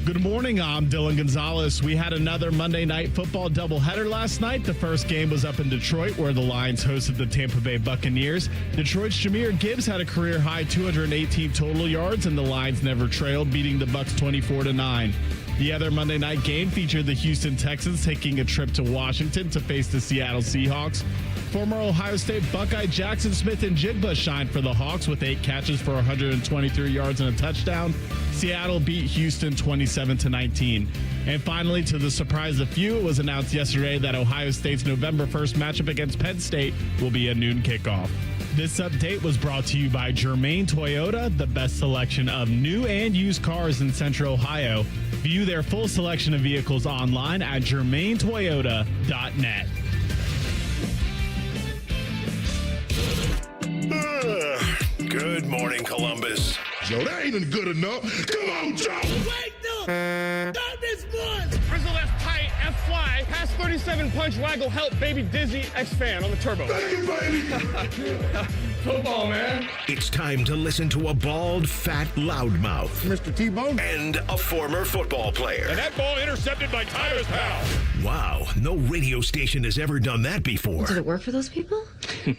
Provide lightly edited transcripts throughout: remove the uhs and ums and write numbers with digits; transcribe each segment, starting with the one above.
Good morning, I'm Dylan Gonzalez. We had another Monday Night Football doubleheader last night. The first game was up in Detroit, where the Lions hosted the Tampa Bay Buccaneers. Detroit's Jahmyr Gibbs had a career-high 218 total yards, and the Lions never trailed, beating the Bucs 24-9. The other Monday night game featured the Houston Texans taking a trip to Washington to face the Seattle Seahawks. Former Ohio State Buckeye Jackson Smith-Njigba shined for the Hawks with 8 catches for 123 yards and a touchdown. Seattle beat Houston 27-19. And finally, to the surprise of few, it was announced yesterday that Ohio State's November 1st matchup against Penn State will be a noon kickoff. This update was brought to you by Germain Toyota, the best selection of new and used cars in Central Ohio. View their full selection of vehicles online at germaintoyota.net. Good morning, Columbus. Joe, that ain't good enough. Come on, Joe. Wake up! Not this one! Frizzle left tight, F fly, pass 37 punch, waggle, help, baby dizzy, X fan on the turbo. Thank you, baby. Football, man. It's time to listen to a bald, fat loudmouth Mr. T-Bone. and a former football player. And that ball intercepted by Tyvis pal. Wow, no radio station has ever done that before. Did it work for those people?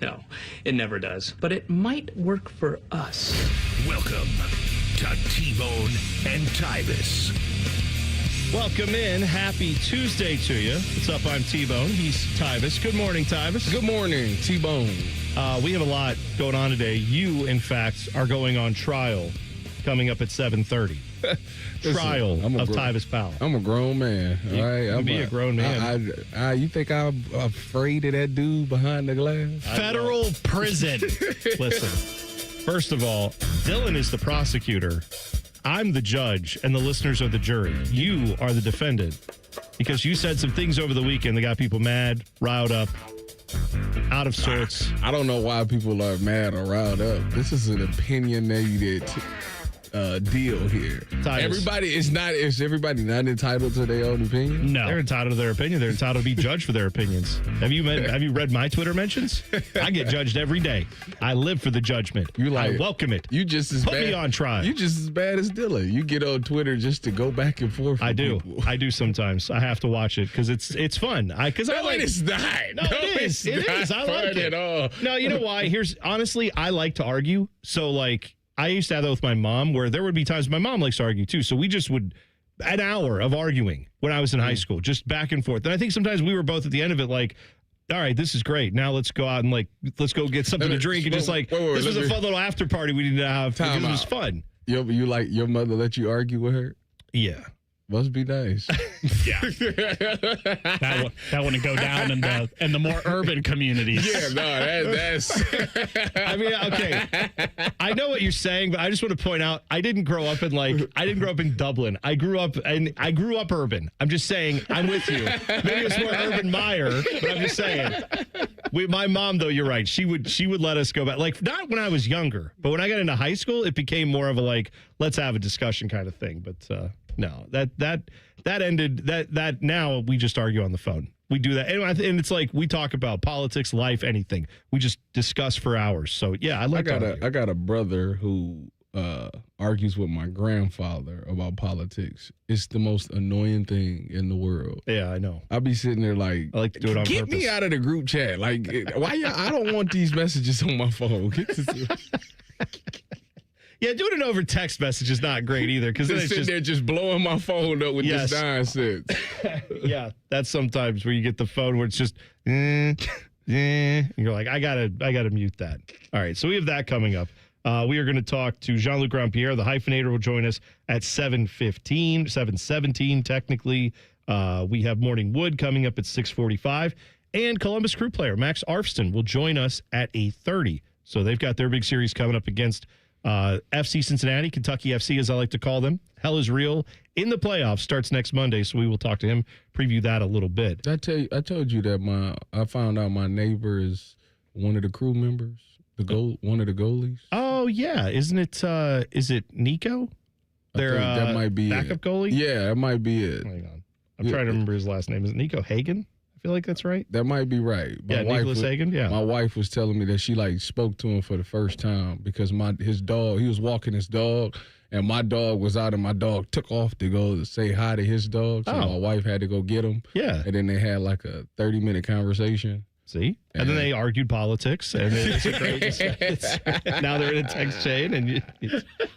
No, it never does. But it might work for us. Welcome to T-Bone and Tyvis. Welcome in. Happy Tuesday to you. What's up? I'm T-Bone. He's Tyvis. Good morning, Tyvis. Good morning, T-Bone. We have a lot going on today. You, in fact, are going on trial coming up at 7:30. Trial of Tyvis Powell. I'm a grown man. All right, You be a grown man. You think I'm afraid of that dude behind the glass? Federal prison. Listen, first of all, Dylan is the prosecutor. I'm the judge, and the listeners are the jury. You are the defendant because you said some things over the weekend that got people mad, riled up, out of sorts. I don't know why people are mad or riled up. This is an opinionated deal here. Tyvis. Is everybody not entitled to their own opinion? No. They're entitled to their opinion. They're entitled to be judged for their opinions. Have you read my Twitter mentions? I get judged every day. I live for the judgment. I welcome it. You just as Put bad. me on trial. You just as bad as Dylan. You get on Twitter just to go back and forth. I with do. people. I do sometimes. I have to watch it because it's fun. It's not. No, it is. It is. I like it. At all. No, you know why? Honestly, I like to argue. So I used to have that with my mom where there would be times my mom likes to argue too. So we just would an hour of arguing when I was in high school, just back and forth. And I think sometimes we were both at the end of it like, all right, this is great. Now let's go out and let's go get something to drink and just this was a fun little after party we needed to have because it was fun. You like your mother let you argue with her? Yeah. Must be nice. Yeah. That wouldn't go down in the more urban communities. Yeah, no, that's. I mean, okay. I know what you're saying, but I just want to point out I didn't grow up in Dublin. I grew up urban. I'm just saying I'm with you. Maybe it's more Urban Meyer, but I'm just saying. My mom, though, you're right. She would let us go back. Not when I was younger, but when I got into high school, it became more of a let's have a discussion kind of thing. But no, that ended. That now we just argue on the phone. We do that, and it's we talk about politics, life, anything. We just discuss for hours. So yeah, I got a brother who argues with my grandfather about politics. It's the most annoying thing in the world. Yeah, I know. I'll be sitting there I like to do it on get purpose. Me out of the group chat. Why? I don't want these messages on my phone. Yeah, doing it over text message is not great either because it's sitting there just blowing my phone up with this nonsense. Yeah, that's sometimes where you get the phone where it's just and you're like, I gotta mute that. All right, so we have that coming up. We are going to talk to Jean-Luc Grandpierre. The hyphenator will join us at 7:17 technically. We have Morning Wood coming up at 6:45. And Columbus crew player Max Arfston will join us at 8:30. So they've got their big series coming up against FC Cincinnati, Kentucky FC, as I like to call them. Hell is real in the playoffs. Starts next Monday, so we will talk to him, preview that a little bit. I told you that I found out my neighbor is one of the crew members, one of the goalies. Oh yeah, isn't it? Is it Nico? That might be backup goalie. Yeah, that might be it. Hang on, I'm trying to remember his last name. Is it Nico Hagen? I feel like that's right. That might be right. Nicholas Hagan. Yeah. My wife was telling me that she spoke to him for the first time because his dog, he was walking his dog, and my dog was out, and my dog took off to go say hi to his dog. So my wife had to go get him. Yeah. And then they had a 30-minute conversation. See? And then they argued politics, and it's a great now they're in a text chain, and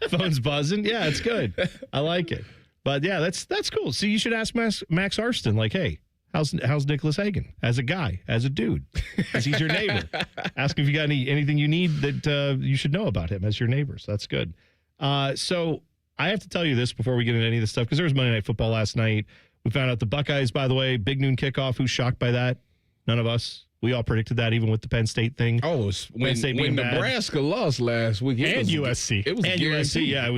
phone's buzzing. Yeah, it's good. I like it. But yeah, that's cool. So you should ask Max Arston, hey, how's Nicholas Hagan as a guy, as a dude? Because he's your neighbor. Ask him if you got anything you need that you should know about him as your neighbor. So that's good. So I have to tell you this before we get into any of this stuff, because there was Monday Night Football last night. We found out the Buckeyes, by the way, big noon kickoff. Who's shocked by that? None of us. We all predicted that, even with the Penn State thing. Oh, when Nebraska lost last week, USC. It was guaranteed. USC, yeah, it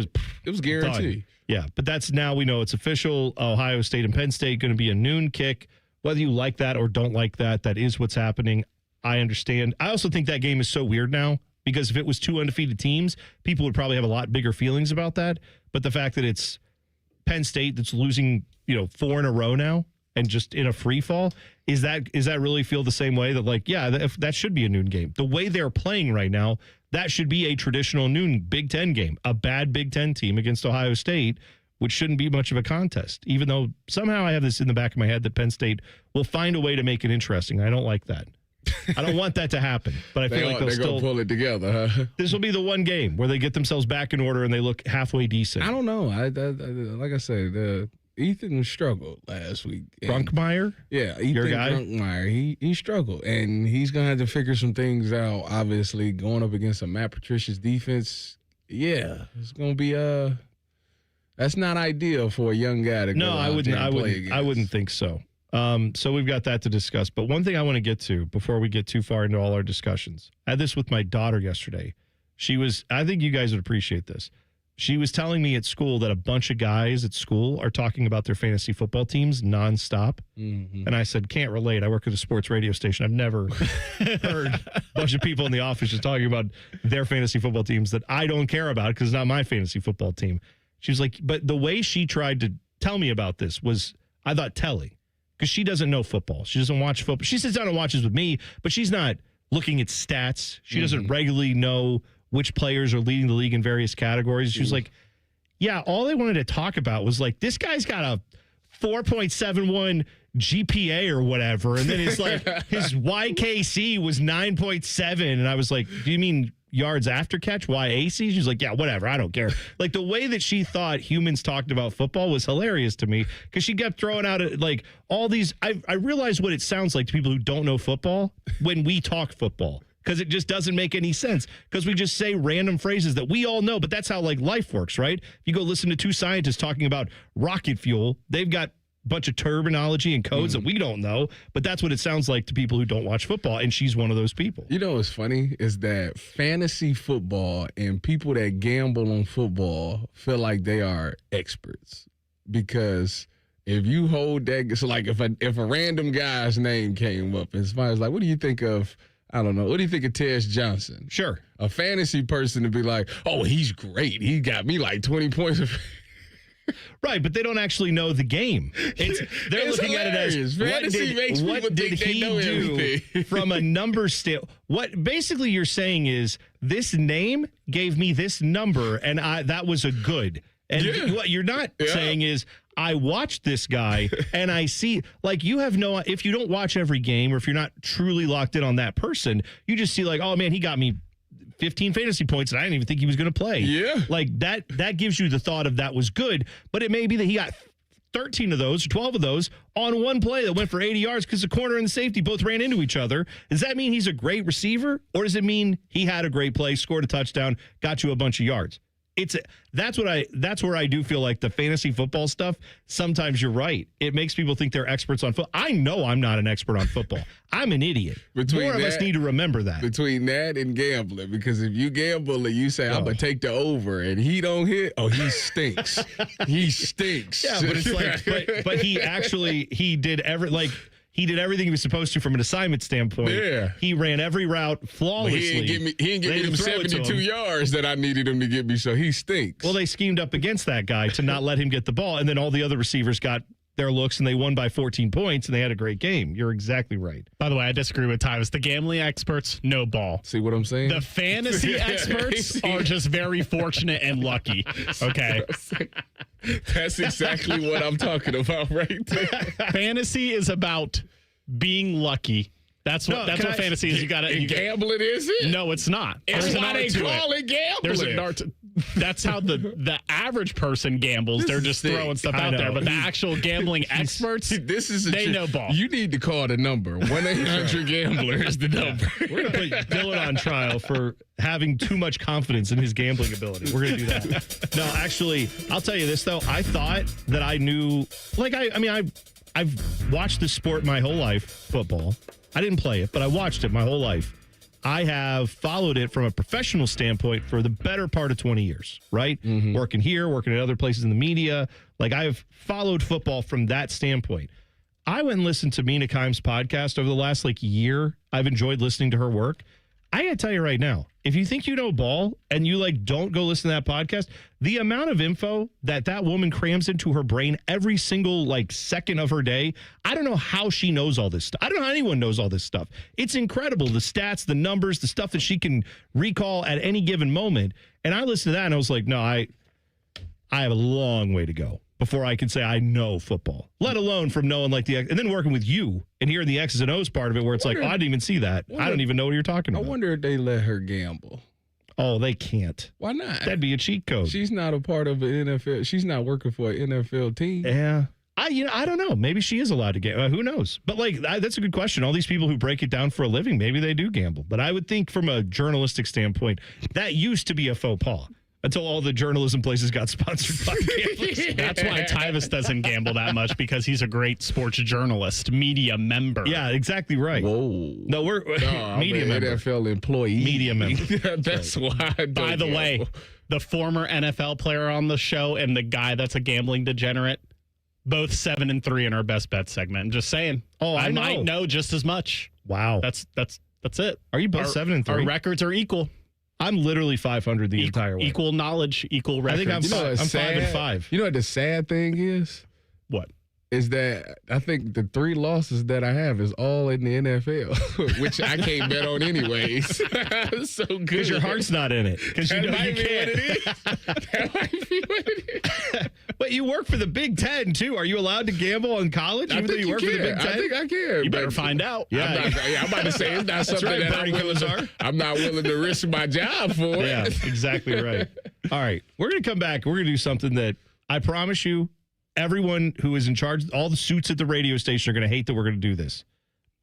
was guaranteed. Done. Yeah, but that's now we know it's official. Ohio State and Penn State going to be a noon kick. Whether you like that or don't like that, that is what's happening. I understand. I also think that game is so weird now because if it was two undefeated teams, people would probably have a lot bigger feelings about that. But the fact that it's Penn State that's losing, 4 in a row now and just in a free fall, is that really feel the same way that that should be a noon game? The way they're playing right now, that should be a traditional noon Big Ten game, a bad Big Ten team against Ohio State, which shouldn't be much of a contest, even though somehow I have this in the back of my head that Penn State will find a way to make it interesting. I don't like that. I don't want that to happen, but I feel like they'll still pull it together. Huh? This will be the one game where they get themselves back in order and they look halfway decent. I don't know. Like I said, Ethan struggled last week. Brunkmeyer? Yeah, Ethan your guy? Brunkmeyer. He struggled, and he's going to have to figure some things out, obviously, going up against a Matt Patricia's defense. Yeah, it's going to be that's not ideal for a young guy to go out there and play against. I wouldn't think so. So we've got that to discuss. But one thing I want to get to before we get too far into all our discussions, I had this with my daughter yesterday. I think you guys would appreciate this. She was telling me at school that a bunch of guys at school are talking about their fantasy football teams nonstop. Mm-hmm. And I said, can't relate. I work at a sports radio station. I've never heard a bunch of people in the office just talking about their fantasy football teams that I don't care about because it's not my fantasy football team. She was like, but the way she tried to tell me about this was, I thought, telling. Because she doesn't know football. She doesn't watch football. She sits down and watches with me, but she's not looking at stats. She doesn't regularly know which players are leading the league in various categories. She was like, yeah, all they wanted to talk about was this guy's got a 4.71 GPA or whatever. And then it's his YKC was 9.7. And I was like, do you mean yards after catch, YAC? She's like, yeah, whatever. I don't care. The way that she thought humans talked about football was hilarious to me because she kept throwing out all these. I realized what it sounds like to people who don't know football when we talk football. Because it just doesn't make any sense. Because we just say random phrases that we all know, but that's how life works, right? You go listen to two scientists talking about rocket fuel. They've got a bunch of terminology and codes that we don't know, but that's what it sounds like to people who don't watch football, and she's one of those people. You know what's funny is that fantasy football and people that gamble on football feel like they are experts. Because if you hold that, so if a random guy's name came up, as far as what do you think of? I don't know. What do you think of Tez Johnson? Sure. A fantasy person to be like, oh, he's great. He got me 20 points. Right, but they don't actually know the game. They're looking hilarious. At it as fantasy makes people think they know everything. From a number what basically you're saying is this name gave me this number and that was a good. And what you're not saying is I watched this guy and I see you have if you don't watch every game or if you're not truly locked in on that person, you just see oh man, he got me 15 fantasy points and I didn't even think he was going to play. Yeah. That gives you the thought of that was good, but it may be that he got 13 of those or 12 of those on one play that went for 80 yards because the corner and the safety both ran into each other. Does that mean he's a great receiver or does it mean he had a great play, scored a touchdown, got you a bunch of yards? That's where I do feel like the fantasy football stuff, sometimes you're right. It makes people think they're experts on football. I know I'm not an expert on football. I'm an idiot. More of us need to remember that. Between that and gambling, because if you gamble and you say, I'm going to take the over and he don't hit, he stinks. He stinks. Yeah, but it's but he did he did everything he was supposed to from an assignment standpoint. Yeah. He ran every route flawlessly. He didn't give me them 72 yards that I needed him to get me, so he stinks. Well, they schemed up against that guy to not let him get the ball, and then all the other receivers got their looks and they won by 14 points and they had a great game. You're exactly right. By the way, I disagree with Tyvis. The gambling experts, no ball. See what I'm saying? The fantasy experts are just very fortunate and lucky. Okay. That's exactly what I'm talking about right there. Fantasy is about being lucky. That's what fantasy is. You got to gambling, is it? No, it's not. That's why they call it gambling. There's an art. That's how the average person gambles. They're just throwing stuff out there. But the actual gambling experts, they know ball. You need to call the number. 1-800-GAMBLER is the number. We're going to put Dylan on trial for having too much confidence in his gambling ability. We're going to do that. No, actually, I'll tell you this, though. I thought that I knew, I've watched this sport my whole life, football. I didn't play it, but I watched it my whole life. I have followed it from a professional standpoint for the better part of 20 years, right? Mm-hmm. Working here, working at other places in the media. I've followed football from that standpoint. I went and listened to Mina Kimes' podcast over the last year. I've enjoyed listening to her work. I got to tell you right now, if you think you know ball and you don't go listen to that podcast, the amount of info that woman crams into her brain every single second of her day, I don't know how she knows all this stuff. I don't know how anyone knows all this stuff. It's incredible. The stats, the numbers, the stuff that she can recall at any given moment. And I listened to that and I was like, no, I have a long way to go before I can say I know football, let alone from knowing and then working with you and hearing the X's and O's part of it where it's I didn't even see that. I don't even know what you're talking about. I wonder if they let her gamble. Oh, they can't. Why not? That'd be a cheat code. She's not a part of an NFL. She's not working for an NFL team. Yeah. I don't know. Maybe she is allowed to gamble. Who knows? But that's a good question. All these people who break it down for a living, maybe they do gamble. But I would think from a journalistic standpoint, that used to be a faux pas. Until all the journalism places got sponsored by gamblers. That's why Tyvis doesn't gamble that much, because he's a great sports journalist, media member. Yeah, exactly right. Whoa. No, we're media member. NFL employee. Media member. That's why I don't By the way, the former NFL player on the show and the guy that's a gambling degenerate, both 7-3 in our best bet segment. And just saying. Oh, I might know just as much. Wow. That's it. Are you both 7-3? Our records are equal. I'm literally 500 the entire way. Equal knowledge, equal records. I think I'm 5-5. You know what the sad thing is? What? Is that I think the 3 losses that I have is all in the NFL, which I can't bet on anyways. So good. Because your heart's not in it. Because you know you can't. That might be what it is. But you work for the Big Ten, too. Are you allowed to gamble in college? I think you work for the Big Ten? I think I can. You better find out. Yeah. I'm about to say it's not something right, that I'm not willing to risk my job for. Yeah, exactly right. All right. We're going to come back. We're going to do something that I promise you, everyone who is in charge, all the suits at the radio station are going to hate that we're going to do this.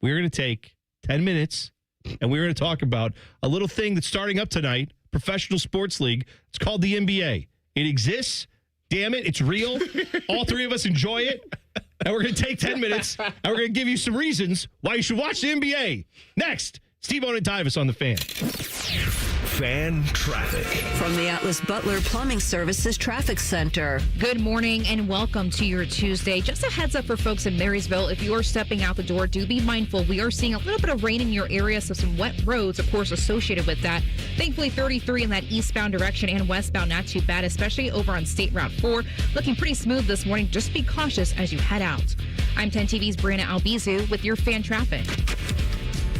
We're going to take 10 minutes and we're going to talk about a little thing that's starting up tonight, Professional Sports League. It's called the NBA. It exists. Damn it, it's real. All 3 of us enjoy it. And we're going to take 10 minutes and we're going to give you some reasons why you should watch the NBA. Next, Steve-O and Tyvis on the Fan. Fan traffic. From the Atlas Butler Plumbing Services Traffic Center. Good morning and welcome to your Tuesday. Just a heads up for folks in Marysville. If you are stepping out the door, do be mindful. We are seeing a little bit of rain in your area, so some wet roads, of course, associated with that. Thankfully, 33 in that eastbound direction and westbound, not too bad, especially over on State Route 4. Looking pretty smooth this morning. Just be cautious as you head out. I'm 10 TV's Brianna Albizu with your fan traffic.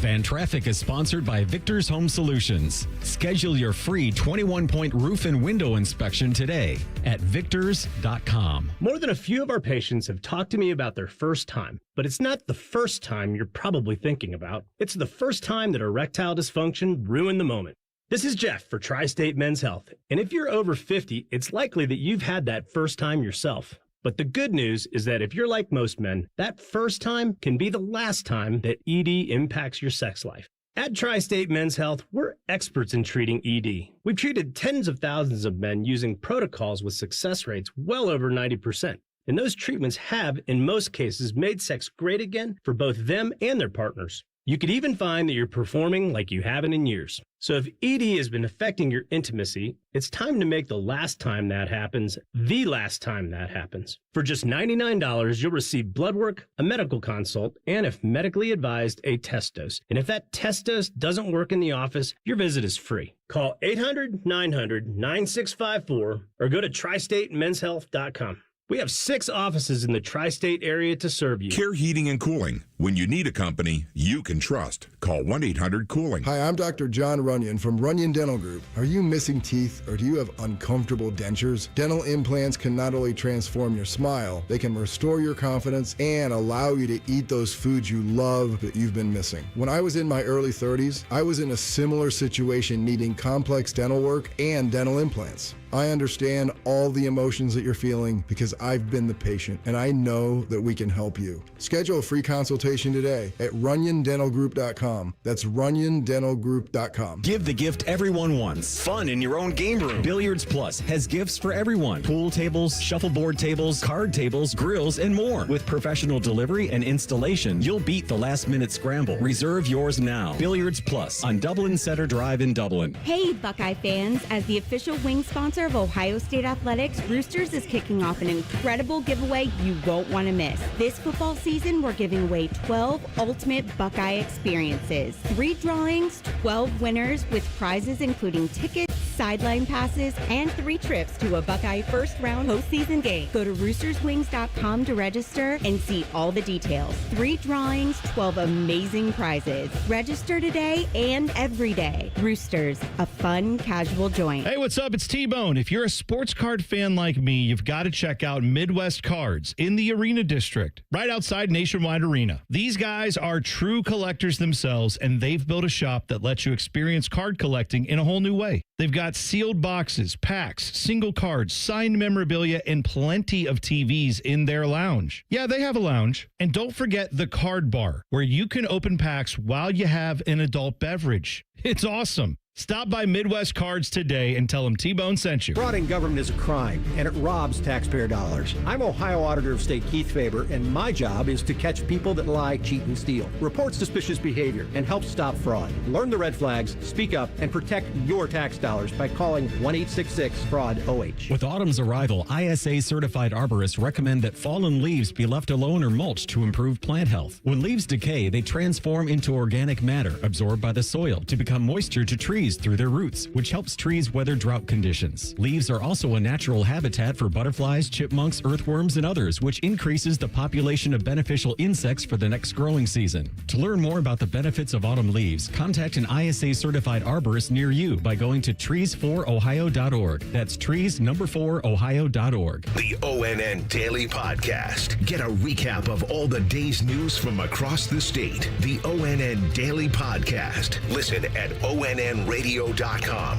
Fan Traffic is sponsored by Victor's Home Solutions. Schedule your free 21-point roof and window inspection today at victors.com. More than a few of our patients have talked to me about their first time, but it's not the first time you're probably thinking about. It's the first time that erectile dysfunction ruined the moment. This is Jeff for Tri-State Men's Health, and if you're over 50, it's likely that you've had that first time yourself. But the good news is that if you're like most men, that first time can be the last time that ED impacts your sex life. At Tri-State Men's Health, we're experts in treating ED. We've treated tens of thousands of men using protocols with success rates well over 90%. And those treatments have, in most cases, made sex great again for both them and their partners. You could even find that you're performing like you haven't in years. So if ED has been affecting your intimacy, it's time to make the last time that happens the last time that happens. For just $99, you'll receive blood work, a medical consult, and if medically advised, a test dose. And if that test dose doesn't work in the office, your visit is free. Call 800-900-9654 or go to tristatemenshealth.com. We have 6 offices in the tri-state area to serve you. Care Heating and Cooling. When you need a company you can trust, call 1-800-COOLING. Hi, I'm Dr. John Runyon from Runyon Dental Group. Are you missing teeth or do you have uncomfortable dentures? Dental implants can not only transform your smile, they can restore your confidence and allow you to eat those foods you love that you've been missing. When I was in my early 30s, I was in a similar situation needing complex dental work and dental implants. I understand all the emotions that you're feeling because I've been the patient and I know that we can help you. Schedule a free consultation today at runyondentalgroup.com. That's runyondentalgroup.com. Give the gift everyone wants. Fun in your own game room. Billiards Plus has gifts for everyone. Pool tables, shuffleboard tables, card tables, grills, and more. With professional delivery and installation, you'll beat the last-minute scramble. Reserve yours now. Billiards Plus on Dublin Center Drive in Dublin. Hey, Buckeye fans. As the official wing sponsor of Ohio State Athletics, Roosters is kicking off an incredible giveaway you won't want to miss. This football season, we're giving away 12 ultimate Buckeye experiences. 3 drawings, 12 winners with prizes including tickets, sideline passes, and 3 trips to a Buckeye first-round postseason game. Go to roosterswings.com to register and see all the details. 3 drawings, 12 amazing prizes. Register today and every day. Roosters, a fun, casual joint. Hey, what's up? It's T-Bone. If you're a sports card fan like me, you've got to check out Midwest Cards in the Arena District, right outside Nationwide Arena. These guys are true collectors themselves, and they've built a shop that lets you experience card collecting in a whole new way. They've got sealed boxes, packs, single cards, signed memorabilia, and plenty of TVs in their lounge. Yeah, they have a lounge. And don't forget the card bar, where you can open packs while you have an adult beverage. It's awesome. Stop by Midwest Cards today and tell them T-Bone sent you. Fraud in government is a crime, and it robs taxpayer dollars. I'm Ohio Auditor of State Keith Faber, and my job is to catch people that lie, cheat, and steal, report suspicious behavior, and help stop fraud. Learn the red flags, speak up, and protect your tax dollars by calling 1-866-FRAUD-OH. With autumn's arrival, ISA-certified arborists recommend that fallen leaves be left alone or mulched to improve plant health. When leaves decay, they transform into organic matter absorbed by the soil to become moisture to trees through their roots, which helps trees weather drought conditions. Leaves are also a natural habitat for butterflies, chipmunks, earthworms, and others, which increases the population of beneficial insects for the next growing season. To learn more about the benefits of autumn leaves, contact an ISA-certified arborist near you by going to trees4ohio.org. That's trees4ohio.org. The ONN Daily Podcast. Get a recap of all the day's news from across the state. The ONN Daily Podcast. Listen at ONNRadio.com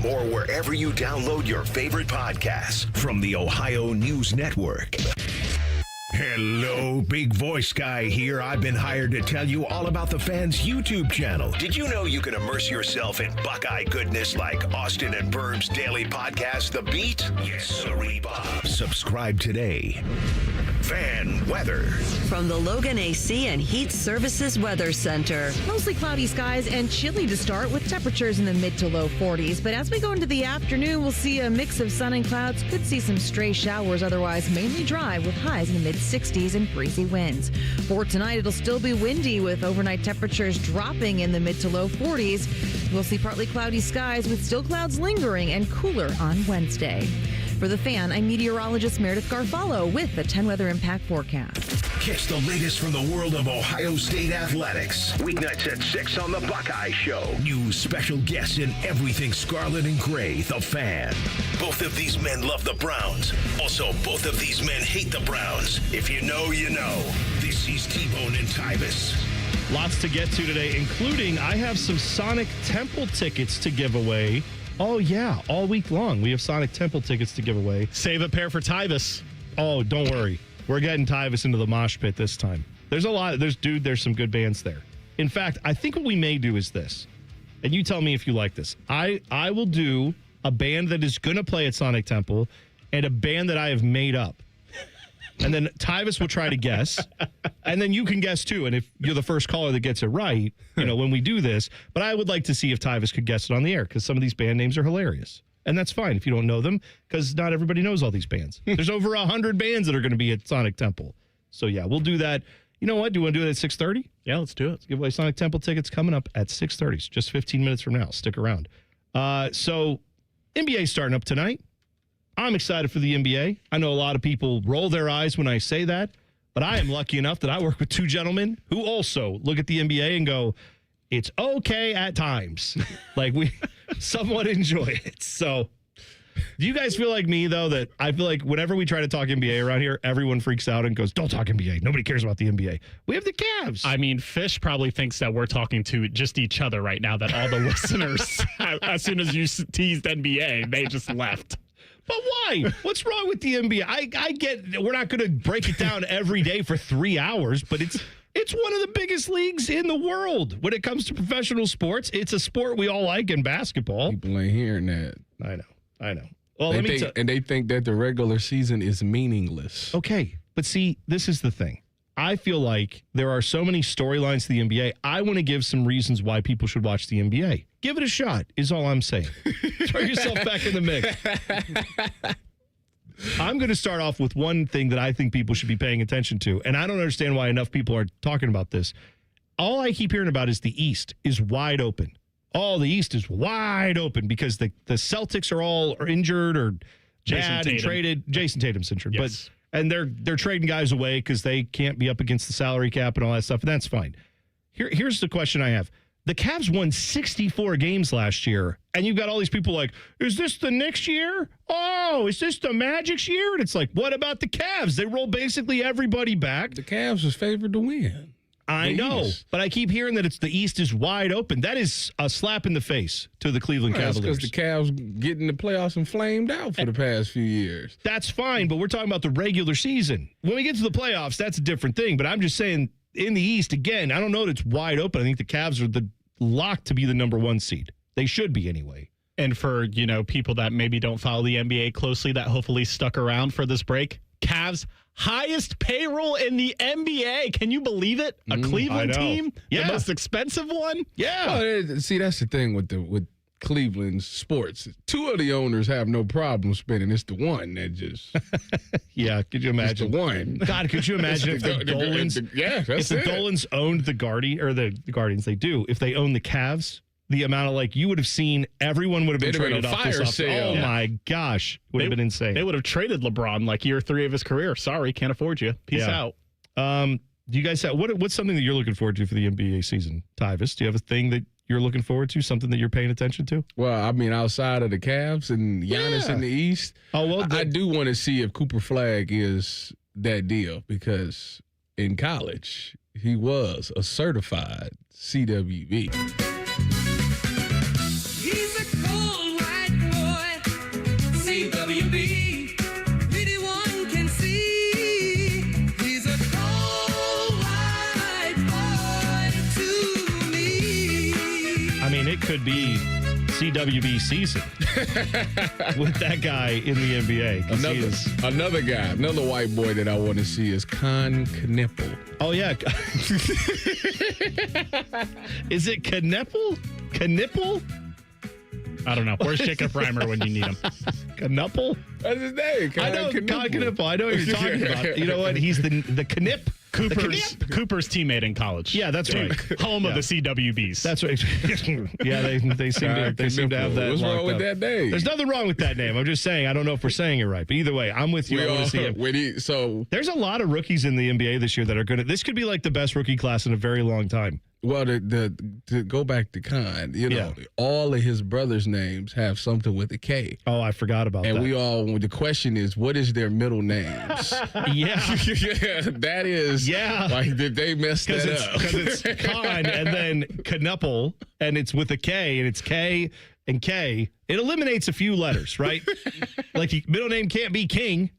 or wherever you download your favorite podcasts from the Ohio News Network. Hello, big voice guy here. I've been hired to tell you all about the Fans YouTube channel. Did you know you can immerse yourself in Buckeye goodness like Austin and Burb's daily podcast, The Beat? Yes, sirree, Bob. Subscribe today. Fan weather. From the Logan AC and Heat Services Weather Center. Mostly cloudy skies and chilly to start with temperatures in the mid to low 40s. But as we go into the afternoon, we'll see a mix of sun and clouds. Could see some stray showers, otherwise mainly dry with highs in the mid 60s and breezy winds. For tonight, it'll still be windy with overnight temperatures dropping in the mid to low 40s. We'll see partly cloudy skies with still clouds lingering and cooler on Wednesday. For The Fan, I'm meteorologist Meredith Garfalo with the 10 Weather Impact Forecast. Catch the latest from the world of Ohio State athletics. Weeknights at 6 on The Buckeye Show. News, special guests, and everything scarlet and gray. The Fan. Both of these men love the Browns. Also, both of these men hate the Browns. If you know, you know. This is T-Bone and Tyvis. Lots to get to today, including I have some Sonic Temple tickets to give away. Oh, yeah, all week long. We have Sonic Temple tickets to give away. Save a pair for Tyvis. Oh, don't worry. We're getting Tyvis into the mosh pit this time. There's a lot. There's some good bands there. In fact, I think what we may do is this. And you tell me if you like this. I will do a band that is going to play at Sonic Temple and a band that I have made up. And then Tyvis will try to guess. And then you can guess, too. And if you're the first caller that gets it right, when we do this. But I would like to see if Tyvis could guess it on the air because some of these band names are hilarious. And that's fine if you don't know them because not everybody knows all these bands. There's over 100 bands that are going to be at Sonic Temple. So, yeah, we'll do that. You know what? Do you want to do it at 6:30? Yeah, let's do it. Let's give away Sonic Temple tickets coming up at 6:30. It's just 15 minutes from now. Stick around. So, NBA starting up tonight. I'm excited for the NBA. I know a lot of people roll their eyes when I say that, but I am lucky enough that I work with two gentlemen who also look at the NBA and go, it's okay at times. Like, we somewhat enjoy it. So, do you guys feel like me, though, that I feel like whenever we try to talk NBA around here, everyone freaks out and goes, don't talk NBA. Nobody cares about the NBA. We have the Cavs. I mean, Fish probably thinks that we're talking to just each other right now, that all the listeners, as soon as you teased NBA, they just left. But why? What's wrong with the NBA? I get we're not going to break it down every day for 3 hours, but it's one of the biggest leagues in the world when it comes to professional sports. It's a sport we all like in basketball. People ain't hearing that. I know. Well, and they think that the regular season is meaningless. Okay, but see, this is the thing. I feel like there are so many storylines to the NBA. I want to give some reasons why people should watch the NBA. Give it a shot is all I'm saying. Throw yourself back in the mix. I'm going to start off with one thing that I think people should be paying attention to, and I don't understand why enough people are talking about this. All I keep hearing about is the East is wide open. Oh, the East is wide open because the Celtics are all injured or bad and traded. Jason Tatum's injured, yes. And they're trading guys away because they can't be up against the salary cap and all that stuff, and that's fine. Here's the question I have. The Cavs won 64 games last year, and you've got all these people like, is this the next year? Oh, is this the Magic's year? And it's like, what about the Cavs? They roll basically everybody back. The Cavs was favored to win. I know, but I keep hearing that the East is wide open. That is a slap in the face to the Cleveland Cavaliers. That's because the Cavs get in the playoffs and flamed out for the past few years. That's fine, but we're talking about the regular season. When we get to the playoffs, that's a different thing. But I'm just saying, in the East, again, I don't know that it's wide open. I think the Cavs are the locked to be the number one seed. They should be anyway. And for, people that maybe don't follow the NBA closely that hopefully stuck around for this break, Cavs highest payroll in the NBA. Can you believe it? A Cleveland team? Yeah. The most expensive one? Yeah. Well, see, that's the thing with Cleveland sports. Two of the owners have no problem spending. It's the one that just yeah. Could you imagine the one? God, could you imagine if the Dolans? If the Dolans owned the Guardians, they do. If they own the Cavs, the amount of you would have seen everyone would have been traded off this offseason. Oh my gosh, would have been insane. They would have traded LeBron year 3 of his career. Sorry, can't afford you. Peace out. Do you guys have what's something that you're looking forward to for the NBA season, Tyvis? Do you have a thing that you're looking forward to, something that you're paying attention to? Well, I mean, outside of the Cavs and Giannis in the East, I do want to see if Cooper Flagg is that deal, because in college, he was a certified CWB. He's a cold white boy, CWB. Anyone can see he's a cold white boy to me. I mean, it could be CWB season with that guy in the NBA. Another white boy that I want to see is Con Knippel. Oh, yeah. Is it Knippel? Knippel? I don't know. Where's Jacob Reimer when you need him? Knuppel? That's his name. I know Knuppel. I know what you're talking about. You know what? He's the Knip. Cooper's teammate in college. Yeah, that's right. Home of the CWBs. That's right. Yeah, they seem to have that. What's wrong with that name? There's nothing wrong with that name. I'm just saying, I don't know if we're saying it right. But either way, I'm with you. I want to see him. There's a lot of rookies in the NBA this year that are good. This could be like the best rookie class in a very long time. Well, to go back to Khan, all of his brothers' names have something with a K. Oh, I forgot about that. And the question is, what is their middle names? Yeah. That is, like, did they mess that up? Because it's Khan and then Knuppel, and it's with a K, and it's K and K. It eliminates a few letters, right? Like, your middle name can't be King.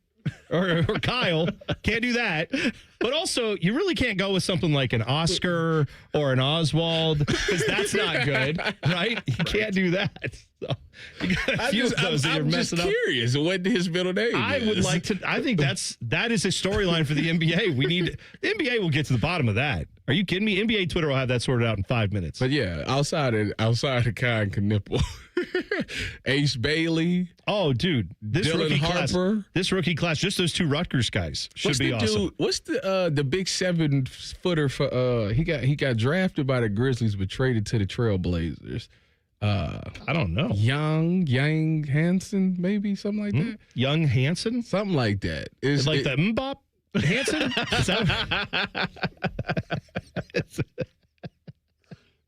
Or Kyle. Can't do that. But also, you really can't go with something like an Oscar or an Oswald, because that's not good, right? You can't do that. So you got a few of those that you're messing up. I'm just curious what his middle name is. Would like to. I think that is a storyline for the NBA. The NBA will get to the bottom of that. Are you kidding me? NBA Twitter will have that sorted out in 5 minutes. But yeah, outside of Kyle Knippel, Ace Bailey. Oh, dude, Dylan Harper. This rookie class, just those two Rutgers guys should be awesome. What's the big 7-footer for? He got drafted by the Grizzlies but traded to the Trailblazers. I don't know. Yang Hansen, maybe something like that. Young Hansen, something like that. It's like the Mbop Hansen.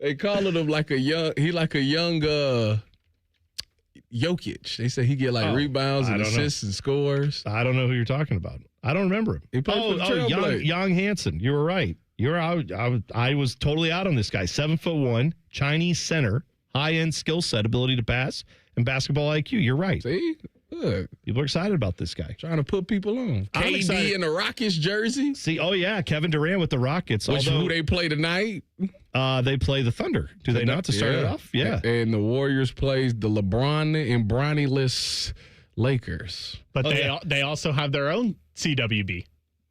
They calling him like a young. He like a young Jokic. They say he get like rebounds and assists and scores. I don't know who you're talking about. I don't remember him. He played for the Young Hansen. You were right. I was totally out on this guy. 7'1", Chinese center, high-end skill set, ability to pass, and basketball IQ. You're right. See? Look. People are excited about this guy. Trying to put people on. KD in the Rockets jersey. See, oh yeah, Kevin Durant with the Rockets. Who they play tonight? They play the Thunder. Do they not to start it off? Yeah. And the Warriors plays the LeBron and Bronny-less Lakers. But they also have their own CWB,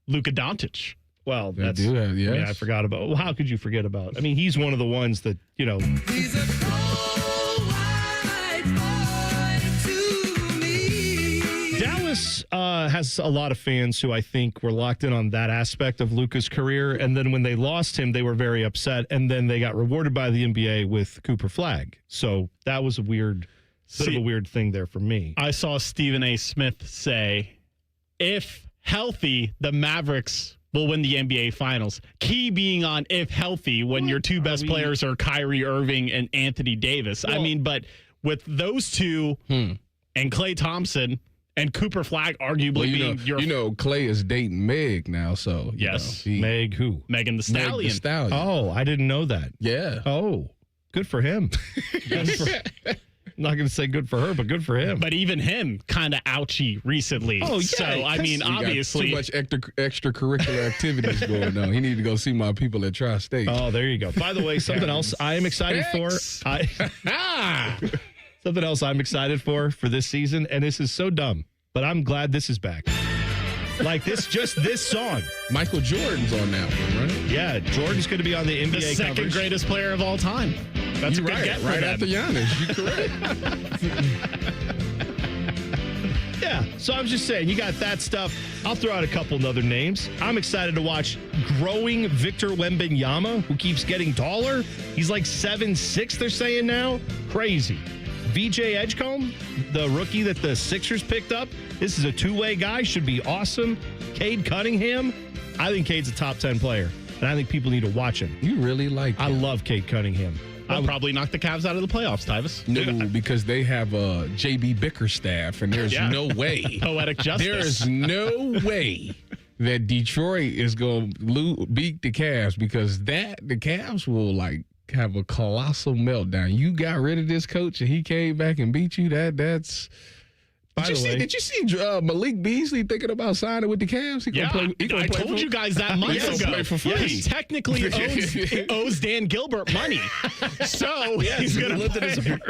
Luka Doncic. Well, they do have, yes. Yeah, I forgot about. Well, how could you forget about? I mean, he's one of the ones that He's a cold white boy to me. Dallas has a lot of fans who I think were locked in on that aspect of Luka's career, and then when they lost him, they were very upset, and then they got rewarded by the NBA with Cooper Flagg. So that was a weird, bit of a weird thing there for me. I saw Stephen A. Smith say, if healthy, the Mavericks will win the NBA Finals. Key being on if healthy when your two best players are Kyrie Irving and Anthony Davis. Well, I mean, but with those two and Klay Thompson and Cooper Flagg arguably being Klay is dating Meg now, so yes. Meg who? Megan the Stallion. Meg the Stallion. Oh, I didn't know that. Yeah. Oh, good for him. I'm not going to say good for her, but good for him. But even him kind of ouchy recently. Oh, yeah. So, I mean, obviously. Too much extracurricular activities going on. He need to go see my people at Tri-State. Oh, there you go. By the way, something else I am excited for. Something else I'm excited for this season, and this is so dumb, but I'm glad this is back. Like this song. Michael Jordan's on that one, right? Yeah, Jordan's going to be on the NBA the second coverage. greatest player of all time. That's You're a good get for right them. after Giannis. You're correct. Yeah, so I'm just saying, you got that stuff. I'll throw out a couple other names. I'm excited to watch growing Victor Wembanyama, who keeps getting taller. He's like 7'6", they're saying now. Crazy. VJ Edgecombe, the rookie that the Sixers picked up. This is a two-way guy, should be awesome. Cade Cunningham, I think Cade's a top 10 player, and I think people need to watch him. You really like him. I love Cade Cunningham. I'll probably knock the Cavs out of the playoffs, Tyvis. No, because they have a JB Bickerstaff, and there's no way. Poetic justice. There's no way that Detroit is going to beat the Cavs, because the Cavs will have a colossal meltdown. You got rid of this coach and he came back and beat you. That's. Did you see Malik Beasley thinking about signing with the Cavs? I told you guys that months ago. Play for free. He technically owes Dan Gilbert money, so he's going to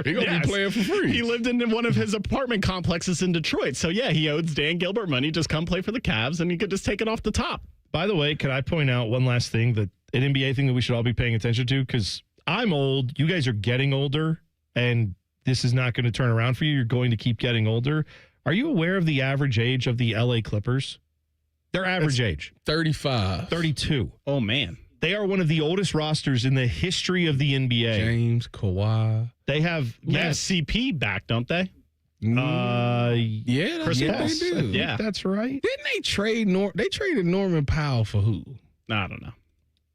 be playing for free. He lived in one of his apartment complexes in Detroit, so he owes Dan Gilbert money. Just come play for the Cavs, and he could just take it off the top. By the way, can I point out one last thing, that an NBA thing that we should all be paying attention to? Because I'm old, you guys are getting older, and this is not going to turn around for you. You're going to keep getting older. Are you aware of the average age of the LA Clippers? Their average age? 35. 32. Oh, man. They are one of the oldest rosters in the history of the NBA. James, Kawhi. They have CP back, don't they? Yeah, Chris Paul. they do. Yeah, that's right. Didn't they trade They traded Norman Powell for who? I don't know.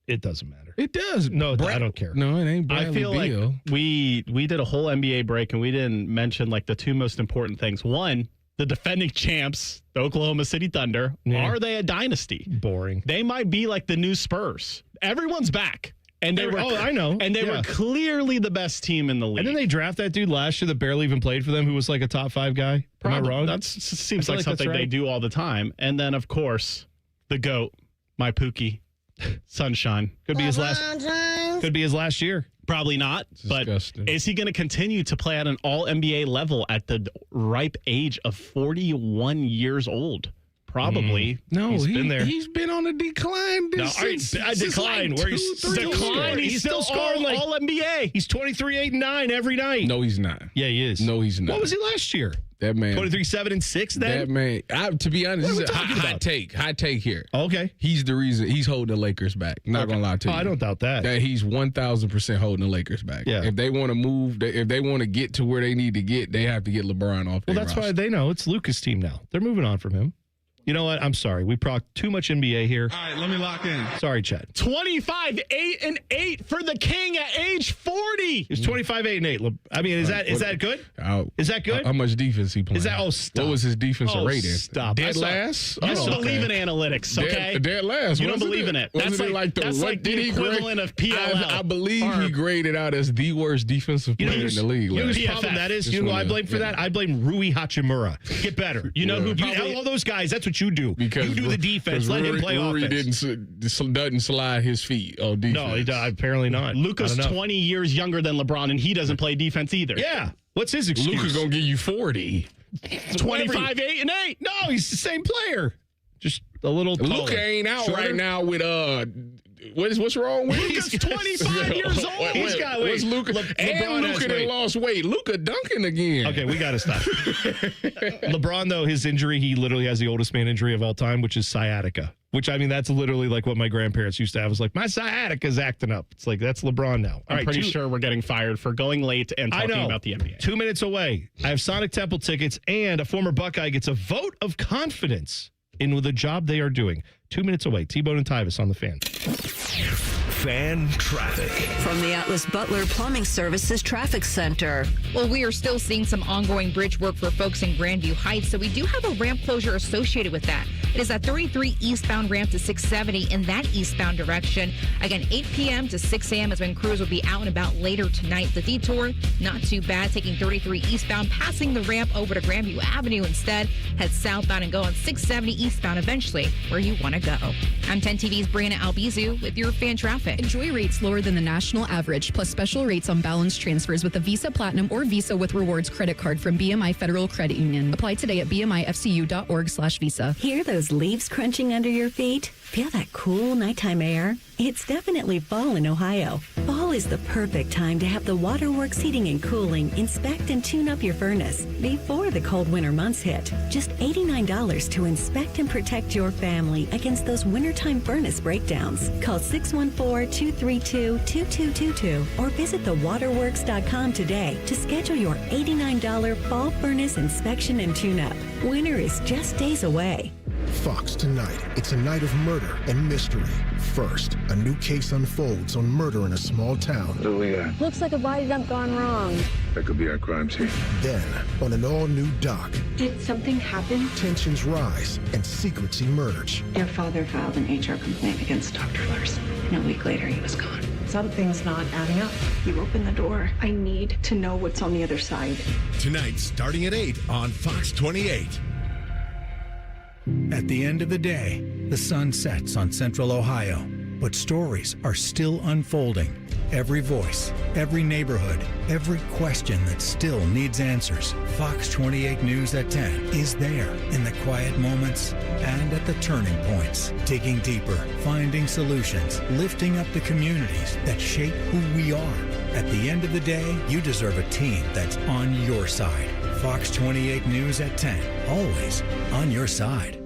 It doesn't matter. It does. No, I don't care. No, it ain't Bradley I feel Beal. like we did a whole NBA break and we didn't mention the two most important things. One, the defending champs, the Oklahoma City Thunder. Yeah. Are they a dynasty? Boring. They might be like the new Spurs. Everyone's back. And they were, I know. And they were clearly the best team in the league. And then they draft that dude last year that barely even played for them, who was like a top 5 guy. Am I wrong? That seems like something that's right. they do all the time. And then, of course, the GOAT, my Pookie, Sunshine. Could be his last year. Probably not. Disgusting. But is he going to continue to play at an all-NBA level at the ripe age of 41 years old? Probably. No, He's been there. He's been on a decline. No, a decline where he's Decline. He's still scoring like all NBA. He's 23-8-9 every night. No, he's not. Yeah, he is. No, he's not. What was he last year? That man. 23-7-6 then? That man. To be honest, What are this we is a talking hot about? take. Hot take here. Okay. He's the reason. He's holding the Lakers back. Not going to lie to you. I don't doubt that. That he's 1,000% holding the Lakers back. Yeah. If they want to move, if they want to get to where they need to get, they have to get LeBron off. Well, their that's roster. why they know it's Luka's team now. They're moving on from him. You know what? I'm sorry. We proc too much NBA here. All right, let me lock in. Sorry, Chad. 25-8-8 for the King at age 40. It's 25-8-8. I mean, is that good? Is that good? How much defense he playing? Is that stop? What was his defensive rating? Stop. Dead last? You don't believe in analytics, okay? Dead last. You don't Wasn't believe in it. That's Wasn't like, it that's like did the he equivalent of PLL. I believe he graded out as the worst defensive player in the league. You know last whose year. problem that is? Just You know who I wanna- blame for that? I blame Rui Hachimura. Get better. You know who? All those guys. That's what you do. Because you do the defense. Let him play Rui offense. doesn't slide his feet on defense. No, he apparently not. Luka's I don't know. 20 years younger than LeBron, and he doesn't play defense either. Yeah. What's his excuse? Luka gonna give you 40. 25-8-8. No, he's the same player. Just a little taller. Luka ain't out Shorter. right now with what's wrong with him? Luka's 25 years old. He's got What's Luka? LeBron has Luka weight. lost weight. Luka dunking again. Okay, we got to stop. LeBron, though, his injury, he literally has the oldest man injury of all time, which is sciatica. Which, I mean, that's literally like what my grandparents used to have. It's like, my sciatica's acting up. It's like, that's LeBron now. All I'm right, pretty sure we're getting fired for going late and I talking know. about the NBA. 2 minutes away. I have Sonic Temple tickets, and a former Buckeye gets a vote of confidence in the job they are doing. 2 minutes away. T-Bone and Tyvis on the Fan. Fan traffic. From the Atlas Butler Plumbing Services Traffic Center. Well, we are still seeing some ongoing bridge work for folks in Grandview Heights, so we do have a ramp closure associated with that. It is a 33 eastbound ramp to 670 in that eastbound direction. Again, 8 p.m. to 6 a.m. is when crews will be out and about later tonight. The detour, not too bad, taking 33 eastbound, passing the ramp over to Grandview Avenue instead. Head southbound and go on 670 eastbound eventually, where you want to go. I'm 10 TV's Brianna Albizu with your fan traffic. Enjoy rates lower than the national average, plus special rates on balance transfers with a Visa Platinum or Visa with Rewards credit card from BMI Federal Credit Union. Apply today at bmifcu.org/visa. Hear those leaves crunching under your feet? Feel that cool nighttime air? It's definitely fall in Ohio. Fall is the perfect time to have the Waterworks Heating and Cooling inspect and tune up your furnace before the cold winter months hit. Just $89 to inspect and protect your family against those wintertime furnace breakdowns. Call 614-232-2222 or visit thewaterworks.com today to schedule your $89 fall furnace inspection and tune-up. Winter is just days away. Fox tonight. It's a night of murder and mystery. First, a new case unfolds on murder in a small town. What do we got? Looks like a body dump gone wrong. That could be our crime scene. Then, on an all-new dock, Did something happen? tensions rise and secrets emerge. Your father filed an HR complaint against Dr. Larson. And a week later, he was gone. Something's not adding up. You open the door. I need to know what's on the other side. Tonight, starting at 8 on Fox 28. At the end of the day, the sun sets on Central Ohio, but stories are still unfolding. Every voice, every neighborhood, every question that still needs answers. Fox 28 News at 10 is there in the quiet moments and at the turning points, digging deeper, finding solutions, lifting up the communities that shape who we are. At the end of the day, you deserve a team that's on your side. Fox 28 News at 10, always on your side.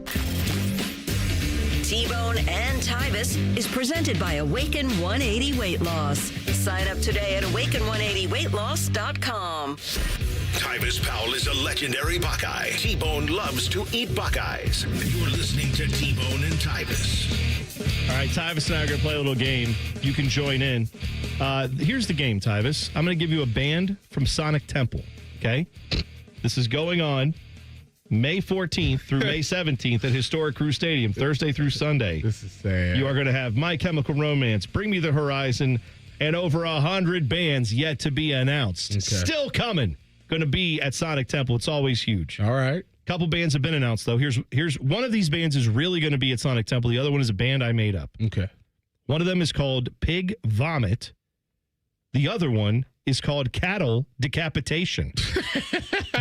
T-Bone and Tyvis is presented by Awaken 180 Weight Loss. Sign up today at awaken180weightloss.com. Tyvis Powell is a legendary Buckeye. T-Bone loves to eat Buckeyes. You're listening to T-Bone and Tyvis. All right, Tyvis and I are going to play a little game. You can join in. Here's the game, Tyvis. I'm going to give you a band from Sonic Temple, okay? This is going on May 14th through May 17th at Historic Crew Stadium, Thursday through Sunday. This is sad. You are going to have My Chemical Romance, Bring Me the Horizon, and over 100 bands yet to be announced. Okay. Still coming. Going to be at Sonic Temple. It's always huge. All right. Couple bands have been announced, though. Here's one of these bands is really going to be at Sonic Temple. The other one is a band I made up. Okay. One of them is called Pig Vomit. The other one is called Cattle Decapitation.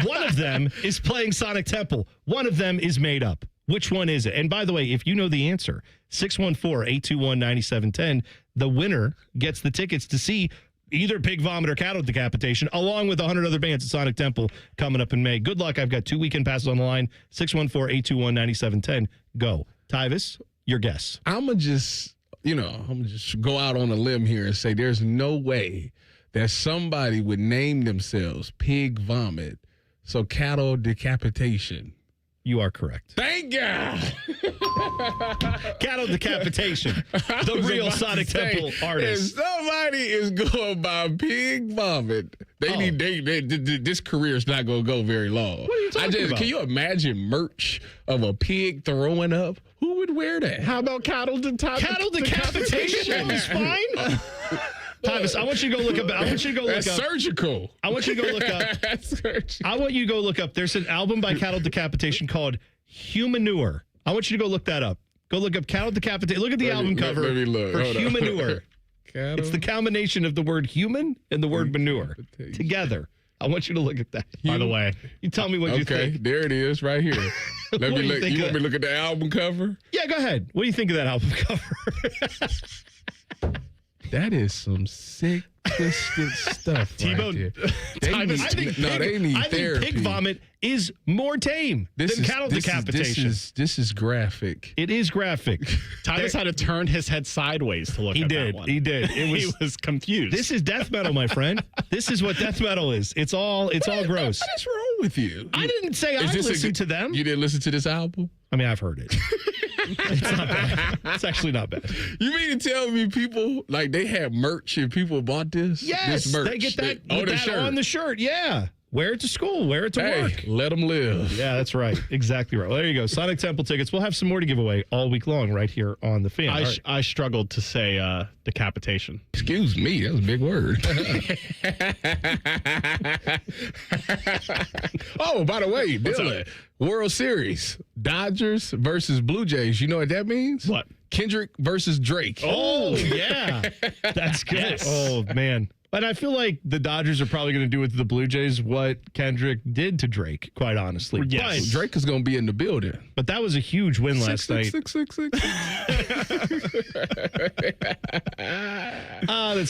One of them is playing Sonic Temple. One of them is made up. Which one is it? And by the way, if you know the answer, 614-821-9710, the winner gets the tickets to see either Pig Vomit or Cattle Decapitation, along with 100 other bands at Sonic Temple coming up in May. Good luck. I've got 2 weekend passes on the line. 614-821-9710. Go. Tyvis, your guess. I'm going to just go out on a limb here and say there's no way that somebody would name themselves Pig Vomit, so Cattle Decapitation. You are correct. Thank God. Cattle Decapitation, the real Sonic Temple artist. If somebody is going by Pig Vomit, this career is not going to go very long. What are you talking about? Can you imagine merch of a pig throwing up? Who would wear that? How about Cattle Decapitation? is fine. Tyvis, I want you to go look up. That's surgical. I want you to go look up. That's surgical. I want you to go look up. There's an album by Cattle Decapitation called Humanure. I want you to go look that up. Go look up Cattle Decapitation. Look at the album cover let me look. for Hold on. Humanure. It's the combination of the word human and the word manure together. I want you to look at that. By the way, you tell me what you think. Okay, there it is right here. Let me look. You want me to look at the album cover? Yeah, go ahead. What do you think of that album cover? That is some sick, twisted stuff. T-Bone, Right there. They need I therapy. think Pig Vomit is more tame than Cattle Decapitation. This is graphic. It is graphic. Tyvis had to turn his head sideways to look at that one. He did. He was confused. This is death metal, my friend. This is what death metal is. It's all gross. What is wrong with you? I didn't say I listened to them. You didn't listen to this album? I mean, I've heard it. It's not bad. It's actually not bad. You mean to tell me people, like, they had merch and people bought this? Yes, this merch. they get that, shirt. on the shirt. Yeah. Wear it to school. Wear it to work. Let them live. Yeah, that's right. Exactly right. Well, there you go. Sonic Temple tickets. We'll have some more to give away all week long right here on The Fan. I struggled to say decapitation. Excuse me. That was a big word. Oh, by the way, Dylan, World Series, Dodgers versus Blue Jays. You know what that means? What? Kendrick versus Drake. Oh, yeah. That's good. Yes. Oh, man. But I feel like the Dodgers are probably going to do with the Blue Jays what Kendrick did to Drake, quite honestly. Yes. Drake is going to be in the building. But that was a huge win last night. That's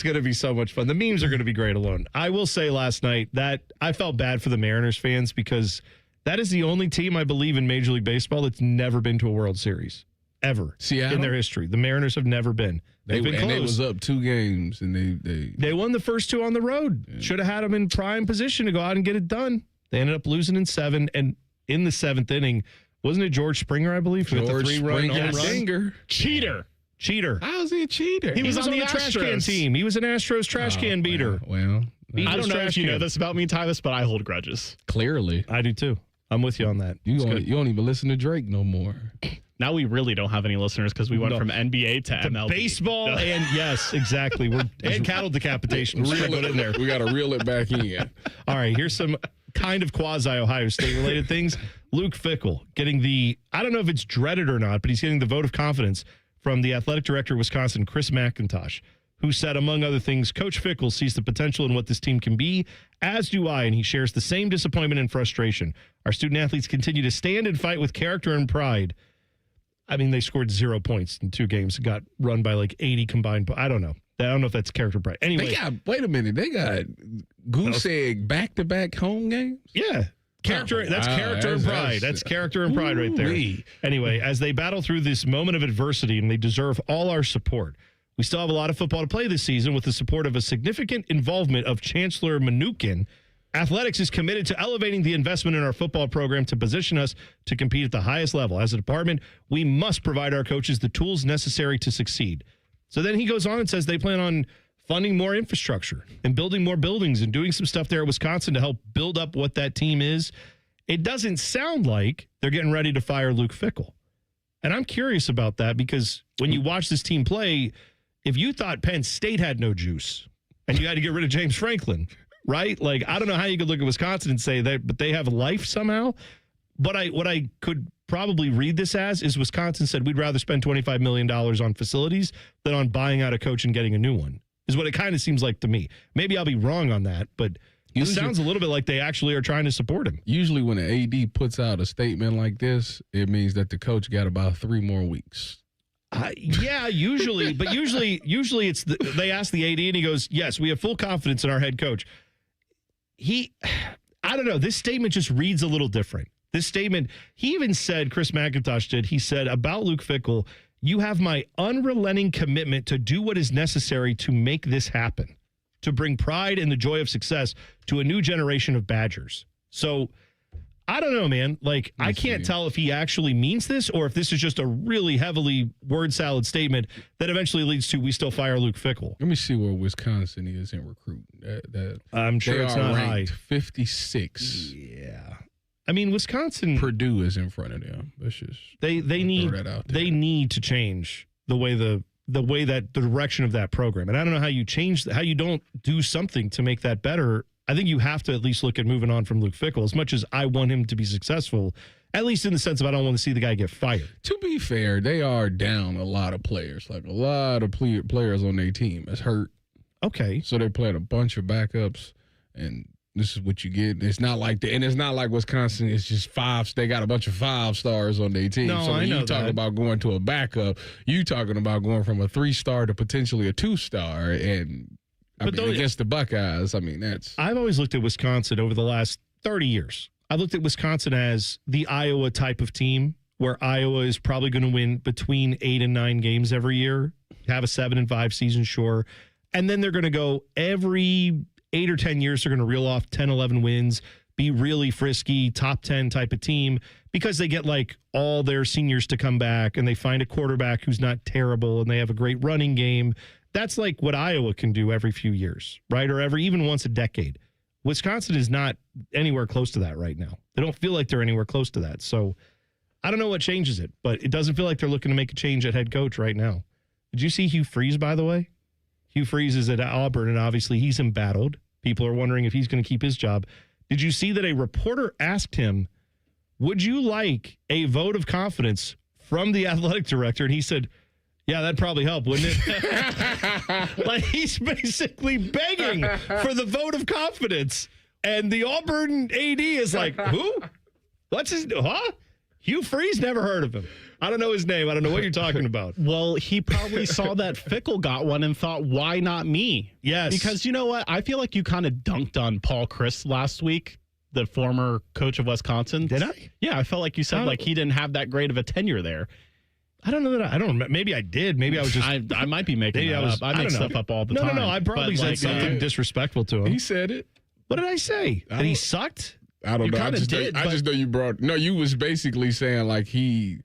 going to be so much fun. The memes are going to be great alone. I will say last night that I felt bad for the Mariners fans because that is the only team I believe in Major League Baseball that's never been to a World Series. Ever. Seattle? In their history. The Mariners have never been. They've been close. And they was up 2 games, and they won the first 2 on the road. Yeah. Should have had them in prime position to go out and get it done. They ended up losing in 7, and in the 7th inning, wasn't it George Springer, I believe, who hit the 3-run home run? Cheater. How is he a cheater? He was on the trash can team. He was an Astros trash can beater. Well, I don't know if you know this about me, Tyvis, but I hold grudges. Clearly. I do too. I'm with you on that. You don't even listen to Drake no more. Now we really don't have any listeners because we went from NBA to MLB. Baseball and yes, exactly. And cattle decapitation. Sprinkled in there. We got to reel it back in. All right, here's some kind of quasi-Ohio State related things. Luke Fickell getting I don't know if it's dreaded or not, but he's getting the vote of confidence from the athletic director of Wisconsin, Chris McIntosh, who said, among other things, Coach Fickell sees the potential in what this team can be, as do I, and he shares the same disappointment and frustration. Our student-athletes continue to stand and fight with character and pride. I mean, they scored 0 points in 2 games, got run by like 80 combined. I don't know. I don't know if that's character pride. Anyway. Wait a minute. They got goose egg back-to-back home games? Yeah. That's character and pride. That's character and pride right there. Anyway, as they battle through this moment of adversity, and they deserve all our support, we still have a lot of football to play this season with the support of a significant involvement of Chancellor Mnuchin. Athletics is committed to elevating the investment in our football program to position us to compete at the highest level. As a department, we must provide our coaches the tools necessary to succeed. So then he goes on and says they plan on funding more infrastructure and building more buildings and doing some stuff there at Wisconsin to help build up what that team is. It doesn't sound like they're getting ready to fire Luke Fickell. And I'm curious about that because when you watch this team play, if you thought Penn State had no juice and you had to get rid of James Franklin, right? Like, I don't know how you could look at Wisconsin and say that, but they have life somehow. But what I could probably read this as is Wisconsin said, we'd rather spend $25 million on facilities than on buying out a coach and getting a new one, is what it kind of seems like to me. Maybe I'll be wrong on that, but It sounds a little bit like they actually are trying to support him. Usually when an AD puts out a statement like this, it means that the coach got about 3 more weeks. Yeah, usually. But usually it's they ask the AD and he goes, yes, we have full confidence in our head coach. I don't know. This statement just reads a little different. This statement, he even said, Chris McIntosh did, he said about Luke Fickell, you have my unrelenting commitment to do what is necessary to make this happen, to bring pride and the joy of success to a new generation of Badgers. So I don't know, man. Like, I can't tell if he actually means this or if this is just a really heavily word salad statement that eventually leads to we still fire Luke Fickell. Let me see where Wisconsin is in recruiting. I'm sure it's not high. 56. Yeah. I mean, Wisconsin. Purdue is in front of them. Let's just they need to change the way the direction of that program. And I don't know how you change how you don't do something to make that better. I think you have to at least look at moving on from Luke Fickell. As much as I want him to be successful, at least in the sense of I don't want to see the guy get fired. To be fair, they are down a lot of players. Like a lot of players on their team is hurt. Okay. So they're playing a bunch of backups, and this is what you get. It's not like it's not like Wisconsin. It's just five. They got a bunch of 5 stars on their team. No, so when I know you talking about going to a backup, you talking about going from a 3-star to potentially a 2-star, and against the Buckeyes. I mean, that's. I've always looked at Wisconsin over the last 30 years. I've looked at Wisconsin as the Iowa type of team, where Iowa is probably going to win between 8 and 9 games every year, have a 7-5 season, sure. And then they're going to go every 8 or 10 years, they're going to reel off 10, 11 wins, be really frisky, top 10 type of team, because they get like all their seniors to come back and they find a quarterback who's not terrible and they have a great running game. That's like what Iowa can do every few years, right? Or even once a decade. Wisconsin is not anywhere close to that right now. They don't feel like they're anywhere close to that. So I don't know what changes it, but it doesn't feel like they're looking to make a change at head coach right now. Did you see Hugh Freeze, by the way? Hugh Freeze is at Auburn, and obviously he's embattled. People are wondering if he's going to keep his job. Did you see that a reporter asked him, would you like a vote of confidence from the athletic director? And he said, yeah, that'd probably help, wouldn't it? Like, he's basically begging for the vote of confidence. And the Auburn AD is like, who? What's his, huh? Hugh Freeze? Never heard of him. I don't know his name. I don't know what you're talking about. Well, he probably saw that Fickell got one and thought, why not me? Yes. Because you know what? I feel like you kind of dunked on Paul Chryst last week, the former coach of Wisconsin. Did I? Yeah, I felt like you said like he didn't have that great of a tenure there. I don't know that I don't remember. Maybe I did. Maybe I was just. I might be making that up. I make stuff up all the time. No. I probably said something disrespectful to him. He said it. What did I say? That he sucked? I don't know. I just know you brought. No, you was basically saying like he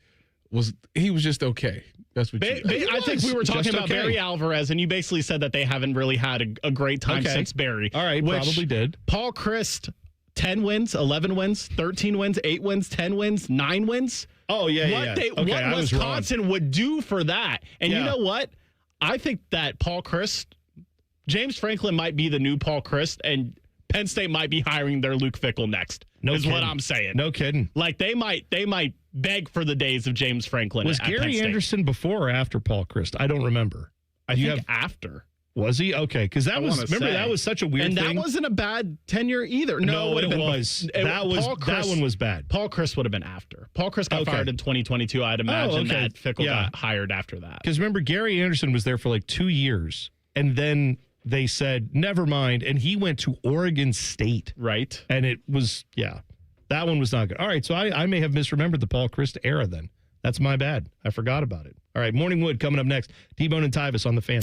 was just okay. That's what you I think we were talking about Barry Alvarez, and you basically said that they haven't really had a great time since Barry. All right, probably did. Paul Chryst, 10 wins, 11 wins, 13 wins, 8 wins, 10 wins, 9 wins. Oh, yeah, What Wisconsin would do for that. And you know what? I think that Paul Chryst, James Franklin might be the new Paul Chryst, and Penn State might be hiring their Luke Fickell next. What I'm saying. No kidding. Like they might beg for the days of James Franklin. Was Gary Anderson before or after Paul Chryst? I don't remember. I think after. Was he? Okay, because that was such a weird thing. And that wasn't a bad tenure either. No, it was. That one was bad. Paul Chryst would have been after. Paul Chryst got fired in 2022. I'd imagine that Fickell got hired after that. Because remember, Gary Anderson was there for like 2 years, and then they said, never mind, and he went to Oregon State. Right. And it was, that one was not good. All right, so I may have misremembered the Paul Chryst era then. That's my bad. I forgot about it. All right, Morning Wood coming up next. T-Bone and Tyvis on the Fan.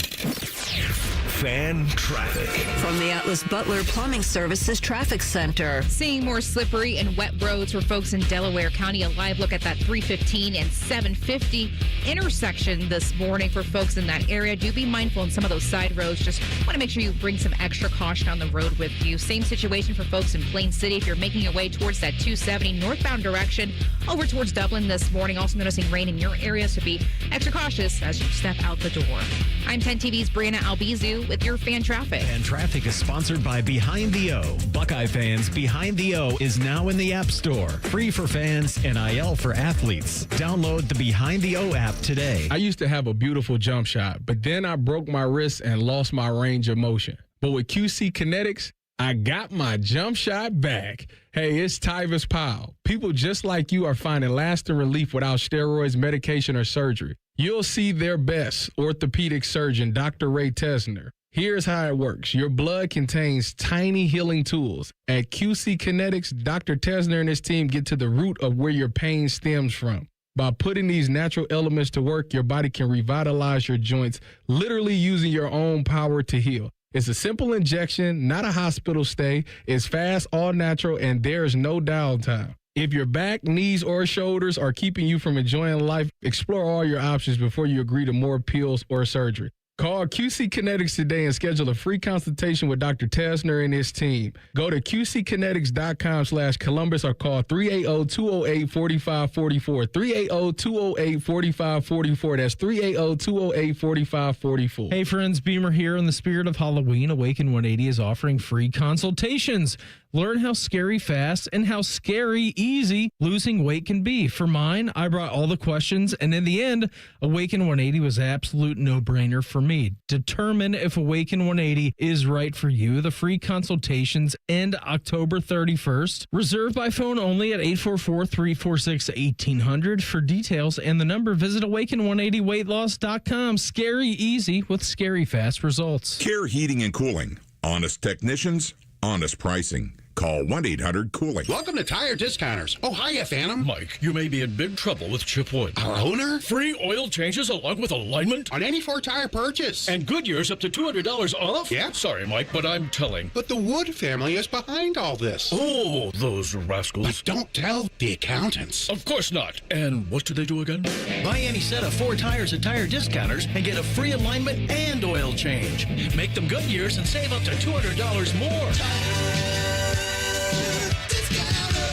Fan traffic. From the Atlas Butler Plumbing Services Traffic Center. Seeing more slippery and wet roads for folks in Delaware County. A live look at that 315 and 750 intersection this morning for folks in that area. Do be mindful in some of those side roads. Just want to make sure you bring some extra caution on the road with you. Same situation for folks in Plain City. If you're making your way towards that 270 northbound direction over towards Dublin this morning. Also noticing rain in your area, so be extra cautious as you step out the door. I'm 10 TV's Brianna Albizu with your Fan Traffic. Fan Traffic is sponsored by Behind the O. Buckeye fans, Behind the O is now in the App Store. Free for fans, NIL for athletes. Download the Behind the O app today. I used to have a beautiful jump shot, but then I broke my wrist and lost my range of motion. But with QC Kinetics, I got my jump shot back. Hey, it's Tyvis Powell. People just like you are finding lasting relief without steroids, medication, or surgery. You'll see their best orthopedic surgeon, Dr. Ray Tesner. Here's how it works. Your blood contains tiny healing tools. At QC Kinetics, Dr. Tesner and his team get to the root of where your pain stems from. By putting these natural elements to work, your body can revitalize your joints, literally using your own power to heal. It's a simple injection, not a hospital stay. It's fast, all natural, and there's no downtime. If your back, knees, or shoulders are keeping you from enjoying life, explore all your options before you agree to more pills or surgery. Call QC Kinetics today and schedule a free consultation with Dr. Tesner and his team. Go to qckinetics.com/Columbus or call 380-208-4544. 380-208-4544. That's 380-208-4544. Hey friends, Beamer here. In the spirit of Halloween, Awaken 180 is offering free consultations. Learn how scary fast and how scary easy losing weight can be. For mine, I brought all the questions, and in the end, Awaken 180 was an absolute no-brainer for me. Determine if Awaken 180 is right for you. The free consultations end October 31st. Reserved by phone only at 844-346-1800. For details and the number, visit awaken180weightloss.com. Scary easy with scary fast results. Care Heating and Cooling. Honest technicians, honest pricing. Call 1-800-COOLING. Welcome to Tire Discounters. Oh, hiya, Phantom. Mike, you may be in big trouble with Chip Wood. Our owner? Free oil changes along with alignment on any Ford tire purchase. And Goodyear's up to $200 off? Yeah. Sorry, Mike, but I'm telling. But the Wood family is behind all this. Oh, those rascals. But don't tell the accountants. Of course not. And what do they do again? Buy any set of 4 tires at Tire Discounters and get a free alignment and oil change. Make them Goodyear's and save up to $200 more.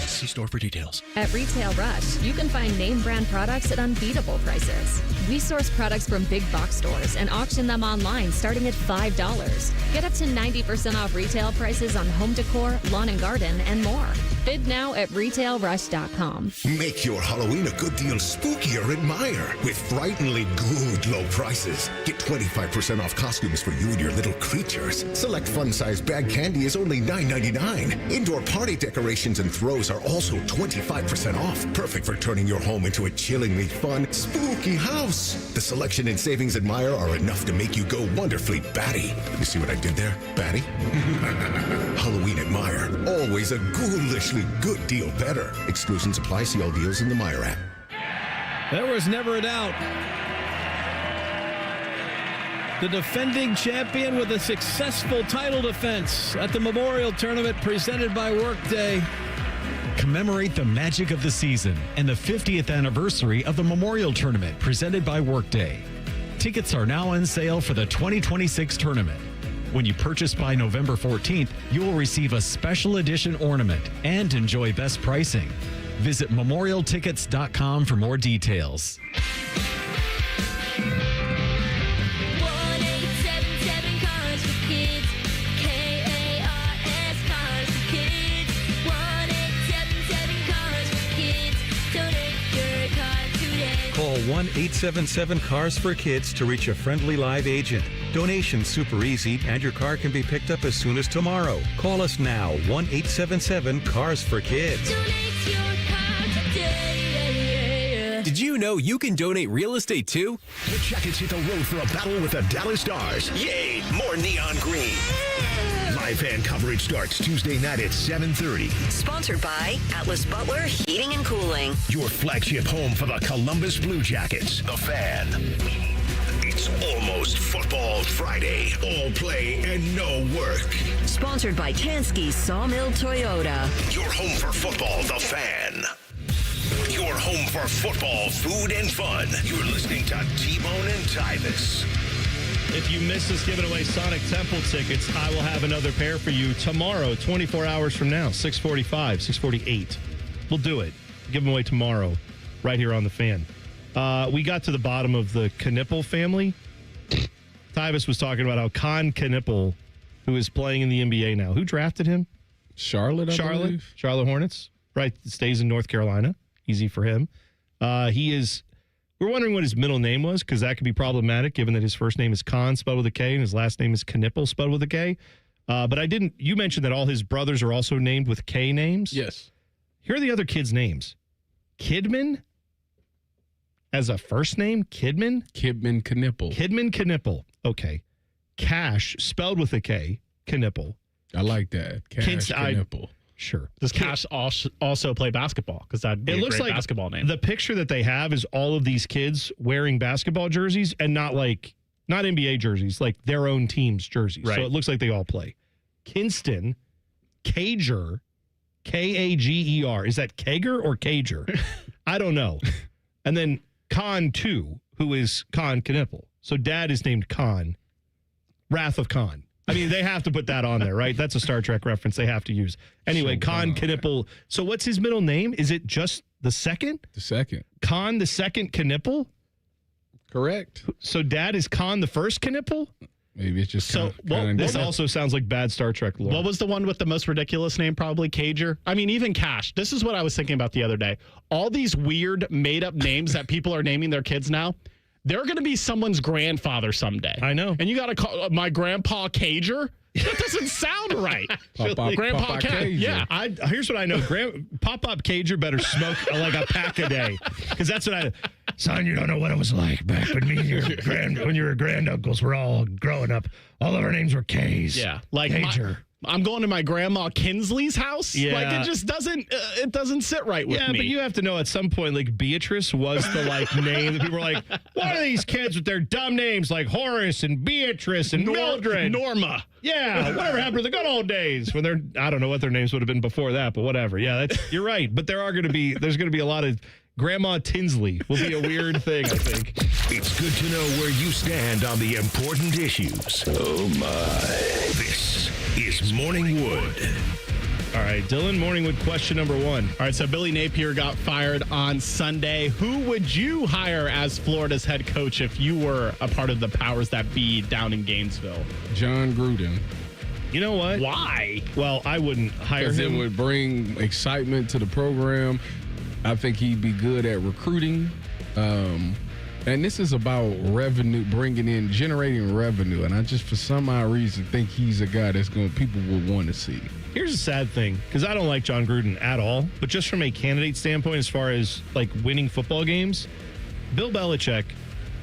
See store for details. At Retail Rush, you can find name brand products at unbeatable prices. We source products from big box stores and auction them online starting at $5. Get up to 90% off retail prices on home decor, lawn and garden, and more. Bid now at retailrush.com. Make your Halloween a good deal spookier at Meijer with frighteningly good low prices. Get 25% off costumes for you and your little creatures. Select fun-sized bag candy is only $9.99. Indoor party decorations and throws are also 25% off. Perfect for turning your home into a chillingly fun, spooky house. The selection and savings at Meijer are enough to make you go wonderfully batty. You see what I did there? Batty? Halloween at Meijer. Always a ghoulishly good deal better. Exclusions apply. See all deals in the Meijer app. There was never a doubt. The defending champion with a successful title defense at the Memorial Tournament presented by Workday. Commemorate the magic of the season and the 50th anniversary of the Memorial Tournament presented by Workday. Tickets are now on sale for the 2026 tournament. When you purchase by November 14th, you will receive a special edition ornament and enjoy best pricing. Visit memorialtickets.com for more details. Call 1-877-CARS-FOR-KIDS to reach a friendly live agent. Donation's super easy, and your car can be picked up as soon as tomorrow. Call us now, 1-877-CARS-FOR-KIDS. Did you know you can donate real estate too? The Jackets hit the road for a battle with the Dallas Stars. Yay, more neon green. Live fan coverage starts Tuesday night at 7:30. Sponsored by Atlas Butler Heating and Cooling. Your flagship home for the Columbus Blue Jackets. The Fan. It's almost Football Friday. All play and no work. Sponsored by Tansky Sawmill Toyota. Your home for football, The Fan. Your home for football, food, and fun. You're listening to T-Bone and Tyvis. If you miss us giving away Sonic Temple tickets, I will have another pair for you tomorrow, 24 hours from now, 6:45, 6:48. We'll do it. Give them away tomorrow, right here on The Fan. We got to the bottom of the Knippel family. Tyvis was talking about how Con Knippel, who is playing in the NBA now, who drafted him? Charlotte, I believe. Charlotte Hornets. Right, stays in North Carolina. Easy for him. We're wondering what his middle name was, because that could be problematic, given that his first name is Con, spelled with a K, and his last name is Knippel, spelled with a K. But you mentioned that all his brothers are also named with K names? Yes. Here are the other kids' names. Kidman as a first name? Kidman? Kidman Knipple. Kidman Knipple. Okay. Cash, spelled with a K. Knipple. I like that. Cash Knipple. Sure. Does Cash also play basketball? Because that'd be a great basketball name. The picture that they have is all of these kids wearing basketball jerseys and not NBA jerseys, like their own team's jerseys. Right. So it looks like they all play. Kinston, Cager, Kager. Is that Kager or Cager? I don't know. And then Khan 2, who is Khan Knipple. So dad is named Khan. Wrath of Khan. I mean, they have to put that on there, right? That's a Star Trek reference they have to use. Anyway, Khan Knipple. So what's his middle name? Is it just the second? The second. Khan the second Knipple? Correct. So dad is Khan the first Knipple? Maybe it's just this also sounds like bad Star Trek lore. What was the one with the most ridiculous name? Probably Cager. I mean, even Cash. This is what I was thinking about the other day. All these weird made-up names that people are naming their kids now, they're going to be someone's grandfather someday. I know. And you got to call my grandpa Cager? That doesn't sound right. Grandpa Cager. Yeah. Here's what I know. Pop Cager better smoke like a pack a day. Because that's what son, you don't know what it was like back when me and when your granduncles were all growing up. All of our names were K's. Yeah. Like Cager. I'm going to my grandma Kinsley's house. Yeah. Like it just doesn't sit right with me. Yeah, but you have to know at some point, like Beatrice was the name that people were like, what are these kids with their dumb names like Horace and Beatrice and Mildred? Norma. Yeah, whatever happened to the good old days when I don't know what their names would have been before that, but whatever. Yeah, you're right. But there's going to be a lot of Grandma Tinsley will be a weird thing, I think. It's good to know where you stand on the important issues. Oh, my. This is Morningwood. All right, Dylan, Morningwood, question number 1. All right, so Billy Napier got fired on Sunday. Who would you hire as Florida's head coach if you were a part of the powers that be down in Gainesville? John Gruden. You know what? Why? Well, I wouldn't hire him. Because it would bring excitement to the program. I think he'd be good at recruiting. And this is about revenue, generating revenue. And I just, for some odd reason, think he's a guy people will want to see. Here's a sad thing, because I don't like John Gruden at all, but just from a candidate standpoint, as far as winning football games, Bill Belichick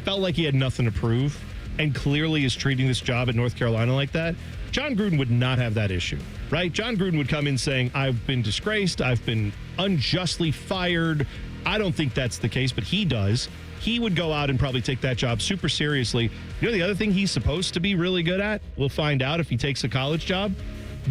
felt like he had nothing to prove and clearly is treating this job at North Carolina like that. John Gruden would not have that issue, right? John Gruden would come in saying, I've been disgraced, I've been unjustly fired. I don't think that's the case, but he does. He would go out and probably take that job super seriously. You know the other thing he's supposed to be really good at? We'll find out if he takes a college job.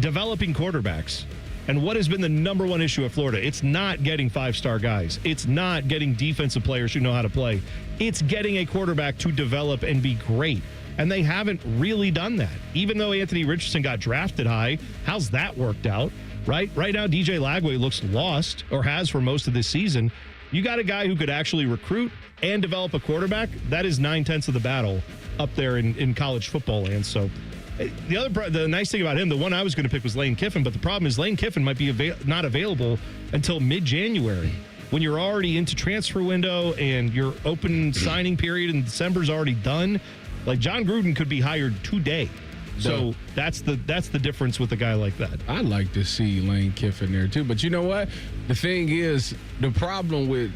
Developing quarterbacks. And what has been the number one issue at Florida? It's not getting 5-star guys. It's not getting defensive players who know how to play. It's getting a quarterback to develop and be great. And they haven't really done that. Even though Anthony Richardson got drafted high, how's that worked out? Right now, DJ Lagway looks lost, or has for most of this season. You got a guy who could actually recruit and develop a quarterback. That is 9/10 of the battle up there in college football land. So the nice thing about him, the one I was going to pick was Lane Kiffin, but the problem is Lane Kiffin might be not available until mid-January when you're already into transfer window and your open signing period in December's already done. Like John Gruden could be hired today. So that's the difference with a guy like that. I'd like to see Lane Kiffin there too. But you know what? The thing is, the problem with,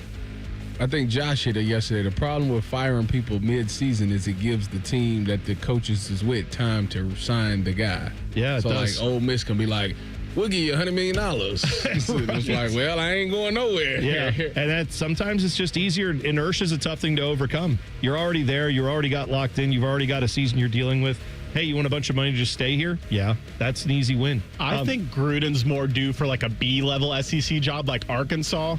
I think Josh hit it yesterday, the problem with firing people mid-season is it gives the team that the coaches is with time to sign the guy. Yeah, so like Ole Miss can be like, we'll give you $100 million. So it's like, well, I ain't going nowhere. Yeah, and that sometimes it's just easier. Inertia is a tough thing to overcome. You're already there. You already got locked in. You've already got a season you're dealing with. Hey, you want a bunch of money to just stay here? Yeah, that's an easy win. I think Gruden's more due for like a B-level SEC job like Arkansas.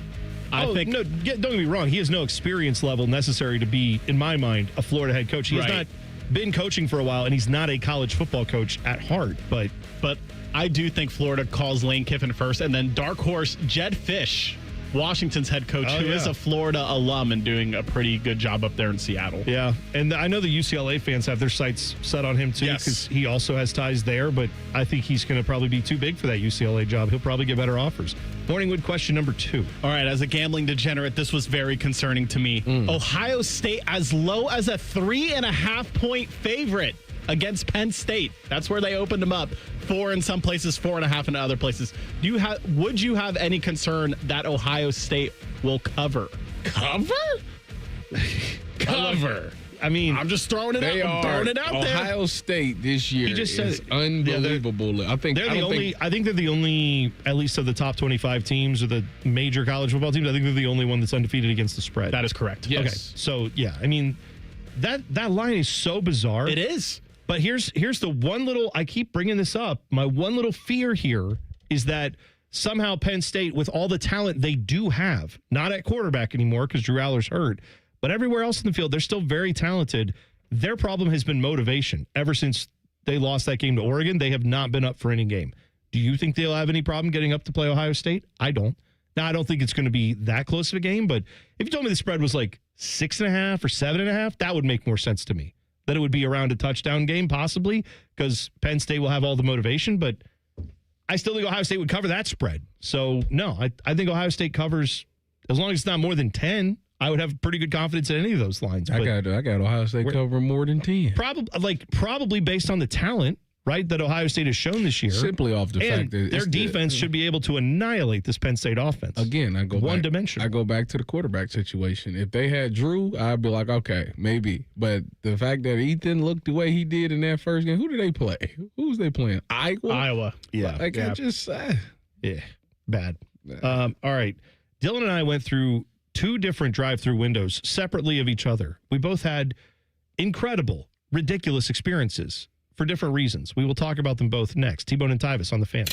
Don't get me wrong. He has no experience level necessary to be, in my mind, a Florida head coach. He has not been coaching for a while, and he's not a college football coach at heart. But I do think Florida calls Lane Kiffin first, and then dark horse Jed Fish, Washington's head coach, who is a Florida alum and doing a pretty good job up there in Seattle. Yeah, and I know the UCLA fans have their sights set on him too, because he also has ties there, but I think he's going to probably be too big for that UCLA job. He'll probably get better offers. Morningwood, question number 2. All right, as a gambling degenerate, this was very concerning to me. Ohio State as low as a 3.5-point favorite against Penn State. That's where they opened them up. 4 in some places, 4.5 in other places. Would you have any concern that Ohio State will cover? Cover? Cover. I mean, I'm just throwing it out. I'm throwing it out there. Ohio State this year He just is said unbelievable. I think they're I think they're the only, at least of the top 25 teams or the major college football teams, I think they're the only one that's undefeated against the spread. That is correct. Yes. Okay. So, yeah, I mean, that line is so bizarre. It is. But here's the one little, I keep bringing this up. My one little fear here is that somehow Penn State, with all the talent they do have, not at quarterback anymore because Drew Aller's hurt, but everywhere else in the field, they're still very talented. Their problem has been motivation. Ever since they lost that game to Oregon, they have not been up for any game. Do you think they'll have any problem getting up to play Ohio State? I don't. Now, I don't think it's going to be that close of a game, but if you told me the spread was like 6.5 or 7.5, that would make more sense to me. That it would be around a touchdown game, possibly, because Penn State will have all the motivation, but I still think Ohio State would cover that spread. So, no, I think Ohio State covers, as long as it's not more than 10, I would have pretty good confidence in any of those lines. I got Ohio State covering more than 10. Probably based on the talent, right, that Ohio State has shown this year. Simply off the fact that their defense should be able to annihilate this Penn State offense. Again, I go back to the quarterback situation. If they had Drew, I'd be like, okay, maybe. But the fact that Ethan looked the way he did in that first game, who did they play? Who's they playing? Iowa. Yeah. I just yeah, bad. All right. Dylan and I went through 2 different drive-through windows separately of each other. We both had incredible, ridiculous experiences for different reasons. We will talk about them both next. T-Bone and Tyvis on the Fan.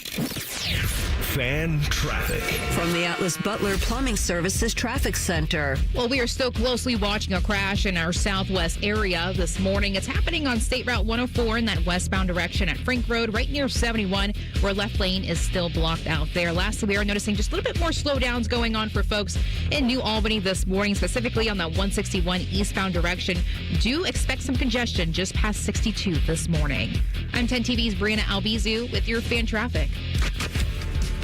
Fan traffic. From the Atlas Butler Plumbing Services Traffic Center. Well, we are still closely watching a crash in our southwest area this morning. It's happening on State Route 104 in that westbound direction at Frink Road, right near 71, where left lane is still blocked out there. Lastly, we are noticing just a little bit more slowdowns going on for folks in New Albany this morning, specifically on that 161 eastbound direction. Do expect some congestion just past 62 this morning. I'm 10 TV's Brianna Albizu with your Fan Traffic.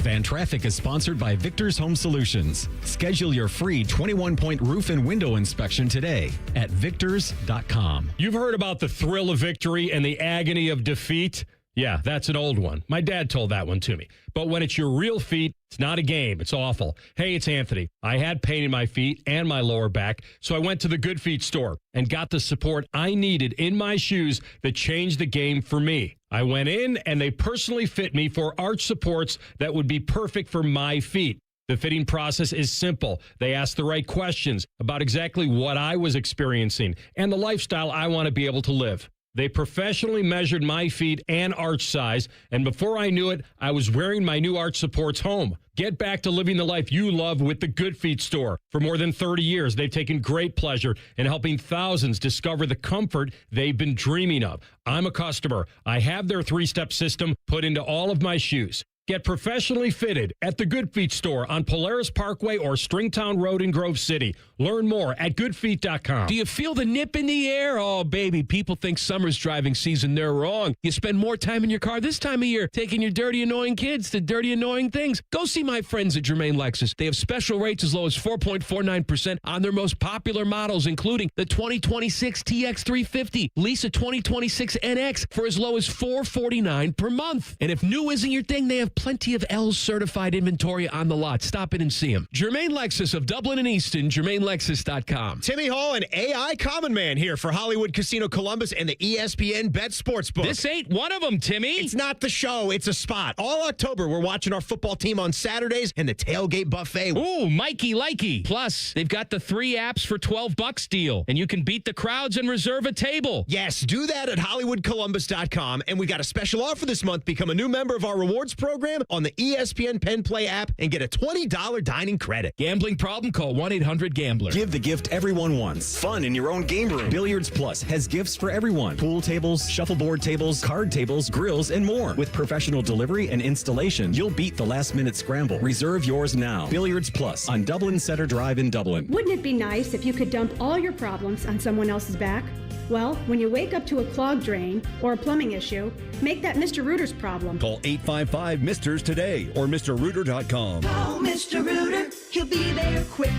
Fan Traffic is sponsored by Victor's Home Solutions. Schedule your free 21-point roof and window inspection today at victors.com. You've heard about the thrill of victory and the agony of defeat. Yeah, that's an old one. My dad told that one to me. But when it's your real feet, it's not a game. It's awful. Hey, it's Anthony. I had pain in my feet and my lower back, so I went to the Good Feet store and got the support I needed in my shoes that changed the game for me. I went in and they personally fit me for arch supports that would be perfect for my feet. The fitting process is simple. They ask the right questions about exactly what I was experiencing and the lifestyle I want to be able to live. They professionally measured my feet and arch size, and before I knew it, I was wearing my new arch supports home. Get back to living the life you love with the Good Feet store. For more than 30 years, they've taken great pleasure in helping thousands discover the comfort they've been dreaming of. I'm a customer. I have their 3-step system put into all of my shoes. Get professionally fitted at the Good Feet store on Polaris Parkway or Stringtown Road in Grove City. Learn more at goodfeet.com. Do you feel the nip in the air? Oh, baby, people think summer's driving season. They're wrong. You spend more time in your car this time of year taking your dirty, annoying kids to dirty, annoying things. Go see my friends at Germain Lexus. They have special rates as low as 4.49% on their most popular models, including the 2026 TX350. Lease a 2026 NX for as low as $449 per month. And if new isn't your thing, they have plenty of L's certified inventory on the lot. Stop in and see them. Germain Lexus of Dublin and Easton, GermainLexus.com. Timmy Hall and AI Common Man here for Hollywood Casino Columbus and the ESPN Bet Sportsbook. This ain't one of them, Timmy. It's not the show, it's a spot. All October, we're watching our football team on Saturdays and the tailgate buffet. Ooh, Mikey likey. Plus, they've got the 3 apps for $12 deal, and you can beat the crowds and reserve a table. Yes, do that at HollywoodColumbus.com. And we got a special offer this month. Become a new member of our rewards program on the ESPN Penn Play app and get a $20 dining credit. Gambling problem? Call 1-800-GAMBLER. Give the gift everyone wants. Fun in your own game room. Billiards Plus has gifts for everyone. Pool tables, shuffleboard tables, card tables, grills, and more. With professional delivery and installation, you'll beat the last-minute scramble. Reserve yours now. Billiards Plus on Dublin Center Drive in Dublin. Wouldn't it be nice if you could dump all your problems on someone else's back? Well, when you wake up to a clogged drain or a plumbing issue, make that Mr. Rooter's problem. Call 855-MISTERS today or MrRooter.com. Call Mr. Rooter. He'll be there quick.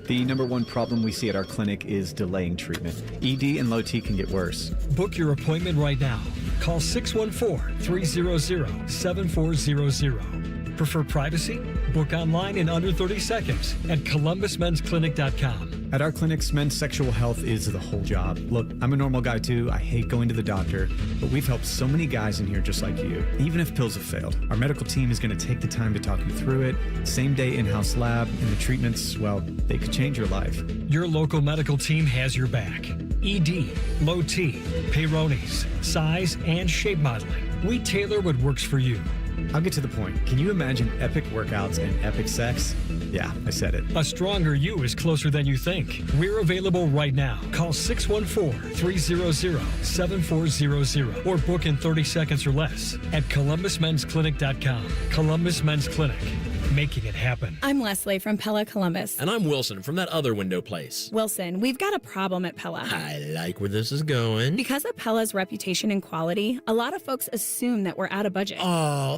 The number one problem we see at our clinic is delaying treatment. ED and low T can get worse. Book your appointment right now. Call 614-300-7400. Prefer privacy? Book online in under 30 seconds at columbusmensclinic.com. At our clinics, men's sexual health is the whole job. Look, I'm a normal guy too. I hate going to the doctor, but we've helped so many guys in here just like you. Even if pills have failed, our medical team is going to take the time to talk you through it. Same day in-house lab, and the treatments, well, they could change your life. Your local medical team has your back. ED, low T, Peyronie's, size, and shape modeling. We tailor what works for you. I'll get to the point. Can you imagine epic workouts and epic sex? Yeah, I said it. A stronger you is closer than you think. We're available right now. Call 614-300-7400 or book in 30 seconds or less at columbusmensclinic.com. Columbus Men's Clinic, making it happen. I'm Leslie from Pella Columbus. And I'm Wilson from that other window place. Wilson, we've got a problem at Pella. I like where this is going. Because of Pella's reputation and quality, a lot of folks assume that we're out of budget. Oh,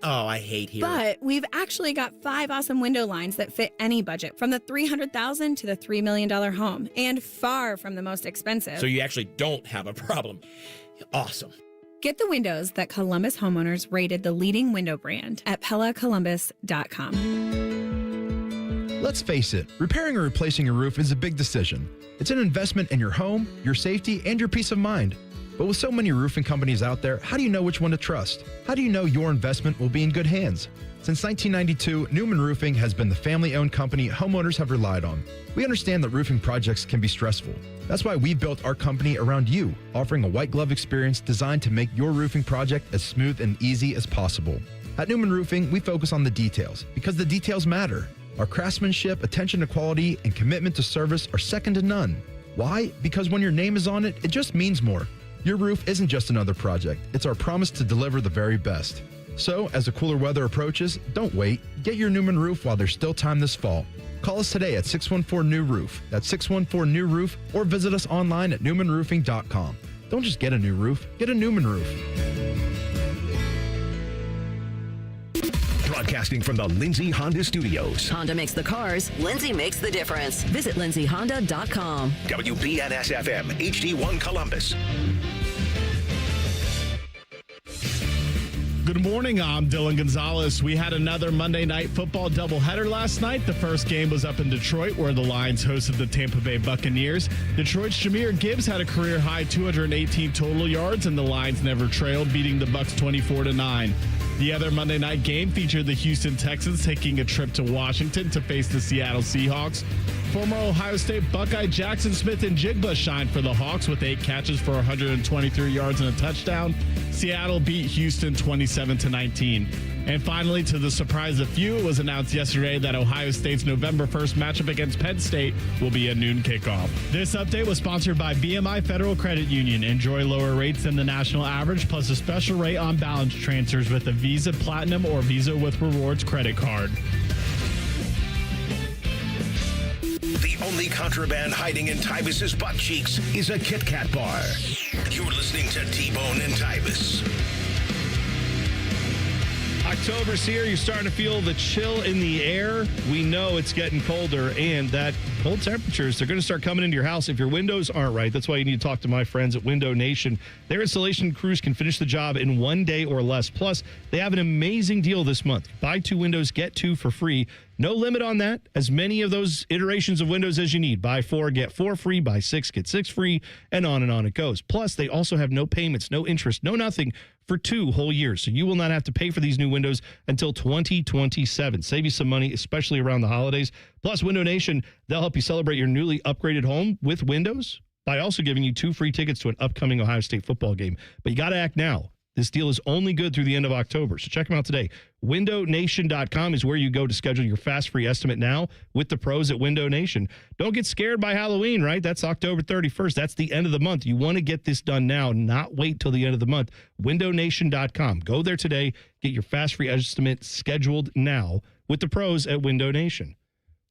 I hate hearing. But we've actually got 5 awesome window lines that fit any budget, from the $300,000 to the $3 million home, and far from the most expensive. So you actually don't have a problem. Awesome. Get the windows that Columbus homeowners rated the leading window brand at PellaColumbus.com. Let's face it, repairing or replacing your roof is a big decision. It's an investment in your home, your safety, and your peace of mind. But with so many roofing companies out there, how do you know which one to trust? How do you know your investment will be in good hands? Since 1992, Newman Roofing has been the family-owned company homeowners have relied on. We understand that roofing projects can be stressful. That's why we built our company around you, offering a white glove experience designed to make your roofing project as smooth and easy as possible. At Newman Roofing, we focus on the details because the details matter. Our craftsmanship, attention to quality, and commitment to service are second to none. Why? Because when your name is on it, it just means more. Your roof isn't just another project. It's our promise to deliver the very best. So, as the cooler weather approaches, don't wait. Get your Newman roof while there's still time this fall. Call us today at 614-NEW-ROOF. That's 614-NEW-ROOF, or visit us online at newmanroofing.com. Don't just get a new roof, get a Newman roof. Broadcasting from the Lindsay Honda Studios. Honda makes the cars. Lindsay makes the difference. Visit lindsayhonda.com. WBNS-FM, HD1 Columbus. Good morning, I'm Dylan Gonzalez. We had another Monday Night Football doubleheader last night. The first game was up in Detroit, where the Lions hosted the Tampa Bay Buccaneers. Detroit's Jahmyr Gibbs had a career-high 218 total yards, and the Lions never trailed, beating the Bucs 24-9. The other Monday night game featured the Houston Texans taking a trip to Washington to face the Seattle Seahawks. Former Ohio State Buckeye Jackson Smith-Njigba shined for the Hawks with 8 catches for 123 yards and a touchdown. Seattle beat Houston 27-19. And finally, to the surprise of few, it was announced yesterday that Ohio State's November 1st matchup against Penn State will be a noon kickoff. This update was sponsored by BMI Federal Credit Union. Enjoy lower rates than the national average, plus a special rate on balance transfers with a Visa Platinum or Visa with Rewards credit card. The only contraband hiding in Tyvis's butt cheeks is a Kit Kat bar. You're listening to T-Bone and Tyvis. October's here. You're starting to feel the chill in the air. We know it's getting colder, and that cold temperatures, they're going to start coming into your house if your windows aren't right. That's why you need to talk to my friends at Window Nation. Their installation crews can finish the job in 1 day or less. Plus, they have an amazing deal this month. Buy 2 windows, get 2 for free. No limit on that. As many of those iterations of windows as you need. Buy 4, get 4 free. Buy 6, get 6 free. And on it goes. Plus, they also have no payments, no interest, no nothing for 2 whole years. So you will not have to pay for these new windows until 2027. Save you some money, especially around the holidays. Plus, Window Nation, they'll help you celebrate your newly upgraded home with windows by also giving you 2 free tickets to an upcoming Ohio State football game. But you got to act now. This deal is only good through the end of October, so check them out today. WindowNation.com is where you go to schedule your fast free estimate now with the pros at Window Nation. Don't get scared by Halloween, right? That's October 31st. That's the end of the month. You want to get this done now, not wait till the end of the month. WindowNation.com. Go there today. Get your fast free estimate scheduled now with the pros at Window Nation.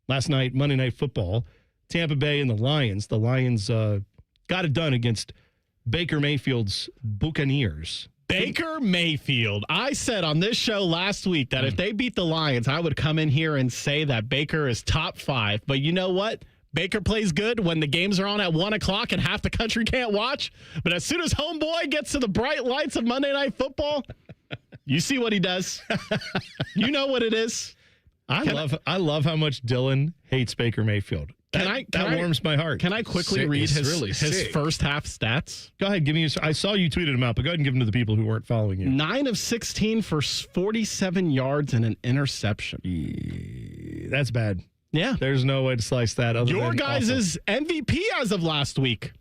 Last night, Monday Night Football, Tampa Bay and the Lions. The Lions got it done against Baker Mayfield's Buccaneers. Baker Mayfield. I said on this show last week that if they beat the Lions, I would come in here and say that Baker is top 5. But you know what? Baker plays good when the games are on at 1 o'clock and half the country can't watch. But as soon as homeboy gets to the bright lights of Monday Night Football, you see what he does. You know what it is. I love how much Dylan hates Baker Mayfield. That warms my heart. Can I quickly read his first half stats? Go ahead. I saw you tweeted him out, but go ahead and give them to the people who weren't following you. 9 of 16 for 47 yards and an interception. That's bad. Yeah. There's no way to slice that. Your guys' is MVP as of last week.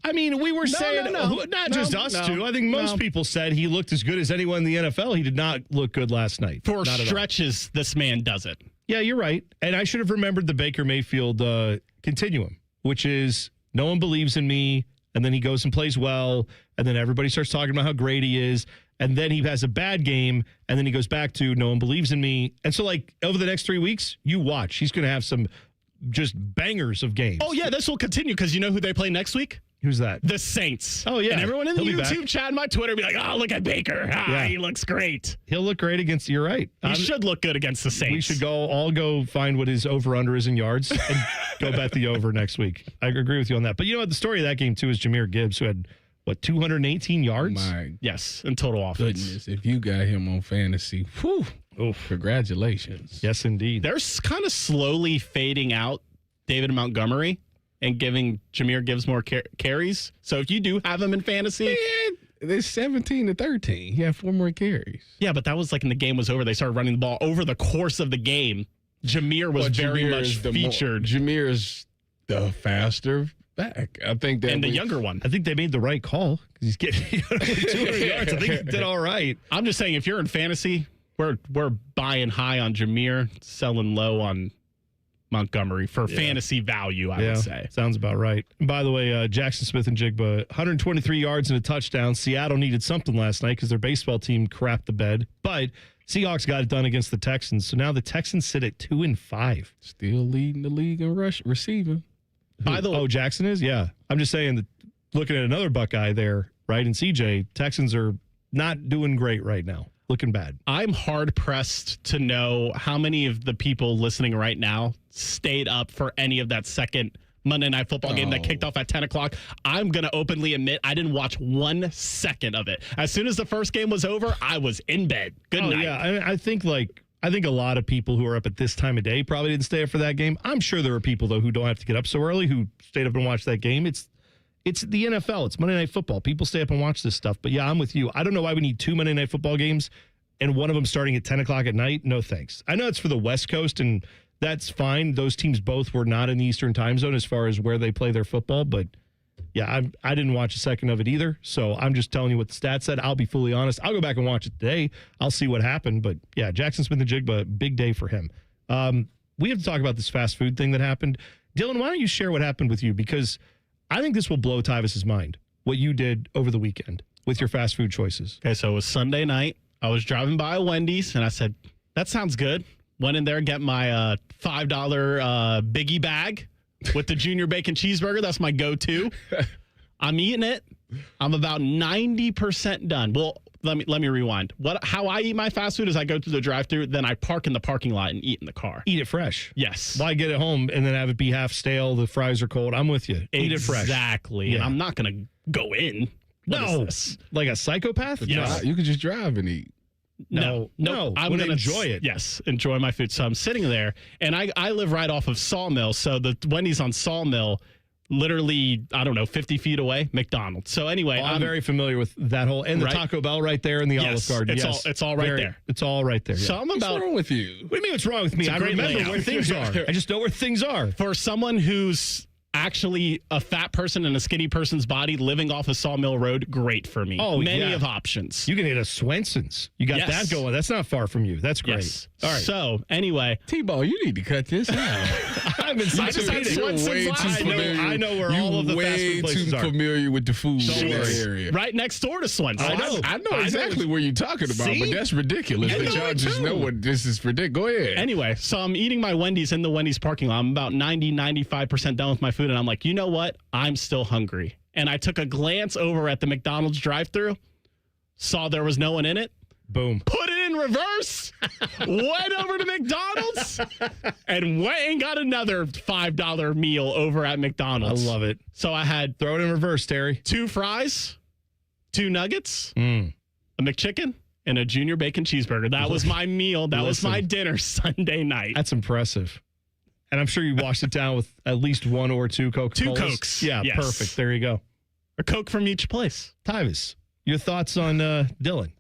I mean, we were saying, not just us two. I think most people said he looked as good as anyone in the NFL. He did not look good last night. For stretches, this man does it. Yeah, you're right. And I should have remembered the Baker Mayfield continuum, which is no one believes in me, and then he goes and plays well, and then everybody starts talking about how great he is, and then he has a bad game, and then he goes back to no one believes in me. And so, like, over the next 3 weeks, you watch. He's going to have some just bangers of games. Oh, yeah, this will continue because you know who they play next week? Who's that? The Saints. Oh, yeah. And everyone in the YouTube chat and my Twitter be like, oh, look at Baker. He looks great. He'll look great against, you're right. He should look good against the Saints. We should all go find what his over-under is in yards and go bet the over next week. I agree with you on that. But you know what? The story of that game, too, is Jahmyr Gibbs, who had, 218 yards? Yes, in total offense. Goodness, if you got him on fantasy, whew, congratulations. Yes, indeed. They're kind of slowly fading out David Montgomery and giving Jahmyr Gibbs more carries. So if you do have him in fantasy, there's 17 to 13. He had 4 more carries. Yeah, but that was like when the game was over. They started running the ball over the course of the game. Jahmyr was very much featured. Jahmyr is the faster back. I think that, and the younger one. I think they made the right call because he's getting 200 yards. I think he did all right. I'm just saying, if you're in fantasy, we're buying high on Jahmyr, selling low on Montgomery for fantasy value, I would say. Sounds about right. And by the way, Jackson Smith and Jigba, 123 yards and a touchdown. Seattle needed something last night because their baseball team crapped the bed. But Seahawks got it done against the Texans. So now the Texans sit at 2-5. Still leading the league in receiving. By the way, Jackson is? Yeah. I'm just saying that looking at another Buckeye there, right, and CJ, Texans are not doing great right now. Looking bad. I'm hard-pressed to know how many of the people listening right now stayed up for any of that second Monday Night Football game that kicked off at 10 o'clock. I'm going to openly admit I didn't watch 1 second of it. As soon as the first game was over, I was in bed. Good night. Yeah, I think a lot of people who are up at this time of day probably didn't stay up for that game. I'm sure there are people, though, who don't have to get up so early who stayed up and watched that game. It's the NFL. It's Monday Night Football. People stay up and watch this stuff. But, yeah, I'm with you. I don't know why we need 2 Monday Night Football games and one of them starting at 10 o'clock at night. No thanks. I know it's for the West Coast, and that's fine. Those teams both were not in the Eastern time zone as far as where they play their football. But, yeah, I didn't watch a second of it either. So I'm just telling you what the stats said. I'll be fully honest. I'll go back and watch it today. I'll see what happened. But, yeah, Jackson Smith and Jigba, big day for him. We have to talk about this fast food thing that happened. Dylan, why don't you share what happened with you? Because I think this will blow Tyvis's mind, what you did over the weekend with your fast food choices. Okay, so it was Sunday night. I was driving by a Wendy's, and I said, that sounds good. Went in there, get my $5 Biggie bag with the junior bacon cheeseburger. That's my go-to. I'm eating it. I'm about 90% done. Well, let me rewind. How I eat my fast food is I go through the drive-thru, then I park in the parking lot and eat in the car. Eat it fresh. Yes. Why get it home and then have it be half stale? The fries are cold. I'm with you. Eat it fresh. Exactly. Yeah. And I'm not going to go in. No. Like a psychopath? Yes. You could just drive and eat. No. I'm going to enjoy it. Yes, enjoy my food. So I'm sitting there, and I live right off of Sawmill. So the Wendy's on Sawmill, literally, I don't know, 50 feet away, McDonald's. So anyway, I'm very familiar with that whole, and the Taco Bell right there in the Olive Garden. It's all right there. It's all right there. So I'm about. What's wrong with you? What do you mean what's wrong with me? I remember where things are. I just know where things are. For someone who's actually a fat person in a skinny person's body living off of Sawmill Road, great for me. Oh, many of options. You can hit a Swenson's. You got that going. That's not far from you. That's great. Yes. All right. So anyway, T-Ball, you need to cut this out. I've been I know where all of the fast food places are. You're way too familiar with the food in that area. Right next door to Swenson's. I know exactly where you're talking about, but that's ridiculous. That y'all just know what this is ridiculous. Go ahead. Anyway, so I'm eating my Wendy's in the Wendy's parking lot. I'm about 95% done with my food, and I'm like, you know what? I'm still hungry. And I took a glance over at the McDonald's drive-thru, saw there was no one in it. Boom. Put it in reverse, went over to McDonald's, and went and got another $5 meal over at McDonald's. I love it. So I had throw it in reverse, Terry. 2 fries, 2 nuggets, a McChicken, and a junior bacon cheeseburger. That was my meal. That was my dinner Sunday night. That's impressive. And I'm sure you washed it down with at least 1 or 2 Coca-Colas. 2 Cokes. Yeah, yes. Perfect. There you go. A Coke from each place. Tyvis, your thoughts on Dylan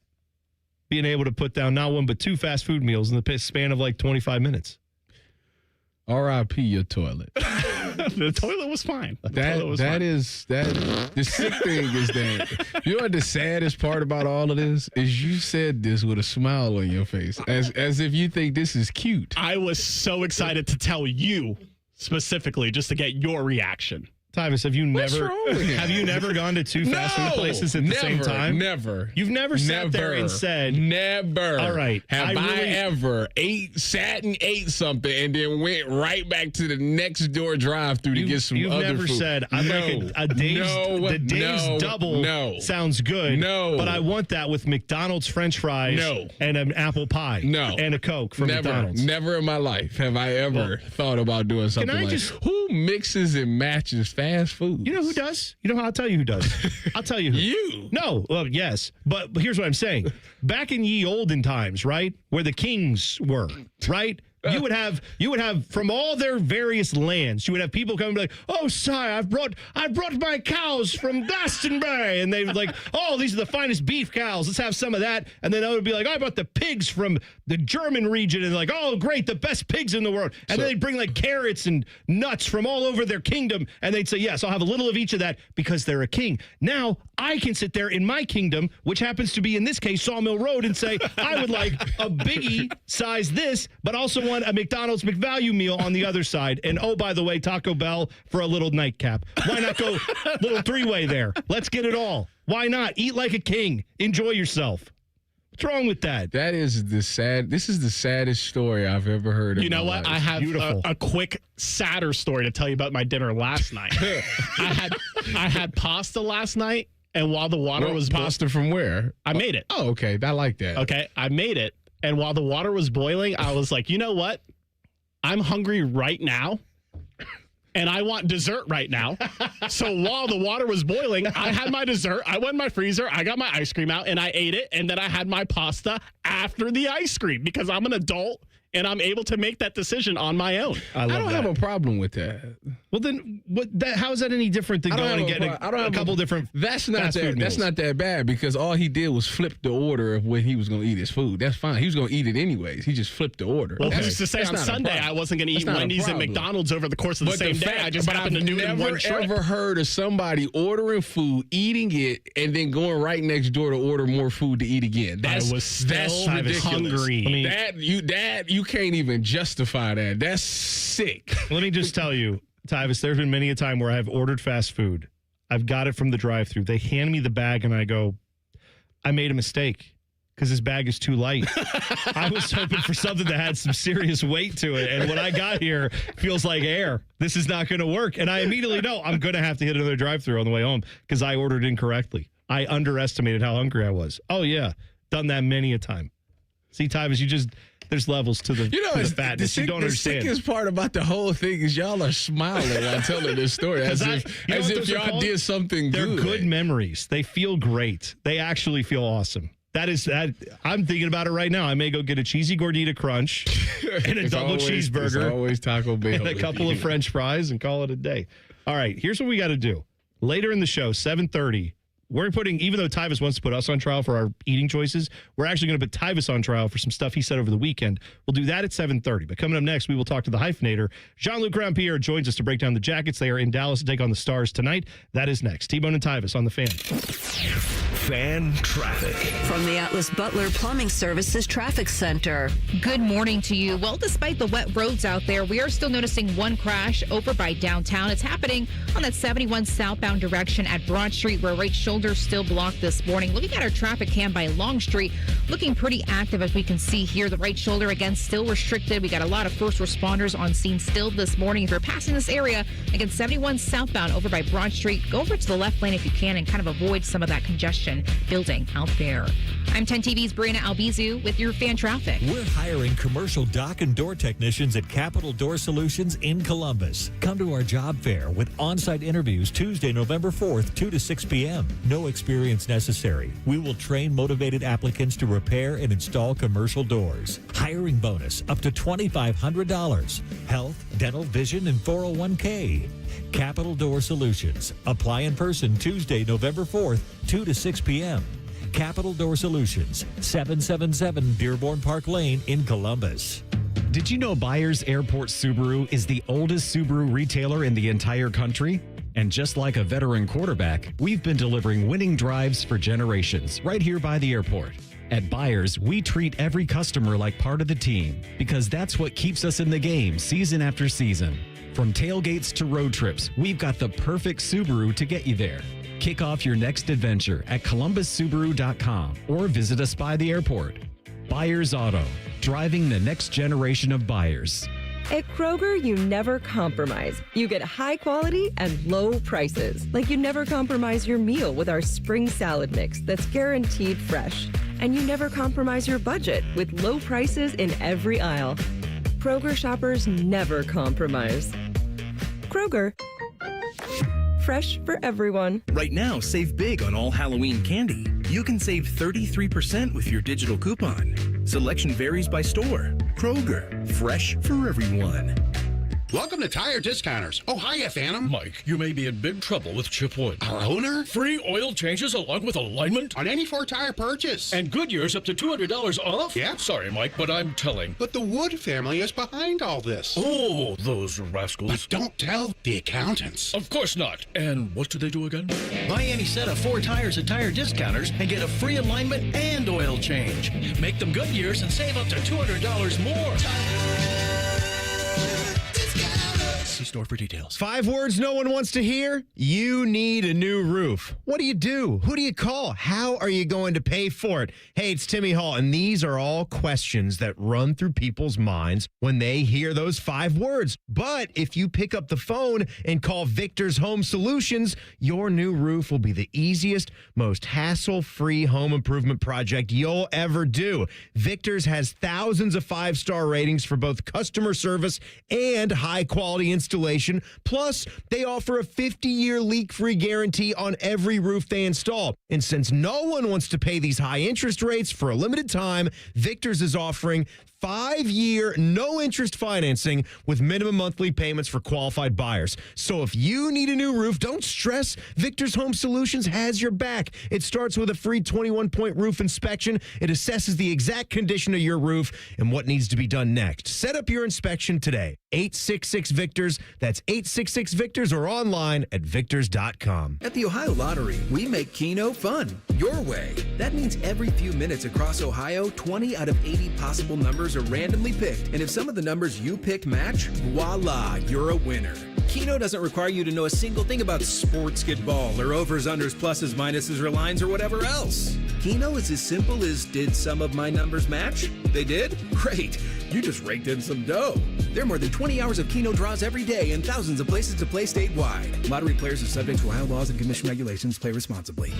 being able to put down not 1 but 2 fast food meals in the span of like 25 minutes? R.I.P. your toilet. The toilet was fine. The sick thing is that, you know what the saddest part about all of this is? You said this with a smile on your face, as if you think this is cute. I was so excited to tell you specifically just to get your reaction. Tyvis, have you never gone to 2 fast food places at the same time? Never. You've never sat there and said, never. All right. Have I ever sat and ate something and then went right back to the next door drive-through to get some other food? You've never said, I'd like a Dave's double sounds good. No. But I want that with McDonald's French fries and an apple pie. No. And a Coke from McDonald's. Never in my life have I ever thought about doing something like that. Who mixes and matches fast food? You know who does? You know how? I'll tell you who does. I'll tell you who. You. No. Well, yes. But here's what I'm saying. Back in ye olden times, right, where the kings were, right? You would have from all their various lands, you would have people come and be like, oh, sire, I brought my cows from Glastonbury. And they would like, oh, these are the finest beef cows. Let's have some of that. And then I would be like, I brought the pigs from the German region. And like, oh, great, the best pigs in the world. And then they'd bring like carrots and nuts from all over their kingdom. And they'd say, yes, I'll have a little of each of that because they're a king. Now I can sit there in my kingdom, which happens to be in this case Sawmill Road, and say, I would like a biggie size this, but also want a McDonald's McValue meal on the other side. And oh, by the way, Taco Bell for a little nightcap. Why not go little 3-way there? Let's get it all. Why not? Eat like a king. Enjoy yourself. What's wrong with that? This is the saddest story I've ever heard. You know what? Life. I have a quick sadder story to tell you about my dinner last night. I had pasta last night, and while the water was pasta from where? I made it. Oh, okay. I like that. Okay, I made it. And while the water was boiling, I was like, you know what? I'm hungry right now, and I want dessert right now. So while the water was boiling, I had my dessert. I went in my freezer. I got my ice cream out, and I ate it. And then I had my pasta after the ice cream because I'm an adult, and I'm able to make that decision on my own. I don't have a problem with that. Well, then, how is that any different than going and getting a couple different That's not fast food meals? That's not that bad because all he did was flip the order of when he was going to eat his food. That's fine. He was going to eat it anyways. He just flipped the order. Well, who's to say on Sunday I wasn't going to eat Wendy's and McDonald's over the course of the same day? I just happened to do it in one trip. I've never heard of somebody ordering food, eating it, and then going right next door to order more food to eat again. I was still hungry. You can't even justify that. That's sick. Let me just tell you, Tyvis, there's been many a time where I've ordered fast food. I've got it from the drive-thru. They hand me the bag, and I go, I made a mistake because this bag is too light. I was hoping for something that had some serious weight to it, and what I got here feels like air. This is not going to work. And I immediately know I'm going to have to hit another drive-thru on the way home because I ordered incorrectly. I underestimated how hungry I was. Oh, yeah. Done that many a time. See, Tyvis, there's levels to the fatness. You don't understand. The sickest part about the whole thing is y'all are smiling while telling this story as if y'all did something They're good. They're good memories. They feel great. They actually feel awesome. I'm thinking about it right now. I may go get a cheesy gordita crunch and a double cheeseburger. It's always Taco Bell. And a couple of French fries and call it a day. All right, here's what we got to do. Later in the show, 7:30, we're putting, even though Tyvis wants to put us on trial for our eating choices, we're actually going to put Tyvis on trial for some stuff he said over the weekend. We'll do that at 7:30. But coming up next, we will talk to the hyphenator. Jean-Luc Grandpierre joins us to break down the Jackets. They are in Dallas to take on the Stars tonight. That is next. T-Bone and Tyvis on the Fan. Fan traffic. From the Atlas Butler Plumbing Services Traffic Center. Good morning to you. Well, despite the wet roads out there, we are still noticing one crash over by downtown. It's happening on that 71 southbound direction at Broad Street, where right shoulder still blocked this morning. Looking at our traffic cam by Long Street, looking pretty active as we can see here. The right shoulder, again, still restricted. We got a lot of first responders on scene still this morning. If you're passing this area, again, 71 southbound over by Broad Street, go over to the left lane if you can and kind of avoid some of that congestion. State-Penn building out there. I'm 10 TV's Brianna Albizu with your fan traffic. We're hiring commercial dock and door technicians at Capital Door Solutions in Columbus. Come to our job fair with on-site interviews Tuesday, November 4th, 2 to 6 p.m. No experience necessary. We will train motivated applicants to repair and install commercial doors. Hiring bonus up to $2,500. Health, dental, vision, and 401k. Capital Door Solutions. Apply in person Tuesday, November 4th, 2 to 6 p.m. Capital Door Solutions, 777 Dearborn Park Lane in Columbus. Did you know Byers Airport Subaru is the oldest Subaru retailer in the entire country? And just like a veteran quarterback, we've been delivering winning drives for generations right here by the airport. At Byers, we treat every customer like part of the team because that's what keeps us in the game season after season. From tailgates to road trips, we've got the perfect Subaru to get you there. Kick off your next adventure at columbussubaru.com or visit us by the airport. Byers Auto, driving the next generation of buyers. At Kroger, you never compromise. You get high quality and low prices. Like you never compromise your meal with our spring salad mix that's guaranteed fresh. And you never compromise your budget with low prices in every aisle. Kroger shoppers never compromise. Kroger. Fresh for everyone. Right now, save big on all Halloween candy. You can save 33% with your digital coupon. Selection varies by store. Kroger, fresh for everyone. Welcome to Tire Discounters. Oh, hiya, Phantom. Mike, you may be in big trouble with Chip Wood. Our owner? Free oil changes along with alignment? On any Ford tire purchase. And Goodyear's up to $200 off? Yeah. Sorry, Mike, but I'm telling. But the Wood family is behind all this. Oh, those rascals. But don't tell the accountants. Of course not. And what do they do again? Buy any set of 4 tires at Tire Discounters and get a free alignment and oil change. Make them Goodyear's and save up to $200 more. See store for details. 5 words no one wants to hear. You need a new roof. What do you do? Who do you call? How are you going to pay for it? Hey, it's Timmy Hall, and these are all questions that run through people's minds when they hear those 5 words. But if you pick up the phone and call Victor's Home Solutions, your new roof will be the easiest, most hassle-free home improvement project you'll ever do. Victor's has thousands of 5-star ratings for both customer service and high-quality installation. Plus, they offer a 50-year leak-free guarantee on every roof they install. And since no one wants to pay these high interest rates for a limited time, Victor's is offering 5-year, no-interest financing with minimum monthly payments for qualified buyers. So if you need a new roof, don't stress. Victor's Home Solutions has your back. It starts with a free 21-point roof inspection. It assesses the exact condition of your roof and what needs to be done next. Set up your inspection today. 866-VICTORS. That's 866-VICTORS or online at victors.com. At the Ohio Lottery, we make Keno fun. Your way. That means every few minutes across Ohio, 20 out of 80 possible numbers are randomly picked, and if some of the numbers you picked match, voila, you're a winner. Keno doesn't require you to know a single thing about sports ball or overs, unders, pluses, minuses, or lines, or whatever else. Keno is as simple as, did some of my numbers match? They did? Great. You just raked in some dough. There are more than 20 hours of Keno draws every day and thousands of places to play statewide. Lottery players are subject to Ohio laws and commission regulations. Play responsibly.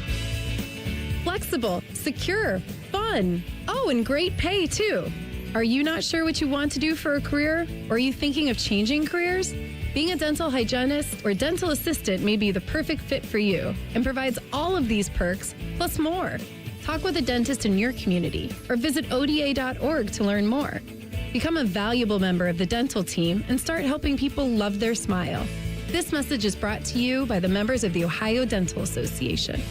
Flexible, secure, fun. Oh, and great pay, too. Are you not sure what you want to do for a career? Or are you thinking of changing careers? Being a dental hygienist or dental assistant may be the perfect fit for you and provides all of these perks, plus more. Talk with a dentist in your community or visit ODA.org to learn more. Become a valuable member of the dental team and start helping people love their smile. This message is brought to you by the members of the Ohio Dental Association.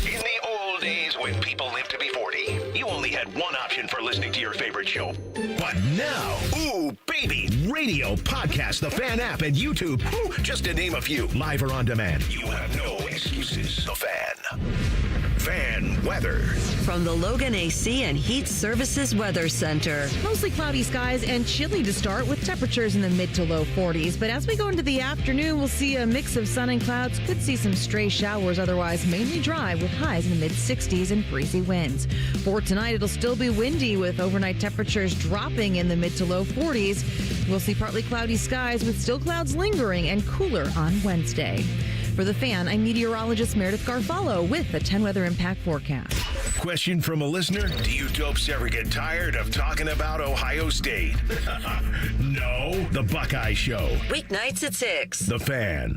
In the old days when people lived to be 40, you only had one option for listening to your favorite show. But now, ooh, baby, radio, podcast, the Fan app, and YouTube, just to name a few, live or on demand. You have no excuses. The Fan. Fan weather. From the Logan AC and Heat Services Weather Center. Mostly cloudy skies and chilly to start with temperatures in the mid to low 40s. But as we go into the afternoon, we'll see a mix of sun and clouds. Could see some stray showers, otherwise mainly dry with highs in the mid 60s and breezy winds. For tonight, it'll still be windy with overnight temperatures dropping in the mid to low 40s. We'll see partly cloudy skies with still clouds lingering and cooler on Wednesday. For The Fan, I'm meteorologist Meredith Garfalo with the 10 Weather Impact Forecast. Question from a listener: do you dopes ever get tired of talking about Ohio State? No. The Buckeye Show. Weeknights at 6. The Fan.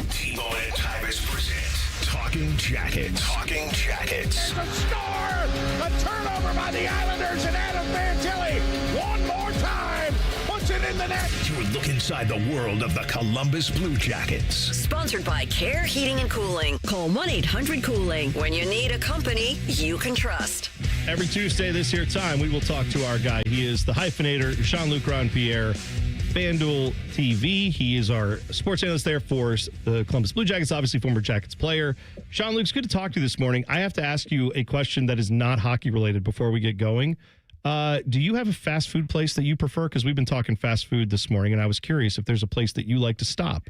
T-Bone and Tyvis present Talking Jackets. Talking Jackets. A score! A turnover by the Islanders and Adam Fantilli. One more time. Puts it in the net. You look inside the world of the Columbus Blue Jackets. Sponsored by Care Heating and Cooling. Call 1-800-COOLING. When you need a company you can trust. Every Tuesday this here time, we will talk to our guy. He is the hyphenator, Jean-Luc Grandpierre, FanDuel TV. He is our sports analyst there for the Columbus Blue Jackets, obviously former Jackets player. Jean-Luc, it's good to talk to you this morning. I have to ask you a question that is not hockey related before we get going. Do you have a fast food place that you prefer? Because we've been talking fast food this morning, and I was curious if there's a place that you like to stop.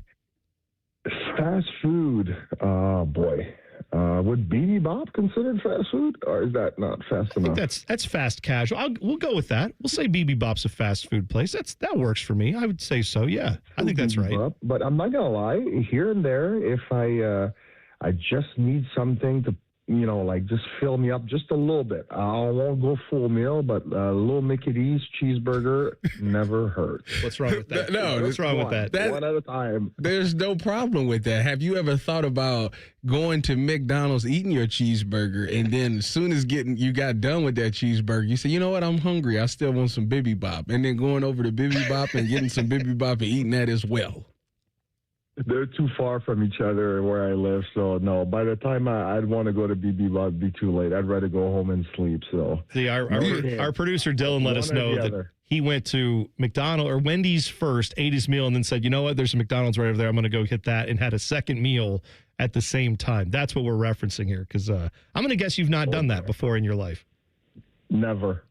Fast food, boy. Would BB Bop considered fast food, or is that not fast enough? I think that's fast casual. We'll go with that. We'll say BB Bop's a fast food place. That works for me. I would say so. Yeah, I think that's right. Bop, but I'm not gonna lie. Here and there, if I just need something to, like just fill me up just a little bit. I won't go full meal, but a little Mickey D's cheeseburger never hurts. What's wrong with that? No, what's wrong with that? One at a time. There's no problem with that. Have you ever thought about going to McDonald's, eating your cheeseburger, and then as soon as you got done with that cheeseburger, you say, you know what, I'm hungry. I still want some Bibi Bop. And then going over to Bibi Bop and getting some Bibi Bop and eating that as well. They're too far from each other where I live, so no. By the time I'd want to go to BB Bop, it'd be too late. I'd rather go home and sleep. So see, our producer Dylan let us know that he went to McDonald's or Wendy's first, ate his meal, and then said, "You know what? There's a McDonald's right over there. I'm going to go hit that," and had a second meal at the same time. That's what we're referencing here, because I'm going to guess you've not done that before in your life. Never.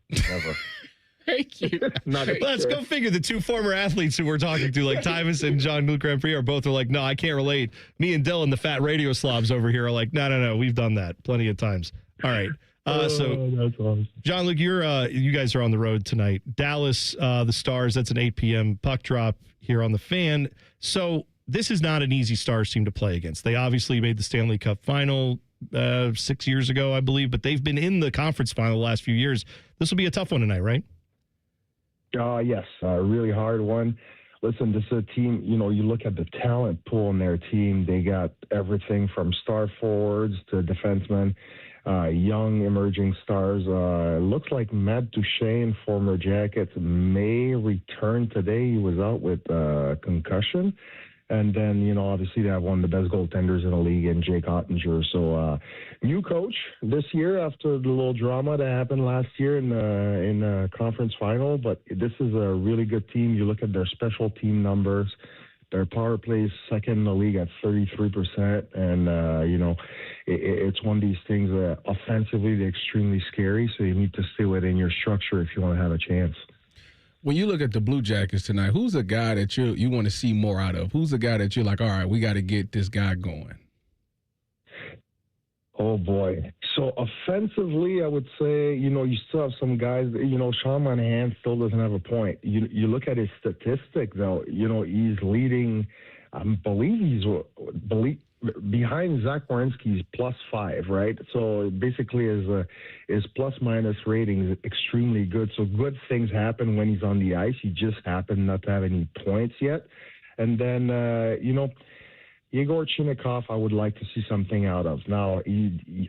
Thank you. Let's go figure. The two former athletes who we're talking to, like Tyvis and Jean-Luc Grandpierre, both are like, no, I can't relate. Me and Dylan, the fat radio slobs over here, are like, no, we've done that plenty of times. All right. So, that's awesome. Jean-Luc, you guys are on the road tonight. Dallas, the Stars, that's an 8 p.m. puck drop here on the Fan. So this is not an easy Stars team to play against. They obviously made the Stanley Cup final 6 years ago, I believe, but they've been in the conference final the last few years. This will be a tough one tonight, right? Yes, a really hard one. Listen, this is a team, you look at the talent pool in their team. They got everything from star forwards to defensemen, young emerging stars. Looks like Matt Duchesne, former Jackets, may return today. He was out with concussion. And then, obviously they have one of the best goaltenders in the league in Jake Ottinger. So, new coach this year after the little drama that happened last year in the conference final. But this is a really good team. You look at their special team numbers. Their power play is second in the league at 33%. And, it's one of these things that offensively they're extremely scary. So you need to stay within your structure if you want to have a chance. When you look at the Blue Jackets tonight, who's a guy that you want to see more out of? Who's the guy that you're like, all right, we got to get this guy going? Oh, boy. So offensively, I would say, you still have some guys, Sean Monahan still doesn't have a point. You look at his statistic, though, he's leading, I believe he's behind Zach Werenski's +5, right? So basically his plus-minus rating is extremely good. So good things happen when he's on the ice. He just happened not to have any points yet. And then, Yegor Chinakhov, I would like to see something out of. Now,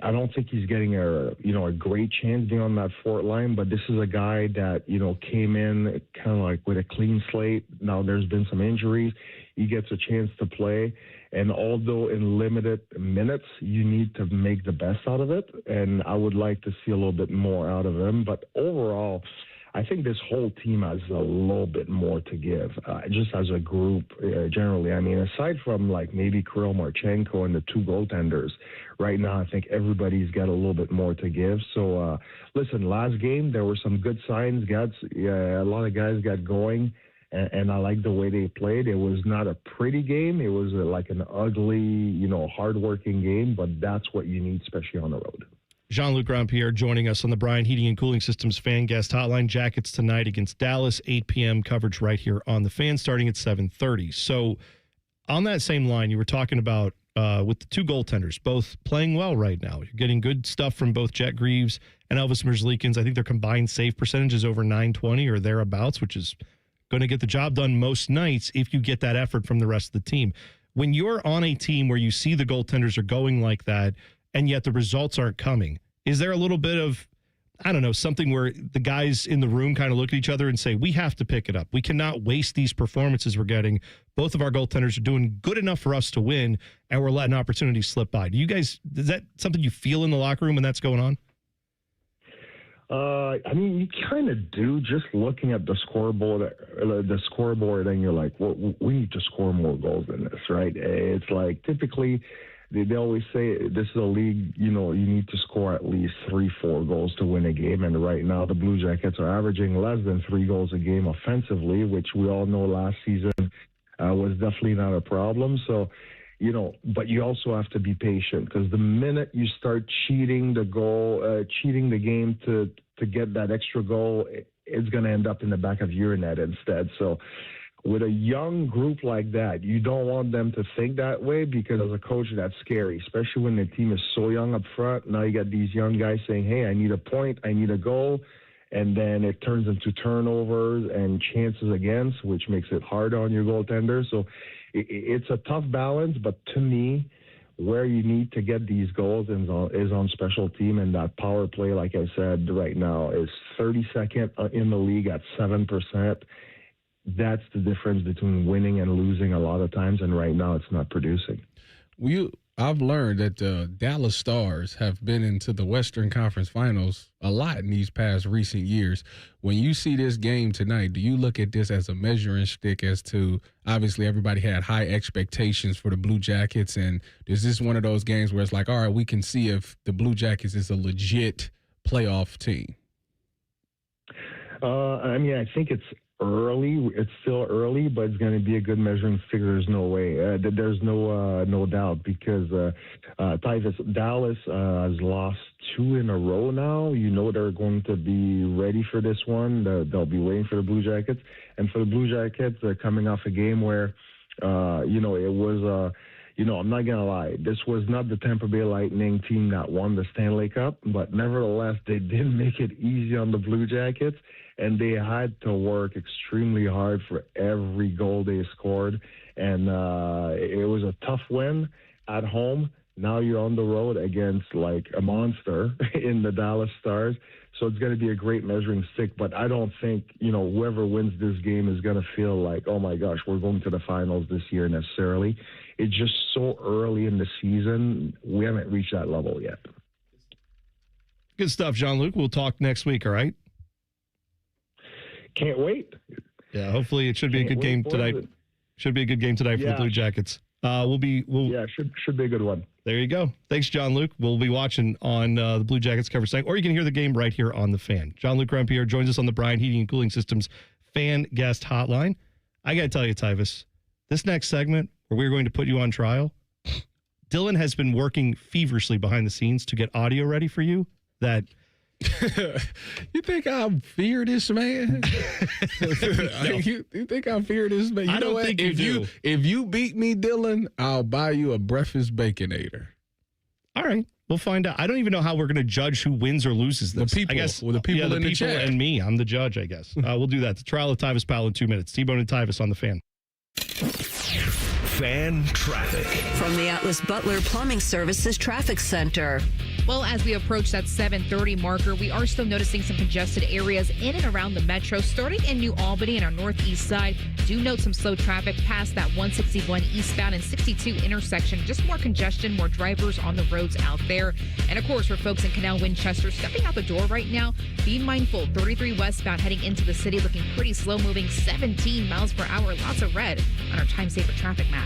I don't think he's getting a great chance being on that fourth line, but this is a guy that, came in kind of like with a clean slate. Now, there's been some injuries. He gets a chance to play. And although in limited minutes, you need to make the best out of it. And I would like to see a little bit more out of him. But overall, I think this whole team has a little bit more to give, just as a group generally. I mean, aside from like maybe Kirill Marchenko and the two goaltenders, right now I think everybody's got a little bit more to give. So, listen, last game, there were some good signs. A lot of guys got going. And I like the way they played. It was not a pretty game. It was like an ugly, hardworking game, but that's what you need, especially on the road. Jean-Luc Grandpierre joining us on the Bryan Heating and Cooling Systems Fan Guest Hotline. Jackets tonight against Dallas, 8 p.m. coverage right here on the Fan starting at 7:30. So on that same line, you were talking about with the two goaltenders, both playing well right now. You're getting good stuff from both Jet Greaves and Elvis Merzlikins. I think their combined save percentage is over 920 or thereabouts, which is going to get the job done most nights if you get that effort from the rest of the team. When you're on a team where you see the goaltenders are going like that, and yet the results aren't coming, is there a little bit of, I don't know, something where the guys in the room kind of look at each other and say, we have to pick it up. We cannot waste these performances we're getting. Both of our goaltenders are doing good enough for us to win, and we're letting opportunities slip by. Do you guys, is that something you feel in the locker room when that's going on? I mean, you kind of do, just looking at the scoreboard, and you're like, well, we need to score more goals than this, right? It's like typically they always say this is a league, you need to score at least 3-4 goals to win a game. And right now the Blue Jackets are averaging less than 3 goals a game offensively, which we all know last season was definitely not a problem. So, but you also have to be patient, because the minute you start cheating the game to get that extra goal, it's going to end up in the back of your net instead. So with a young group like that, you don't want them to think that way, because as a coach, that's scary, especially when the team is so young up front. Now you got these young guys saying, hey, I need a point, I need a goal. And then it turns into turnovers and chances against, which makes it hard on your goaltender. So it's a tough balance, but to me, where you need to get these goals is on special team, and that power play, like I said, right now is 32nd in the league at 7%. That's the difference between winning and losing a lot of times, and right now it's not producing. I've learned that the Dallas Stars have been into the Western Conference Finals a lot in these past recent years. When you see this game tonight, do you look at this as a measuring stick as to, obviously everybody had high expectations for the Blue Jackets, and is this one of those games where it's like, all right, we can see if the Blue Jackets is a legit playoff team? I mean, I think it's early. It's still early, but it's going to be a good measuring stick. There's no way. There's no doubt, because Tyvis, Dallas has lost 2 in a row now. They're going to be ready for this one. They'll be waiting for the Blue Jackets. And for the Blue Jackets, they're coming off a game where, it was I'm not going to lie, this was not the Tampa Bay Lightning team that won the Stanley Cup, but nevertheless, they did make it easy on the Blue Jackets, and they had to work extremely hard for every goal they scored. And it was a tough win at home. Now you're on the road against like a monster in the Dallas Stars. So it's going to be a great measuring stick. But I don't think, whoever wins this game is going to feel like, oh my gosh, we're going to the finals this year necessarily. It's just so early in the season. We haven't reached that level yet. Good stuff, Jean-Luc. We'll talk next week, all right? Can't wait. Yeah, hopefully it should be a good game tonight. Should be a good game tonight for the Blue Jackets. Should be a good one. There you go. Thanks, Jean-Luc. We'll be watching on the Blue Jackets coverage site, or you can hear the game right here on the Fan. Jean-Luc Grandpierre joins us on the Bryan Heating and Cooling Systems Fan Guest Hotline. I got to tell you, Tyvis, this next segment where we're going to put you on trial, Dylan has been working feverishly behind the scenes to get audio ready for you. That you think I fear this man? You think I fear this man? I don't think you do. If you beat me, Dylan, I'll buy you a breakfast baconator. All right, we'll find out. I don't even know how we're going to judge who wins or loses this. The people, I guess, the people in the chat, and me. I'm the judge, I guess. We'll do that. The trial of Tyvis Powell in 2 minutes. T-Bone and Tyvis on the Fan. Fan traffic from the Atlas Butler Plumbing Services Traffic Center. Well, as we approach that 7:30 marker, we are still noticing some congested areas in and around the metro, starting in New Albany and our northeast side. Do note some slow traffic past that 161 eastbound and 62 intersection. Just more congestion, more drivers on the roads out there. And of course, for folks in Canal Winchester stepping out the door right now, be mindful. 33 westbound heading into the city looking pretty slow moving, 17 miles per hour. Lots of red on our time saver traffic map.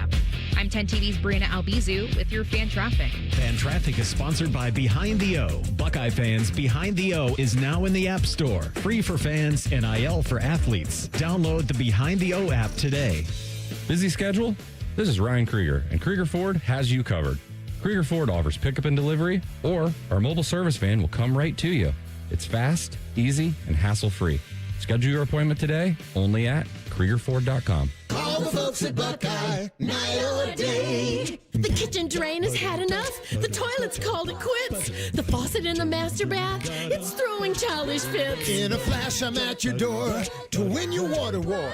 I'm 10 TV's Brianna Albizu with your Fan Traffic. Fan Traffic is sponsored by Behind the O. Buckeye fans, Behind the O is now in the App Store. Free for fans, NIL for athletes. Download the Behind the O app today. Busy schedule? This is Ryan Krieger, and Krieger Ford has you covered. Krieger Ford offers pickup and delivery, or our mobile service van will come right to you. It's fast, easy, and hassle-free. Schedule your appointment today only at KriegerFord.com. Call the folks at Buckeye, night or day. The kitchen drain has had enough. The toilet's called it quits. The faucet in the master bath, it's throwing childish fits. In a flash, I'm at your door to win your water war.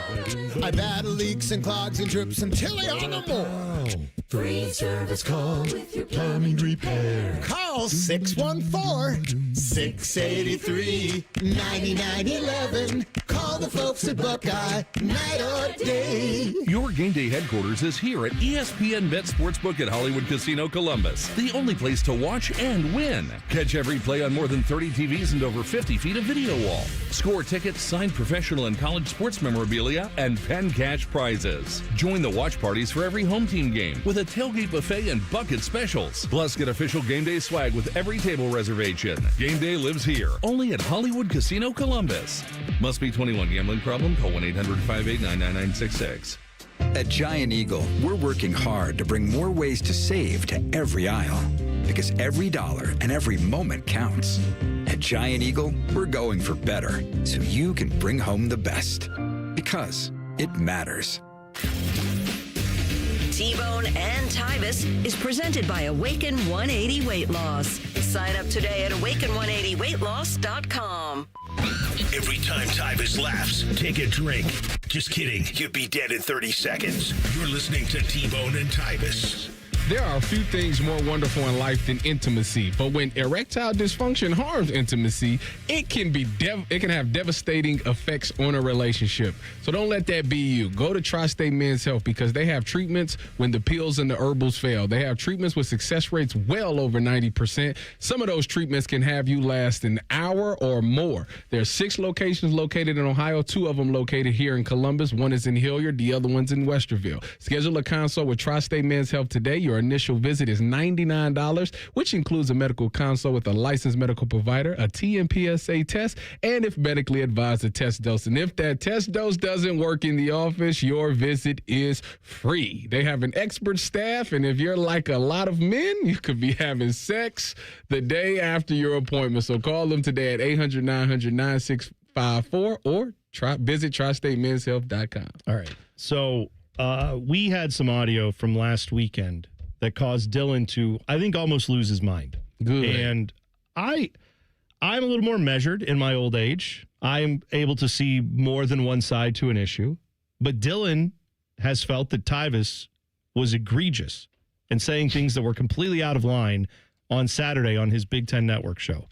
I battle leaks and clogs and drips until they are no more. Free service call with your plumbing repair. Call 614-683-9911. Call the folks at Buckeye, night or day. Your game day headquarters is here at ESPN Bet Sportsbook at Hollywood Casino Columbus, the only place to watch and win. Catch every play on more than 30 TVs and over 50 feet of video wall. Score tickets, signed professional and college sports memorabilia, and Penn Cash prizes. Join the watch parties for every home team game with a tailgate buffet and bucket specials. Plus, get official game day swag with every table reservation. Game day lives here, only at Hollywood Casino Columbus. Must be 21. Gambling problem? Call 1-800-589-9966. At Giant Eagle, we're working hard to bring more ways to save to every aisle. Because every dollar and every moment counts. At Giant Eagle, we're going for better, so you can bring home the best. Because it matters. T-Bone and Tyvis is presented by Awaken 180 Weight Loss. Sign up today at awaken180weightloss.com. Every time Tyvis laughs, take a drink. Just kidding. You'd be dead in 30 seconds. You're listening to T-Bone and Tyvis. There are a few things more wonderful in life than intimacy, but when erectile dysfunction harms intimacy, it can have devastating effects on a relationship. So don't let that be you. Go to Tri-State Men's Health because they have treatments when the pills and the herbals fail. They have treatments with success rates well over 90%. Some of those treatments can have you last an hour or more. There are 6 locations located in Ohio, 2 of them located here in Columbus. One is in Hilliard, the other one's in Westerville. Schedule a consult with Tri-State Men's Health today. Your initial visit is $99, which includes a medical consult with a licensed medical provider, a TMPSA test, and if medically advised, a test dose. And if that test dose doesn't work in the office, your visit is free. They have an expert staff, and if you're like a lot of men, you could be having sex the day after your appointment. So call them today at 800-900-9654 or visit TriStateMen'sHealth.com. All right. So we had some audio from last weekend that caused Dylan to, I think, almost lose his mind. Good. And I'm a little more measured in my old age. I'm able to see more than one side to an issue. But Dylan has felt that Tyvis was egregious and saying things that were completely out of line on Saturday on his Big Ten Network show.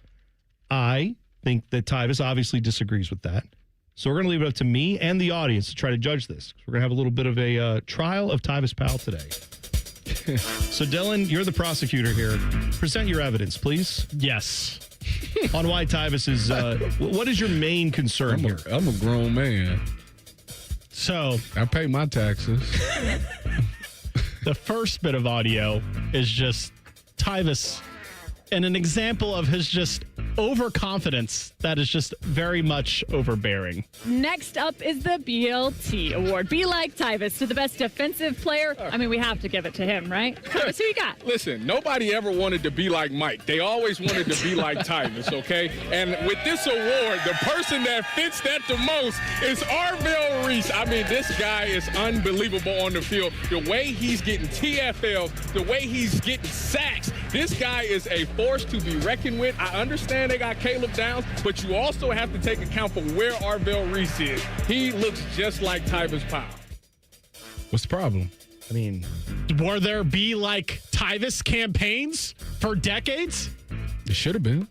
I think that Tyvis obviously disagrees with that. So we're going to leave it up to me and the audience to try to judge this. We're going to have a little bit of a trial of Tyvis Powell today. So, Dylan, you're the prosecutor here. Present your evidence, please. Yes. On why Tyvis is, what is your main concern here? I'm a grown man. So I pay my taxes. The first bit of audio is just Tyvis and an example of his just overconfidence that is just very much overbearing. Next up is the BLT Award. Be like Tyvis to the best defensive player. I mean, we have to give it to him, right? Tyvis, who you got? Listen, nobody ever wanted to be like Mike. They always wanted to be like Tyvis, okay? And with this award, the person that fits that the most is Arvell Reese. I mean, this guy is unbelievable on the field. The way he's getting TFLs, the way he's getting sacks, this guy is a force to be reckoned with. I understand they got Caleb Downs, but you also have to take account for where Arvell Reese is. He looks just like Tyvis Powell. What's the problem? I mean, were there be like Tyvis campaigns for decades? It should have been.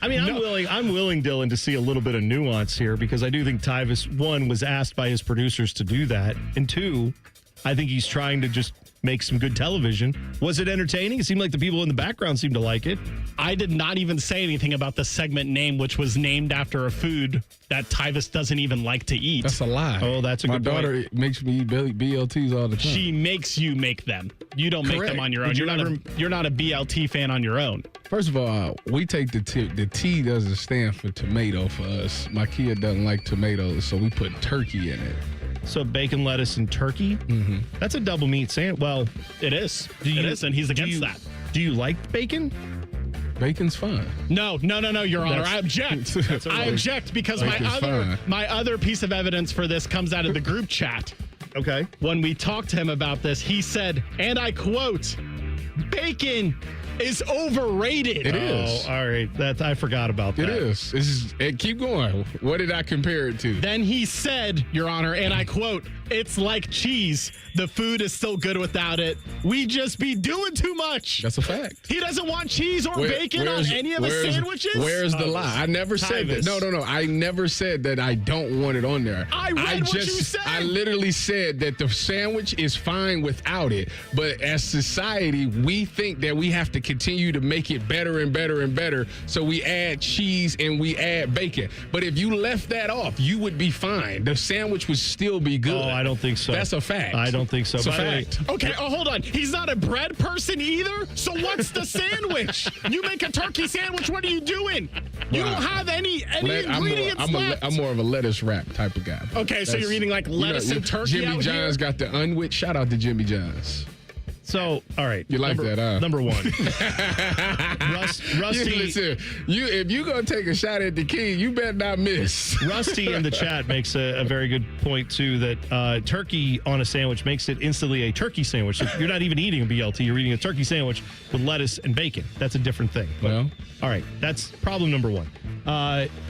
I mean, I'm willing, Dylan, to see a little bit of nuance here because I do think Tyvis, 1, was asked by his producers to do that, and 2, I think he's trying to just make some good television. Was it entertaining? It seemed like the people in the background seemed to like it. I did not even say anything about the segment name, which was named after a food that Tyvis doesn't even like to eat. That's a lie. Oh, that's a good point. My daughter makes me eat BLTs all the time. She makes you make them. You don't make them on your own. You're not a BLT fan on your own. First of all, we take the T. The T doesn't stand for tomato for us. My kid doesn't like tomatoes, so we put turkey in it. So bacon, lettuce, and turkey? Mm-hmm. That's a double meat sandwich. Well, it is. It is, and he's against that. Do you like bacon? Bacon's fine. No, Your Honor. I object. I object because my other piece of evidence for this comes out of the group chat. Okay. When we talked to him about this, he said, and I quote, bacon is overrated. It is. Oh, all right. I forgot about that. It is. Keep going. What did I compare it to? Then he said, Your Honor, and I quote, it's like cheese. The food is still good without it. We just be doing too much. That's a fact. He doesn't want cheese or bacon on any of his sandwiches? Where's the lie? I never said that. No. I never said that I don't want it on there. I read what you said. I literally said that the sandwich is fine without it. But as society, we think that we have to continue to make it better and better and better. So we add cheese and we add bacon. But if you left that off, you would be fine. The sandwich would still be good. Oh, I don't think so. That's a fact. I don't think so. It's a fact. Okay, hold on. He's not a bread person either? So what's the sandwich? You make a turkey sandwich, what are you doing? You don't have any ingredients left. I'm more of a lettuce wrap type of guy. Okay, so you're eating like lettuce and turkey Jimmy out John's here? got the unwit. Shout out to Jimmy John's. So, all right. You like that, huh? Number one. Rusty. Listen, if you going to take a shot at the king, you better not miss. Rusty in the chat makes a very good point, too, that turkey on a sandwich makes it instantly a turkey sandwich. So you're not even eating a BLT. You're eating a turkey sandwich with lettuce and bacon. That's a different thing. But, well, all right. That's problem number one.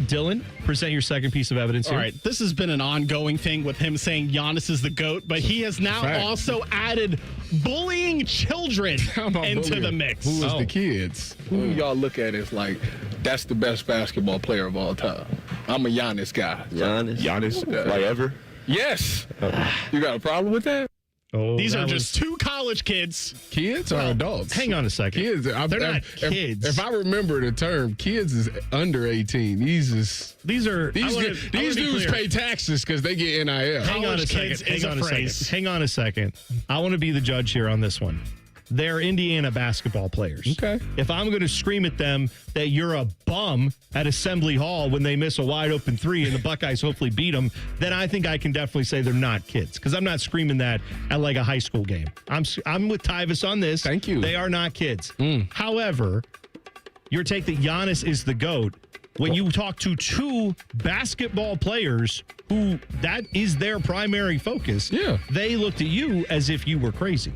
Dylan, present your second piece of evidence here. All right. This has been an ongoing thing with him saying Giannis is the GOAT, but he has now also added bullying children into the mix. Who is the kids? Who y'all look at as like, that's the best basketball player of all time? I'm a Giannis guy. Giannis? Like ever? Yes. You got a problem with that? Oh, these are just two college kids. Kids or adults? Hang on a second. Kids. They're not kids. If I remember the term, kids is under 18. These dudes pay taxes because they get NIL. Hang on a second. I want to be the judge here on this one. They're Indiana basketball players. Okay. If I'm going to scream at them that you're a bum at Assembly Hall when they miss a wide open three and the Buckeyes hopefully beat them, then I think I can definitely say they're not kids because I'm not screaming that at like a high school game. I'm with Tyvis on this. Thank you. They are not kids. However, your take that Giannis is the GOAT, when you talk to two basketball players who that is their primary focus, they looked at you as if you were crazy.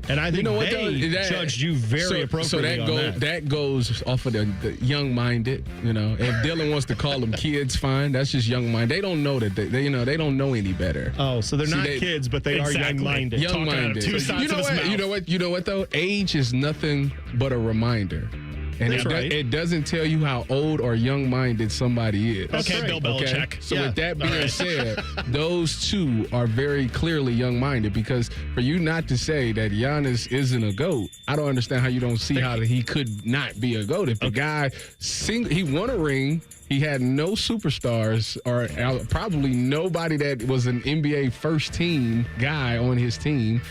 And I think they judged you very appropriately on that. That goes off of the young-minded, If Dylan wants to call them kids, fine. That's just young-minded. They don't know that they don't know any better. Oh, so they're not kids, but they are young-minded. Young-minded. You know what though? Age is nothing but a reminder. And it doesn't tell you how old or young-minded somebody is. Okay, Bill Belichick. Okay? So with that being said, those two are very clearly young-minded because for you not to say that Giannis isn't a GOAT, I don't understand how you don't see how he could not be a GOAT. If the guy, he won a ring, he had no superstars or probably nobody that was an NBA first-team guy on his team,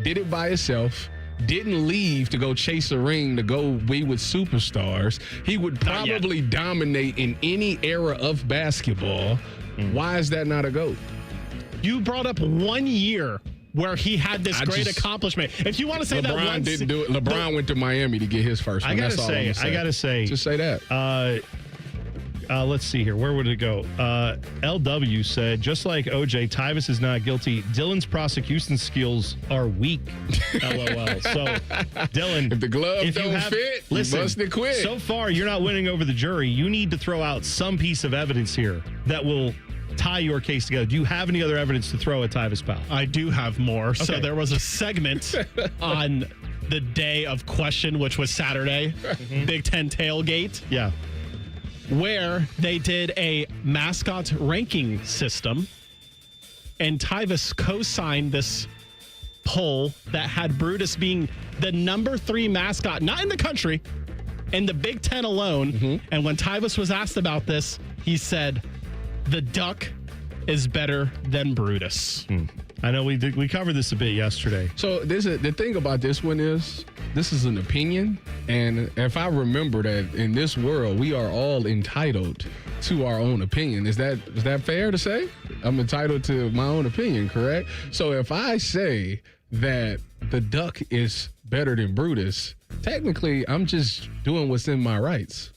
did it by himself. Didn't leave to go chase a ring to go be with superstars. He would probably dominate in any era of basketball. Why is that not a GOAT? You brought up 1 year where he had this great accomplishment. If you want to say LeBron didn't do it. LeBron went to Miami to get his first one. I gotta say. Just say that. Let's see here. Where would it go? LW said, just like OJ, Tyvis is not guilty. Dylan's prosecution skills are weak. LOL. So, Dylan, if the glove don't fit, you must have quit. So far, you're not winning over the jury. You need to throw out some piece of evidence here that will tie your case together. Do you have any other evidence to throw at Tyvis Powell? I do have more. Okay. So there was a segment on the day of question, which was Saturday, Big Ten tailgate. Yeah. Where they did a mascot ranking system, and Tyvis co-signed this poll that had Brutus being the number 3 mascot, not in the country, in the Big Ten alone. And when Tyvis was asked about this, he said, the Duck is better than Brutus. I know we covered this a bit yesterday. So the thing about this one is, this is an opinion, and if I remember that in this world we are all entitled to our own opinion. Is that fair to say? I'm entitled to my own opinion, correct? So if I say that the Duck is better than Brutus, technically, I'm just doing what's in my rights.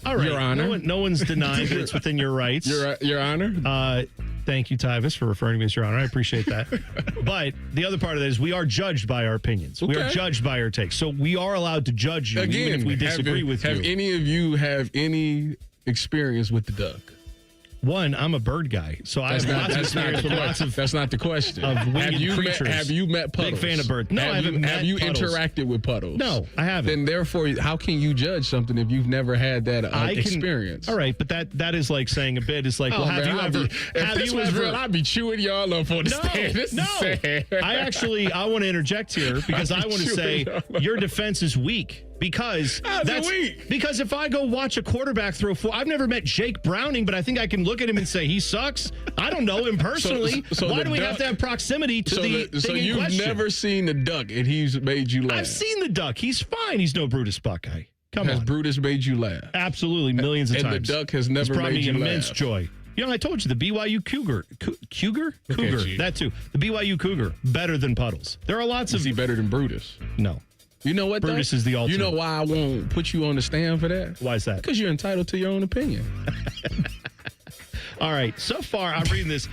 All right. Your Honor. No one's denying that it's within your rights. Your Honor. Thank you, Tyvis, for referring to me as Your Honor. I appreciate that. But the other part of that is we are judged by our opinions. We are judged by our takes. So we are allowed to judge you Again, even if we disagree with you. Have any of you have any experience with the duck? One, I'm a bird guy, so I have lots of experience with lots of. That's not the question. Of winged creatures. Have you met puddles? Big fan of birds. No, I haven't met Have you puddles. interacted with puddles? No, I haven't. Then therefore, how can you judge something if you've never had that experience? All right, but that is like saying a bit. It's like, Oh, well, have man, you I'd ever? be- if this was real, I'd be chewing y'all up on the stand. This is sad. I want to interject here because I want to say your defense is weak. Because because if I go watch a quarterback throw I've never met Jake Browning, but I think I can look at him and say he sucks. I don't know him personally. So Why the do we duck- have to have proximity to the So thing in you've question? never seen the duck, and he's made you laugh. I've seen the duck. He's fine. He's no Brutus Buckeye. Come Has on. Brutus made you laugh? Absolutely, millions of And times. the duck has never It's brought made me you immense laugh. joy. You know, I told you the BYU Cougar, Cougar, that too. The BYU Cougar better than Puddles. There are lots of. Is he better than Brutus? No. You know what? Brutus though? is the ultimate. You know why I won't put you on the stand for that? Why is that? Because you're entitled to your own opinion. All right. So far, I'm reading this.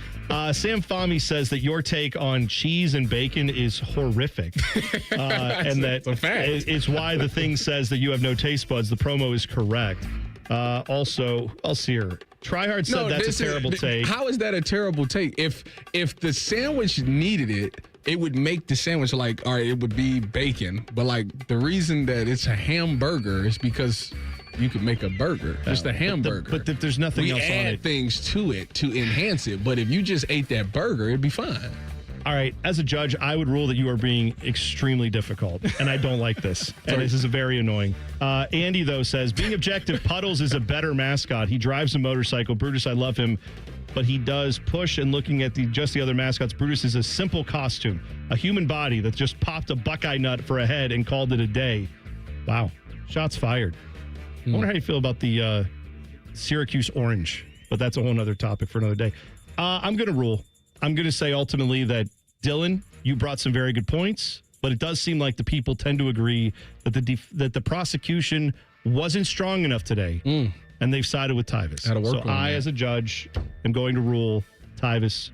Sam Fahmy says that your take on cheese and bacon is horrific. And that it's why the thing says that you have no taste buds. The promo is correct. Also, I'll see her. Tryhard said that's a terrible take. How is that a terrible take? If the sandwich needed it, it would make the sandwich like, all right, it would be bacon. But like the reason that it's a hamburger is because you could make a burger, just a hamburger. But if there's nothing else on We add it. things to it to enhance it. But if you just ate that burger, it'd be fine. All right, as a judge, I would rule that you are being extremely difficult, and I don't like this. And this is very annoying. Andy, though, says, being objective, Puddles is a better mascot. He drives a motorcycle. Brutus, I love him, but he does push. And looking at just the other mascots, Brutus is a simple costume, a human body that just popped a Buckeye nut for a head and called it a day. Wow, shots fired. I wonder how you feel about the Syracuse Orange, but that's a whole other topic for another day. I'm going to rule. I'm going to say ultimately that, Dylan, you brought some very good points, but it does seem like the people tend to agree that the prosecution wasn't strong enough today, and they've sided with Tyvis. So I, as a judge, am going to rule Tyvis,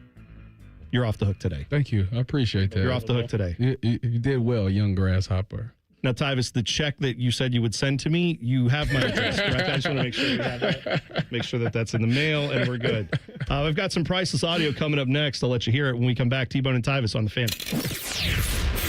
you're off the hook today. Thank you. I appreciate that. You're off the hook today. You did well, young grasshopper. Now, Tyvis, the check that you said you would send to me, you have my address, correct? I just want to make sure you have that. Make sure that that's in the mail, and we're good. We've got some priceless audio coming up next. I'll let you hear it when we come back. T-Bone and Tyvis on the Fan.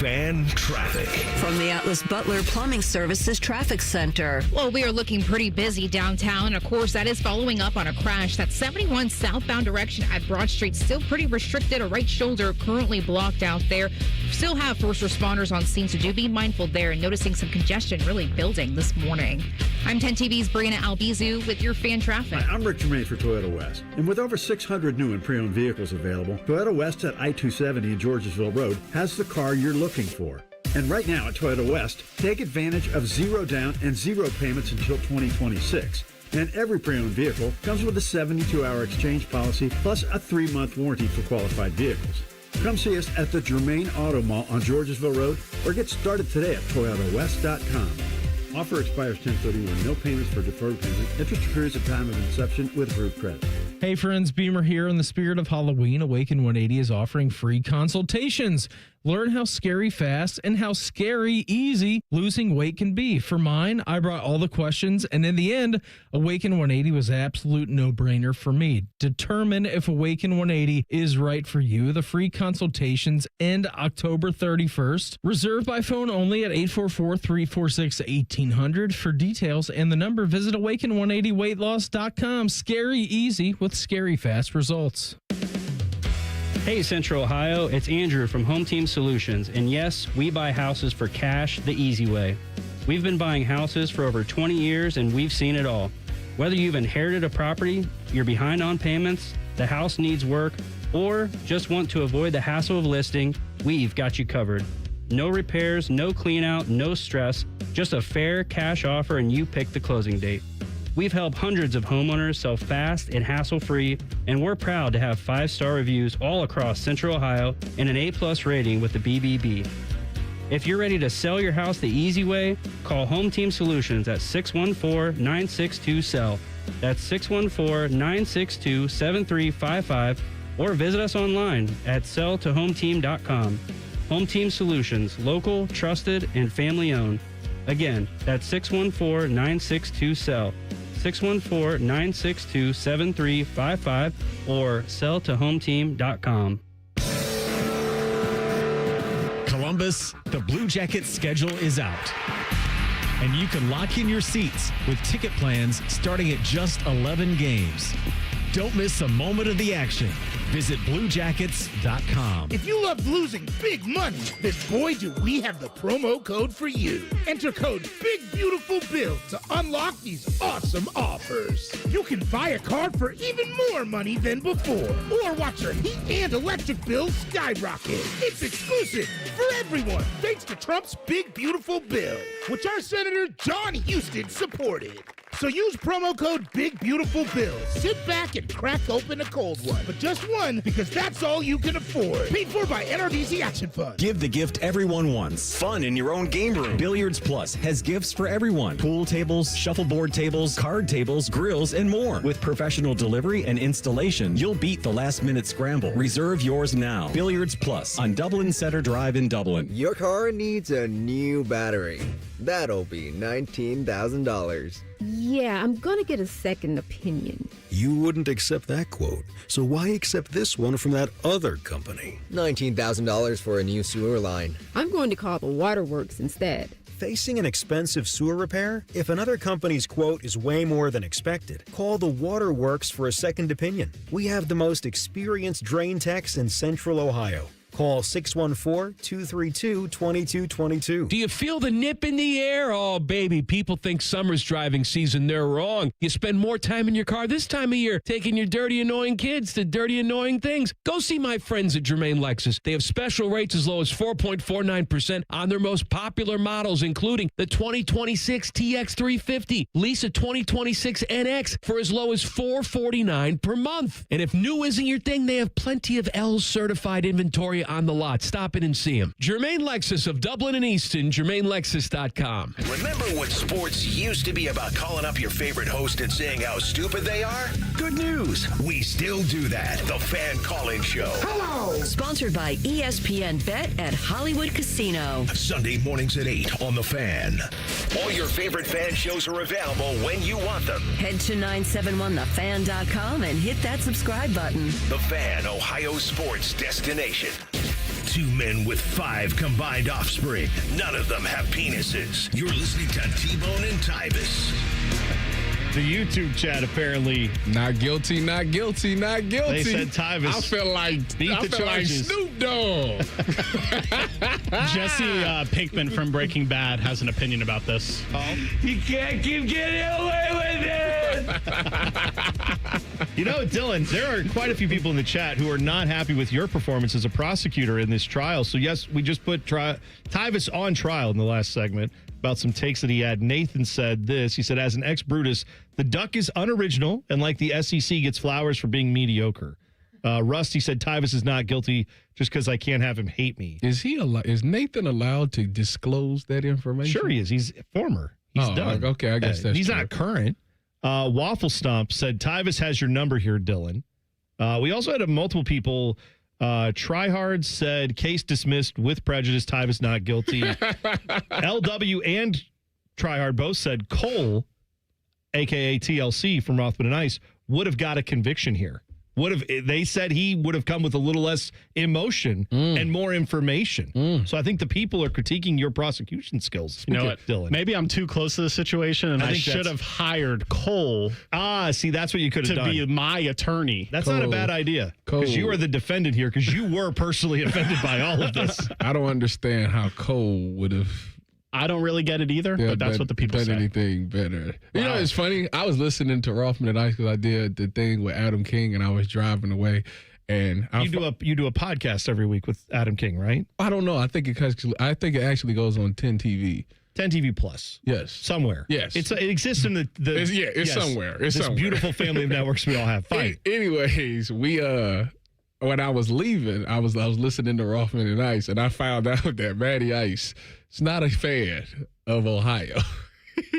Fan traffic. From the Atlas Butler Plumbing Services Traffic Center. Well, we are looking pretty busy downtown. Of course, that is following up on a crash. That 71 southbound direction at Broad Street still pretty restricted. A right shoulder currently blocked out there. Still have first responders on scene, so do be mindful there and noticing some congestion really building this morning. I'm 10 TV's Brianna Albizu with your fan traffic. Hi, I'm Rick Germain for Toyota West. And with over 600 new and pre-owned vehicles available, Toyota West at I-270 and Georgesville Road has the car you're looking for. And right now at Toyota West, take advantage of 0 down and 0 payments until 2026. And every pre-owned vehicle comes with a 72-hour exchange policy plus a 3-month warranty for qualified vehicles. Come see us at the Germain Auto Mall on Georgesville Road or get started today at ToyotaWest.com. Offer expires 10/31. No payments for deferred payment. Interest accrues at time of inception with approved credit. Hey friends, Beamer here. In the spirit of Halloween, Awaken 180 is offering free consultations. Learn how scary fast and how scary easy losing weight can be. For mine, I brought all the questions, and in the end, Awaken 180 was an absolute no-brainer for me. Determine if Awaken 180 is right for you. The free consultations end October 31st. Reserve by phone only at 844-346-1800. For details and the number, visit awaken180weightloss.com. Scary easy with scary fast results. Hey Central Ohio, it's Andrew from Home Team Solutions, and yes, we buy houses for cash the easy way. We've been buying houses for over 20 years and we've seen it all. Whether you've inherited a property, you're behind on payments, the house needs work, or just want to avoid the hassle of listing, we've got you covered. No repairs, no clean out, no stress, just a fair cash offer and you pick the closing date. We've helped hundreds of homeowners sell fast and hassle-free, and we're proud to have 5-star reviews all across Central Ohio and an A+ rating with the BBB. If you're ready to sell your house the easy way, call Home Team Solutions at 614-962-SELL. That's 614-962-7355, or visit us online at selltohometeam.com. Home Team Solutions, local, trusted, and family owned. Again, that's 614-962-SELL. 614-962-7355 or selltohometeam.com. Columbus, the Blue Jackets schedule is out. And you can lock in your seats with ticket plans starting at just 11 games. Don't miss a moment of the action. Visit BlueJackets.com. If you love losing big money, then boy, do we have the promo code for you. Enter code BIGBEAUTIFULBILL to unlock these awesome offers. You can buy a car for even more money than before, or watch your heat and electric bills skyrocket. It's exclusive for everyone, thanks to Trump's Big Beautiful Bill, which our Senator John Huston supported. So use promo code BIGBEAUTIFULBILL. Sit back and crack open a cold one, but just one, because that's all you can afford. Paid for by NRDC Action Fund. Give the gift everyone wants. Fun in your own game room. Billiards Plus has gifts for everyone. Pool tables, shuffleboard tables, card tables, grills, and more. With professional delivery and installation, you'll beat the last-minute scramble. Reserve yours now. Billiards Plus on Dublin Center Drive in Dublin. Your car needs a new battery. That'll be $19,000. Yeah, I'm gonna get a second opinion. You wouldn't accept that quote, so why accept this one from that other company? $19,000 for a new sewer line. I'm going to call the waterworks instead. Facing an expensive sewer repair? If another company's quote is way more than expected, call the Waterworks for a second opinion. We have the most experienced drain techs in Central Ohio. Call 614-232-2222. Do you feel the nip in the air? Oh, baby, people think summer's driving season. They're wrong. You spend more time in your car this time of year, taking your dirty, annoying kids to dirty, annoying things. Go see my friends at Germain Lexus. They have special rates as low as 4.49% on their most popular models, including the 2026 TX350. Lease a 2026 NX for as low as $449 per month. And if new isn't your thing, they have plenty of L's certified inventory on the lot. Stop in and see him. Germain Lexus of Dublin and Easton, GermainLexus.com. Remember when sports used to be about calling up your favorite host and saying how stupid they are? Good news. We still do that. The Fan Call-In Show. Hello. Sponsored by ESPN Bet at Hollywood Casino. Sunday mornings at 8 on The Fan. All your favorite fan shows are available when you want them. Head to 971thefan.com and hit that subscribe button. The Fan, Ohio sports destination. Two men with 5 combined offspring. None of them have penises. You're listening to T-Bone and Tyvis. The YouTube chat apparently not guilty, not guilty, not guilty. They said Tyvis. I feel like Snoop Dogg. Jesse Pinkman from Breaking Bad has an opinion about this. You can't keep getting away with it. You know, Dylan, there are quite a few people in the chat who are not happy with your performance as a prosecutor in this trial. So, yes, we just put Tyvis on trial in the last segment about some takes that he had. Nathan said this. He said, as an ex-Brutus, the duck is unoriginal and like the SEC gets flowers for being mediocre. Rusty said Tyvis is not guilty just because I can't have him hate me. Is Nathan allowed to disclose that information? Sure he is. He's former. He's done. Okay, I guess that's he's true. not current. Waffle Stomp said Tyvis has your number here, Dylan. We also had multiple people. Tryhard said case dismissed with prejudice. Tyvis not guilty. LW and Tryhard both said Cole, a.k.a. TLC from Rothman and Ice, would have got a conviction here. They said he would have come with a little less emotion and more information. So I think the people are critiquing your prosecution skills. You know what, Dylan? Maybe I'm too close to the situation, and I should have hired Cole. See, that's what you could have done. To be my attorney. That's not a bad idea. Because you are the defendant here, because you were personally offended by all of this. I don't understand how Cole would have. I don't really get it either, but that's what the people say. Anything better. Wow. You know, it's funny. I was listening to Rothman and Ice because I did the thing with Adam King, and I was driving away. And you do a podcast every week with Adam King, right? I don't know. I think it actually goes on 10 TV. 10 TV Plus. Yes. Somewhere. Yes. It exists in it's somewhere. It's this somewhere. Beautiful family of networks we all have. Fine. Anyways, we when I was leaving, I was listening to Rothman and Ice, and I found out that Matty Ice is not a fan of Ohio.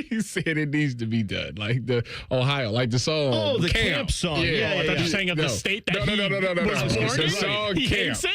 He said it needs to be done, like the Ohio, like the song. Oh, the camp song. Yeah, I thought you were saying of the state that no. It's the song he camp. hates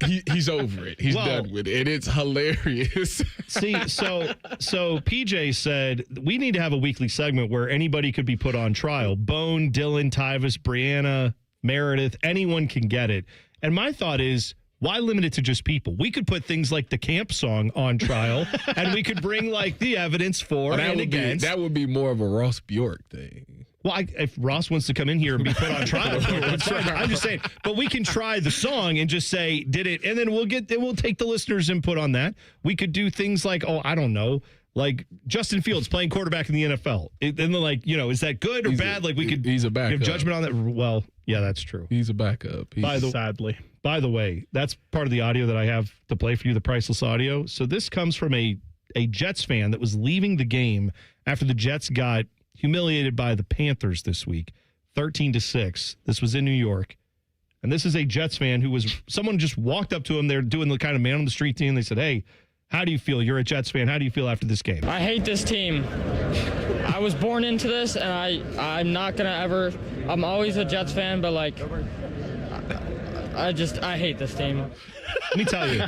it? He's over it. He's done with it, and it's hilarious. See, so PJ said we need to have a weekly segment where anybody could be put on trial. Bone, Dylan, Tyvis, Brianna, Meredith, anyone can get it. And my thought is, why limit it to just people? We could put things like the camp song on trial, and we could bring like the evidence for and against. That would be more of a Ross Bjork thing. Well, if Ross wants to come in here and be put on trial, that's fine. I'm just saying. But we can try the song and just say, did it? And then we'll take the listeners' input on that. We could do things like, I don't know, like Justin Fields playing quarterback in the NFL. And then like, is that good or bad? He's a backup. Give judgment on that. Well, yeah, that's true. He's a backup. Sadly. By the way, that's part of the audio that I have to play for you, the priceless audio. So this comes from a Jets fan that was leaving the game after the Jets got humiliated by the Panthers this week, 13-6. This was in New York. And this is a Jets fan someone just walked up to him. They're doing the kind of man on the street thing. They said, hey, how do you feel? You're a Jets fan. How do you feel after this game? I hate this team. I was born into this, and I'm not going to ever – I'm always a Jets fan, but, like, I hate this team. Let me tell you,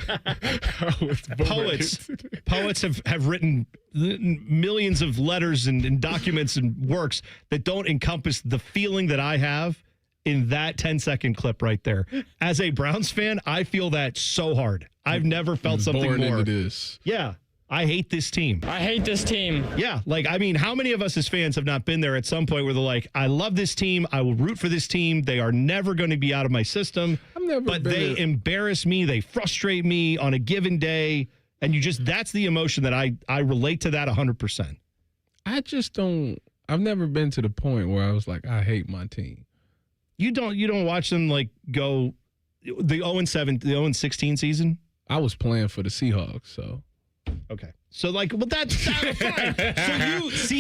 poets have written millions of letters and documents and works that don't encompass the feeling that I have in that 10-second clip right there. As a Browns fan, I feel that so hard. I've never felt something born more. Into this. Yeah. I hate this team. I hate this team. Yeah. Like, I mean, how many of us as fans have not been there at some point where they're like, I love this team. I will root for this team. They are never going to be out of my system. But they embarrass me. They frustrate me on a given day. And that's the emotion that I relate to that 100%. I just don't, I've never been to the point where I was like, I hate my team. You don't watch them like go the 0-7, the 0-16 season? I was playing for the Seahawks, so. Okay. So, like, well, that's fine. So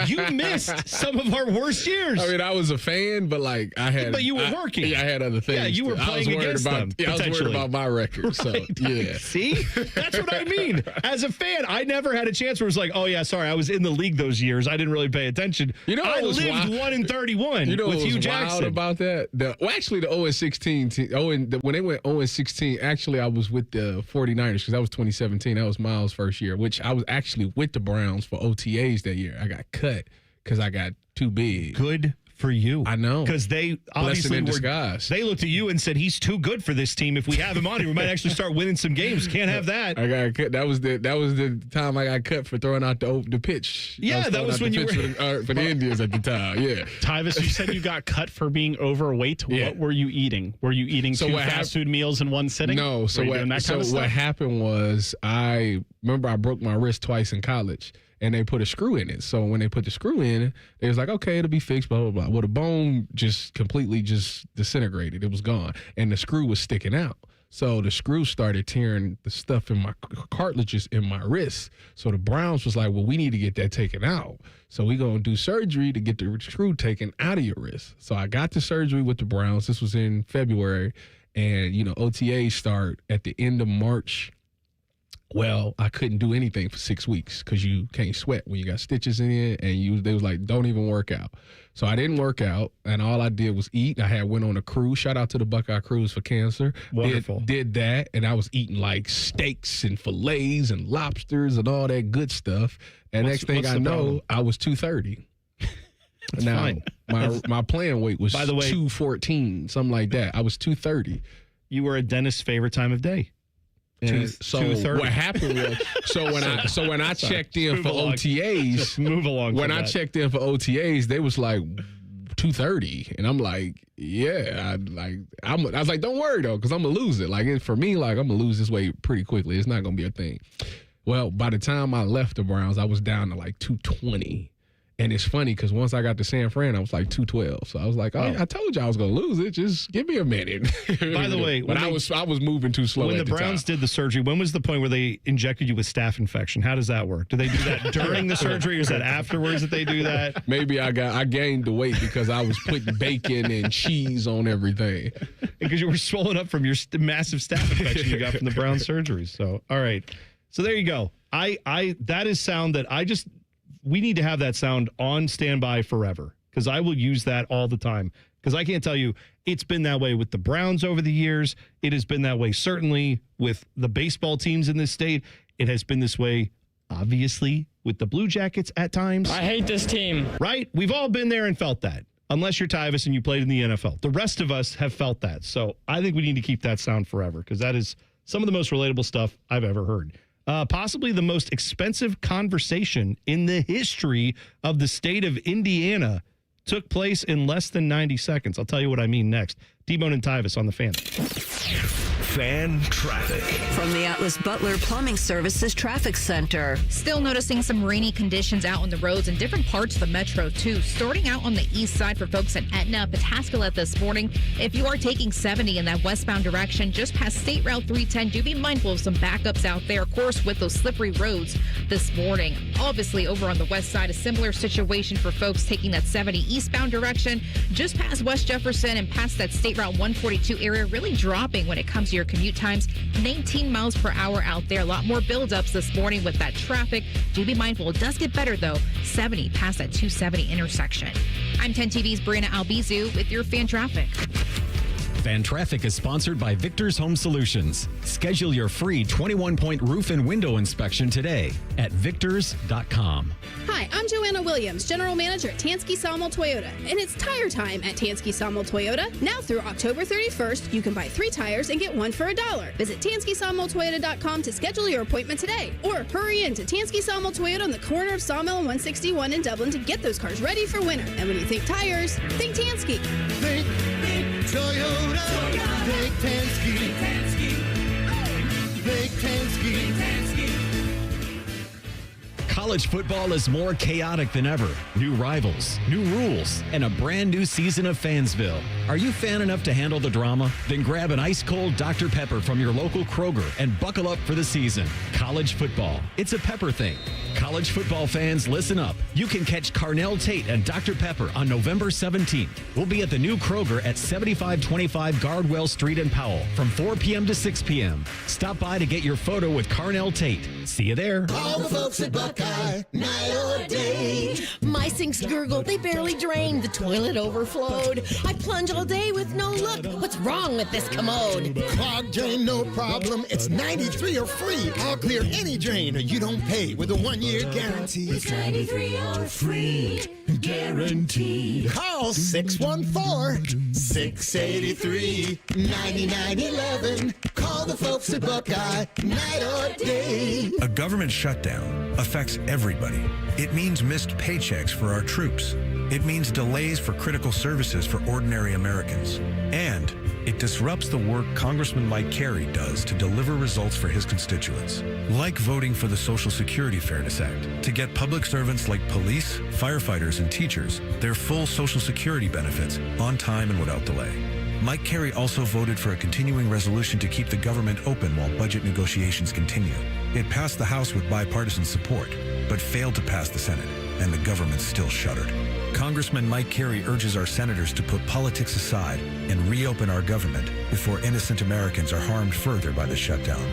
you missed some of our worst years. I mean, I was a fan, but like But you were working. Yeah, I had other things. Yeah, you were playing against them. Yeah, I was worried about my record. Right. So, yeah. See? That's what I mean. As a fan, I never had a chance where it was like, oh, yeah, sorry, I was in the league those years. I didn't really pay attention. I lived 1-31 with Hugh Jackson. Wild about that? Actually, the 0-16 team, when they went 0-16, actually, I was with the 49ers because that was 2017. That was Miles' first year, which I was actually with the Browns for OTAs that year. I got cut because I got too big. Good for you. I know. Because they obviously they looked at you and said, he's too good for this team. If we have him on here, we might actually start winning some games. Can't have that. I got cut. That was the time I got cut for throwing out the pitch. Yeah, that was when you were for the Indians at the time. Yeah. Tyvis, you said you got cut for being overweight. Yeah. What were you eating? Were you eating two fast food meals in one sitting? No. So what happened was I remember I broke my wrist twice in college. And they put a screw in it. So when they put the screw in, they was like, okay, it'll be fixed, blah, blah, blah. Well, the bone just completely disintegrated. It was gone. And the screw was sticking out. So the screw started tearing the stuff in my cartilages in my wrist. So the Browns was like, well, we need to get that taken out. So we going to do surgery to get the screw taken out of your wrist. So I got the surgery with the Browns. This was in February. And, OTAs start at the end of March. Well, I couldn't do anything for 6 weeks because you can't sweat when you got stitches in it, and they was like, don't even work out. So I didn't work out, and all I did was eat. I went on a cruise. Shout out to the Buckeye Cruise for cancer. Wonderful. Did that, and I was eating like steaks and fillets and lobsters and all that good stuff. And next thing I know, I was 230. That's now, fine. My playing weight was, by the way, 214, something like that. I was 230. You were a dentist's favorite time of day. So what happened was, when I checked in for OTAs, just move along. When I checked in for OTAs, they was like 230, and I'm like, yeah, I was like, don't worry though, because I'm gonna lose it. Like for me, like I'm gonna lose this weight pretty quickly. It's not gonna be a thing. Well, by the time I left the Browns, I was down to like 220. And it's funny because once I got to San Fran, I was like 212. So I was like, I told you I was going to lose it. Just give me a minute. By the way, but I was moving too slow. When the Browns did the surgery, when was the point where they injected you with staph infection? How does that work? Do they do that during the surgery, or is that afterwards that they do that? Maybe I gained the weight because I was putting bacon and cheese on everything. Because you were swollen up from your massive staph infection you got from the Browns surgery. So, all right. So there you go. That is sound that we need to have that sound on standby forever, because I will use that all the time. Because I can't tell you, it's been that way with the Browns over the years. It has been that way certainly with the baseball teams in this state. It has been this way, obviously, with the Blue Jackets at times. I hate this team. Right? We've all been there and felt that, unless you're Tyvis and you played in the NFL. The rest of us have felt that. So I think we need to keep that sound forever, because that is some of the most relatable stuff I've ever heard. Possibly the most expensive conversation in the history of the state of Indiana took place in less than 90 seconds. I'll tell you what I mean next. T-Bone and Tyvis on the Fan. Fan traffic. From the Atlas Butler Plumbing Services Traffic Center. Still noticing some rainy conditions out on the roads in different parts of the metro, too. Starting out on the east side for folks in Etna, Pataskala this morning. If you are taking 70 in that westbound direction, just past State Route 310, do be mindful of some backups out there, of course, with those slippery roads this morning. Obviously, over on the west side, a similar situation for folks taking that 70 eastbound direction, just past West Jefferson and past that State Route 142 area, really dropping when it comes to your commute times. 19 miles per hour out there. A lot more buildups this morning with that traffic. Do be mindful. It does get better, though. 70 past that 270 intersection. I'm 10 TV's Brianna Albizu with your Fan Traffic. Fan Traffic is sponsored by Victor's Home Solutions. Schedule your free 21-point roof and window inspection today at victors.com. Hi, I'm Joanna Williams, General Manager at Tansky Sawmill Toyota, and it's tire time at Tansky Sawmill Toyota. Now through October 31st, you can buy 3 tires and get 1 for $1. Visit TanskySawmillToyota.com to schedule your appointment today, or hurry in to Tansky Sawmill Toyota on the corner of Sawmill and 161 in Dublin to get those cars ready for winter. And when you think tires, think Tansky. Think Toyota. Think Tansky. Think Tansky. College football is more chaotic than ever. New rivals, new rules, and a brand new season of Fansville. Are you fan enough to handle the drama? Then grab an ice-cold Dr. Pepper from your local Kroger and buckle up for the season. College football. It's a Pepper thing. College football fans, listen up. You can catch Carnell Tate and Dr. Pepper on November 17th. We'll be at the new Kroger at 7525 Gardwell Street in Powell from 4 p.m. to 6 p.m. Stop by to get your photo with Carnell Tate. See you there. All the folks at Buckeye, night or day. My sinks gurgled, they barely drained. The toilet overflowed. I plunge all day with no luck. What's wrong with this commode? Clogged drain, no problem. It's 93 or free. I'll clear any drain or you don't pay with a 1-year guarantee. It's 93 or free. Guaranteed. Call 614-683-9911. Call the folks at Buckeye, night or day. A government shutdown affects everybody. It means missed paychecks for our troops. It means delays for critical services for ordinary Americans. And it disrupts the work Congressman Mike Carey does to deliver results for his constituents. Like voting for the Social Security Fairness Act to get public servants like police, firefighters, and teachers their full Social Security benefits on time and without delay. Mike Carey also voted for a continuing resolution to keep the government open while budget negotiations continue. It passed the House with bipartisan support, but failed to pass the Senate, and the government still shuttered. Congressman Mike Carey urges our senators to put politics aside and reopen our government before innocent Americans are harmed further by the shutdown.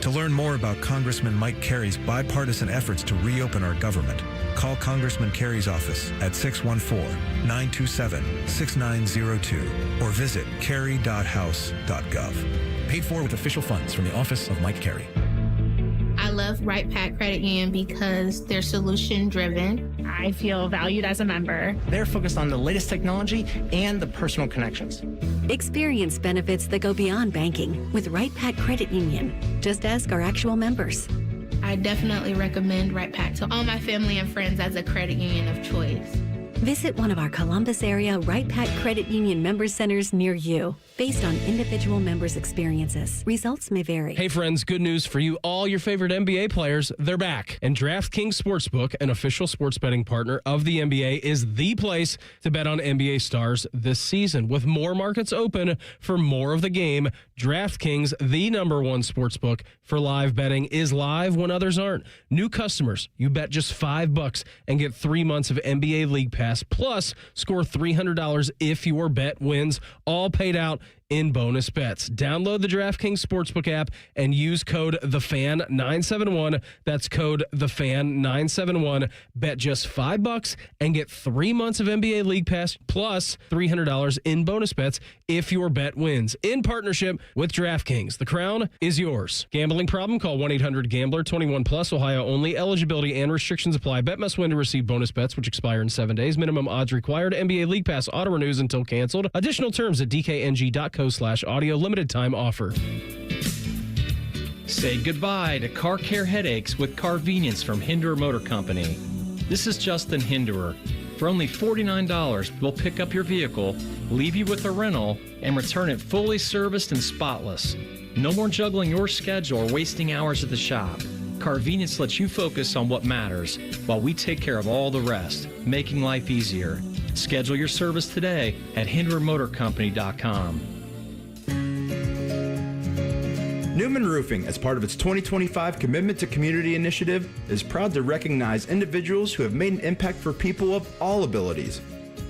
To learn more about Congressman Mike Carey's bipartisan efforts to reopen our government, call Congressman Carey's office at 614-927-6902 or visit carey.house.gov. Paid for with official funds from the Office of Mike Carey. I love Right Pack Credit Union because they're solution driven. I feel valued as a member. They're focused on the latest technology and the personal connections. Experience benefits that go beyond banking with Right Pack Credit Union. Just ask our actual members. I definitely recommend Right Pack to all my family and friends as a credit union of choice. Visit one of our Columbus area Right Pack Credit Union member centers near you. Based on individual members' experiences, results may vary. Hey friends, good news for you. All your favorite NBA players, they're back. And DraftKings Sportsbook, an official sports betting partner of the NBA, is the place to bet on NBA stars this season. With more markets open for more of the game, DraftKings, the #1 sportsbook for live betting, is live when others aren't. New customers, you bet just $5 and get 3 months of NBA League Pass, plus score $300 if your bet wins, all paid out in bonus bets. Download the DraftKings Sportsbook app and use code THEFAN971. That's code THEFAN971. Bet just $5 and get 3 months of NBA League Pass plus $300 in bonus bets if your bet wins. In partnership with DraftKings, the crown is yours. Gambling problem? Call 1-800-GAMBLER. 21 plus, Ohio only. Eligibility and restrictions apply. Bet must win to receive bonus bets, which expire in 7 days. Minimum odds required. NBA League Pass auto renews until canceled. Additional terms at dkng.co/audio. Limited time offer. Say goodbye to car care headaches with Carvenience from Hinderer Motor Company. This is Justin Hinderer. For only $49, we'll pick up your vehicle, leave you with a rental, and return it fully serviced and spotless. No more juggling your schedule or wasting hours at the shop. Carvenience lets you focus on what matters while we take care of all the rest, making life easier. Schedule your service today at HindererMotorCompany.com. Newman Roofing, as part of its 2025 Commitment to Community initiative, is proud to recognize individuals who have made an impact for people of all abilities.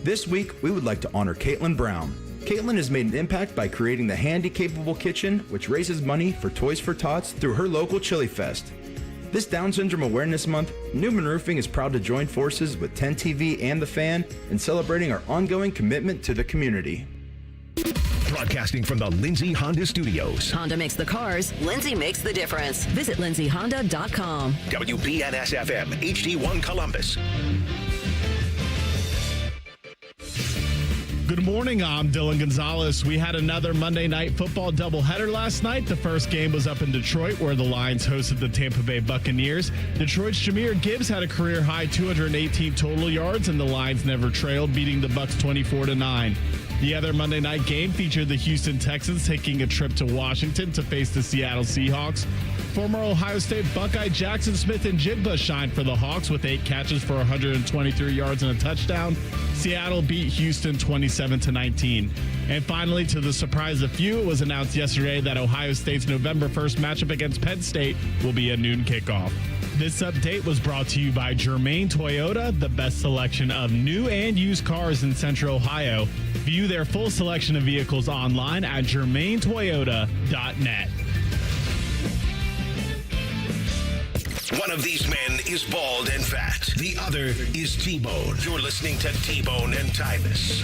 This week, we would like to honor Caitlin Brown. Caitlin has made an impact by creating the Handy Capable Kitchen, which raises money for Toys for Tots through her local Chili Fest. This Down Syndrome Awareness Month, Newman Roofing is proud to join forces with 10TV and The Fan in celebrating our ongoing commitment to the community. Broadcasting from the Lindsay Honda Studios. Honda makes the cars, Lindsay makes the difference. Visit lindsayhonda.com. WBNS-FM, HD1 Columbus. Good morning, I'm Dylan Gonzalez. We had another Monday Night Football doubleheader last night. The first game was up in Detroit, where the Lions hosted the Tampa Bay Buccaneers. Detroit's Jahmyr Gibbs had a career-high 218 total yards, and the Lions never trailed, beating the Bucs 24-9. The other Monday night game featured the Houston Texans taking a trip to Washington to face the Seattle Seahawks. Former Ohio State Buckeye Jackson Smith-Njigba shined for the Hawks with 8 catches for 123 yards and a touchdown. Seattle beat Houston 27-19. And finally, to the surprise of few, it was announced yesterday that Ohio State's November 1st matchup against Penn State will be a noon kickoff. This update was brought to you by Germain Toyota, the best selection of new and used cars in Central Ohio. View their full selection of vehicles online at germaintoyota.net. One of these men is bald and fat. The other is T-Bone. You're listening to T-Bone and Tyvis.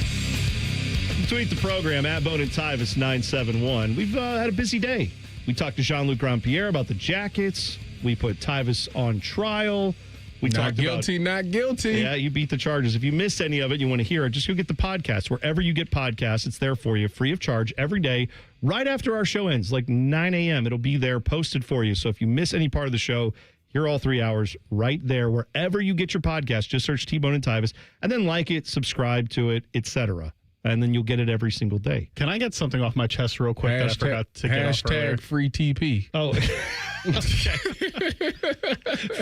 Tweet the program at Bone and Tyvis 971. We've had a busy day. We talked to Jean-Luc Grandpierre about the Jackets. We put Tyvis on trial. We not talked guilty, about, not guilty. Yeah, you beat the charges. If you missed any of it, you want to hear it, just go get the podcast. Wherever you get podcasts, it's there for you, free of charge, every day, right after our show ends, like 9 a.m. It'll be there posted for you. So if you miss any part of the show, hear all 3 hours right there. Wherever you get your podcast, just search T-Bone and Tyvis, and then like it, subscribe to it, etc. And then you'll get it every single day. Can I get something off my chest real quick that I forgot to get off earlier? Hashtag free TP. Oh,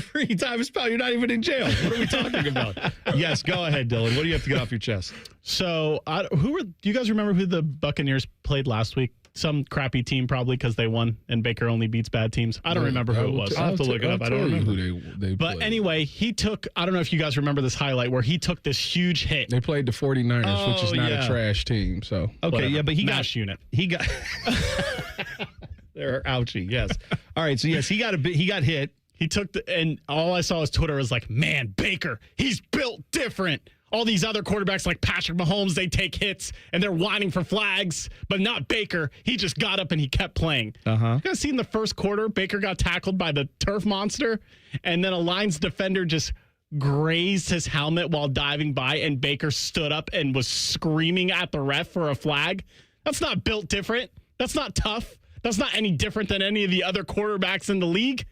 free Tyvis, pal. You're not even in jail. What are we talking about? Yes, go ahead, Dylan. What do you have to get off your chest? So, do you guys remember who the Buccaneers played last week? Some crappy team, probably, because they won and Baker only beats bad teams. I don't remember who it was. I'll have to look it up. I don't remember who they But anyway, he took, I don't know if you guys remember this highlight where he took this huge hit. They played the 49ers, which is not a trash team. So okay, whatever. yeah, but he MASH got unit. He got they're ouchie. Yes. All right. So yes, he got hit. He took and all I saw was Twitter was like, man, Baker, he's built different. All these other quarterbacks like Patrick Mahomes, they take hits and they're whining for flags, but not Baker. He just got up and he kept playing. You guys seen the first quarter? Baker got tackled by the turf monster, and then a Lions defender just grazed his helmet while diving by, and Baker stood up and was screaming at the ref for a flag. That's not built different. That's not tough. That's not any different than any of the other quarterbacks in the league.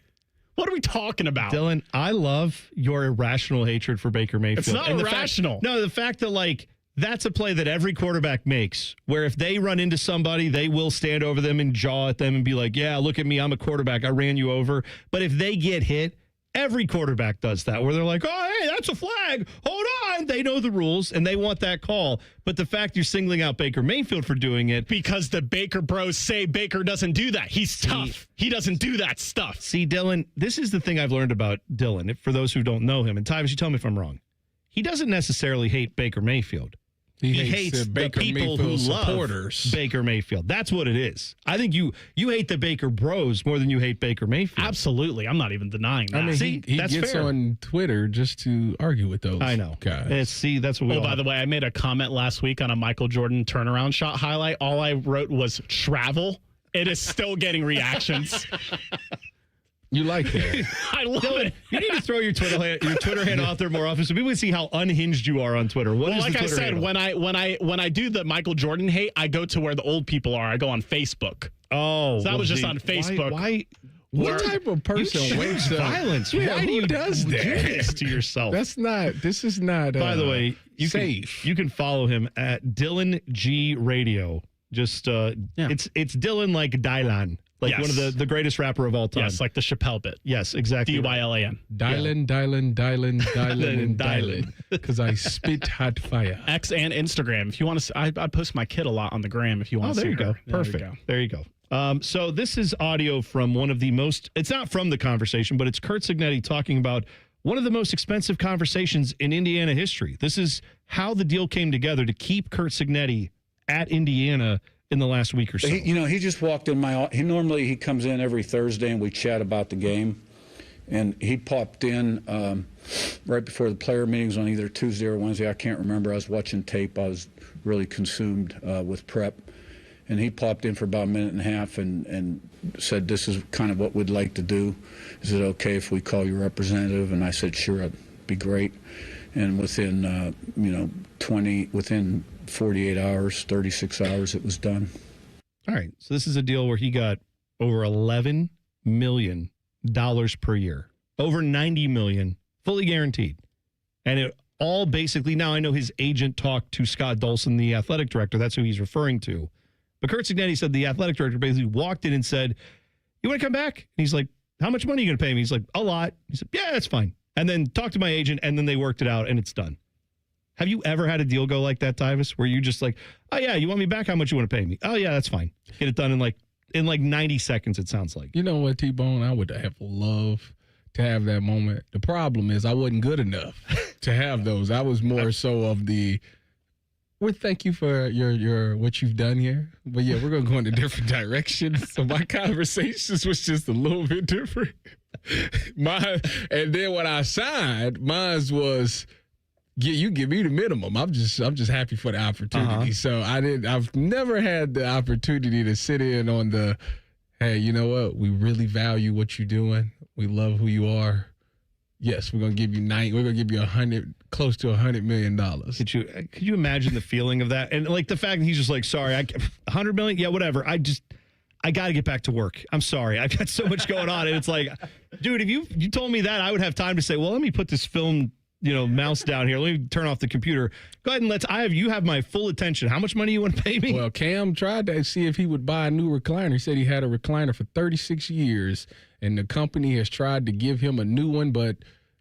What are we talking about? Dylan, I love your irrational hatred for Baker Mayfield. It's not irrational. The fact that, like, that's a play that every quarterback makes, where if they run into somebody, they will stand over them and jaw at them and be like, yeah, look at me, I'm a quarterback, I ran you over. But if they get hit, every quarterback does that, where they're like, oh, hey, that's a flag. Hold on. They know the rules, and they want that call. But the fact you're singling out Baker Mayfield for doing it. Because the Baker bros say Baker doesn't do that. He's tough. He doesn't do that stuff. See, Dylan, this is the thing I've learned about Dylan, for those who don't know him. And Tyvis, you tell me if I'm wrong. He doesn't necessarily hate Baker Mayfield. He hates the people who love Baker Mayfield. That's what it is. I think you hate the Baker bros more than you hate Baker Mayfield. Absolutely. I'm not even denying that. I mean, See, he that's gets fair. on Twitter just to argue with those I know. guys. That's what we all by have. the way, I made a comment last week on a Michael Jordan turnaround shot highlight. All I wrote was travel. It is still getting reactions. You like that? I love Dylan, it. you need to throw your Twitter handle out there more often so people can see how unhinged you are on Twitter. What is like the I Twitter said, handle? when I do the Michael Jordan hate, I go to where the old people are. I go on Facebook. Oh, so that was just on Facebook. Why what type of person wakes up? Violence. Yeah, Why do you does do that? this to yourself? This is not. By the way, safe. You can follow him at Dylan G Radio. Just it's Dylan like Dylan. Like Yes. one of the greatest rapper of all time. Yes, like the Chappelle bit. Yes, exactly. D-Y-L-A-N. Dylan. Because I spit hot fire. X and Instagram. If you want to, I post my kid a lot on the gram. If you want to see there you her. go. Perfect. There you go. So this is audio from one of the most, it's not from the conversation, but it's Curt Cignetti talking about one of the most expensive conversations in Indiana history. This is how the deal came together to keep Curt Cignetti at Indiana in the last week or so. He just walked in my. He comes in every Thursday and we chat about the game, and he popped in right before the player meetings on either Tuesday or Wednesday. I can't remember. I was watching tape. I was really consumed with prep, and he popped in for about a minute and a half and said, "This is kind of what we'd like to do. Is it okay if we call your representative?" And I said, "Sure, it'd be great." And within 48 hours, 36 hours, it was done. All right. So this is a deal where he got over $11 million per year, over $90 million, fully guaranteed. And it all basically, now I know his agent talked to Scott Dolson, the athletic director. That's who he's referring to. But Curt Cignetti said the athletic director basically walked in and said, "You want to come back?" And he's like, "How much money are you going to pay me?" He's like, "A lot." He said, "Yeah, that's fine." And then talked to my agent, and then they worked it out, and it's done. Have you ever had a deal go like that, Tyvis, where you just like, "Oh, yeah, you want me back? How much you want to pay me?" "Oh, yeah, that's fine." Get it done in like 90 seconds, it sounds like. You know what, T-Bone? I would have loved to have that moment. The problem is I wasn't good enough to have those. I was more so of the, well, thank you for your what you've done here. But, yeah, we're going to go in a different direction. So my conversations was just a little bit different. And then when I signed, mine was, you give me the minimum. I'm just happy for the opportunity. So I've never had the opportunity to sit in on the, hey, you know what? We really value what you're doing. We love who you are. Yes, we're gonna give you close to $100 million. Could you imagine the feeling of that? And like the fact that he's just like, sorry, $100 million, yeah, whatever. I got to get back to work. I'm sorry. I've got so much going on. And it's like, dude, if you told me that, I would have time to say, well, let me put this film, mouse down here. Let me turn off the computer. Go ahead and you have my full attention. How much money you want to pay me? Well, Cam tried to see if he would buy a new recliner. He said he had a recliner for 36 years, and the company has tried to give him a new one, but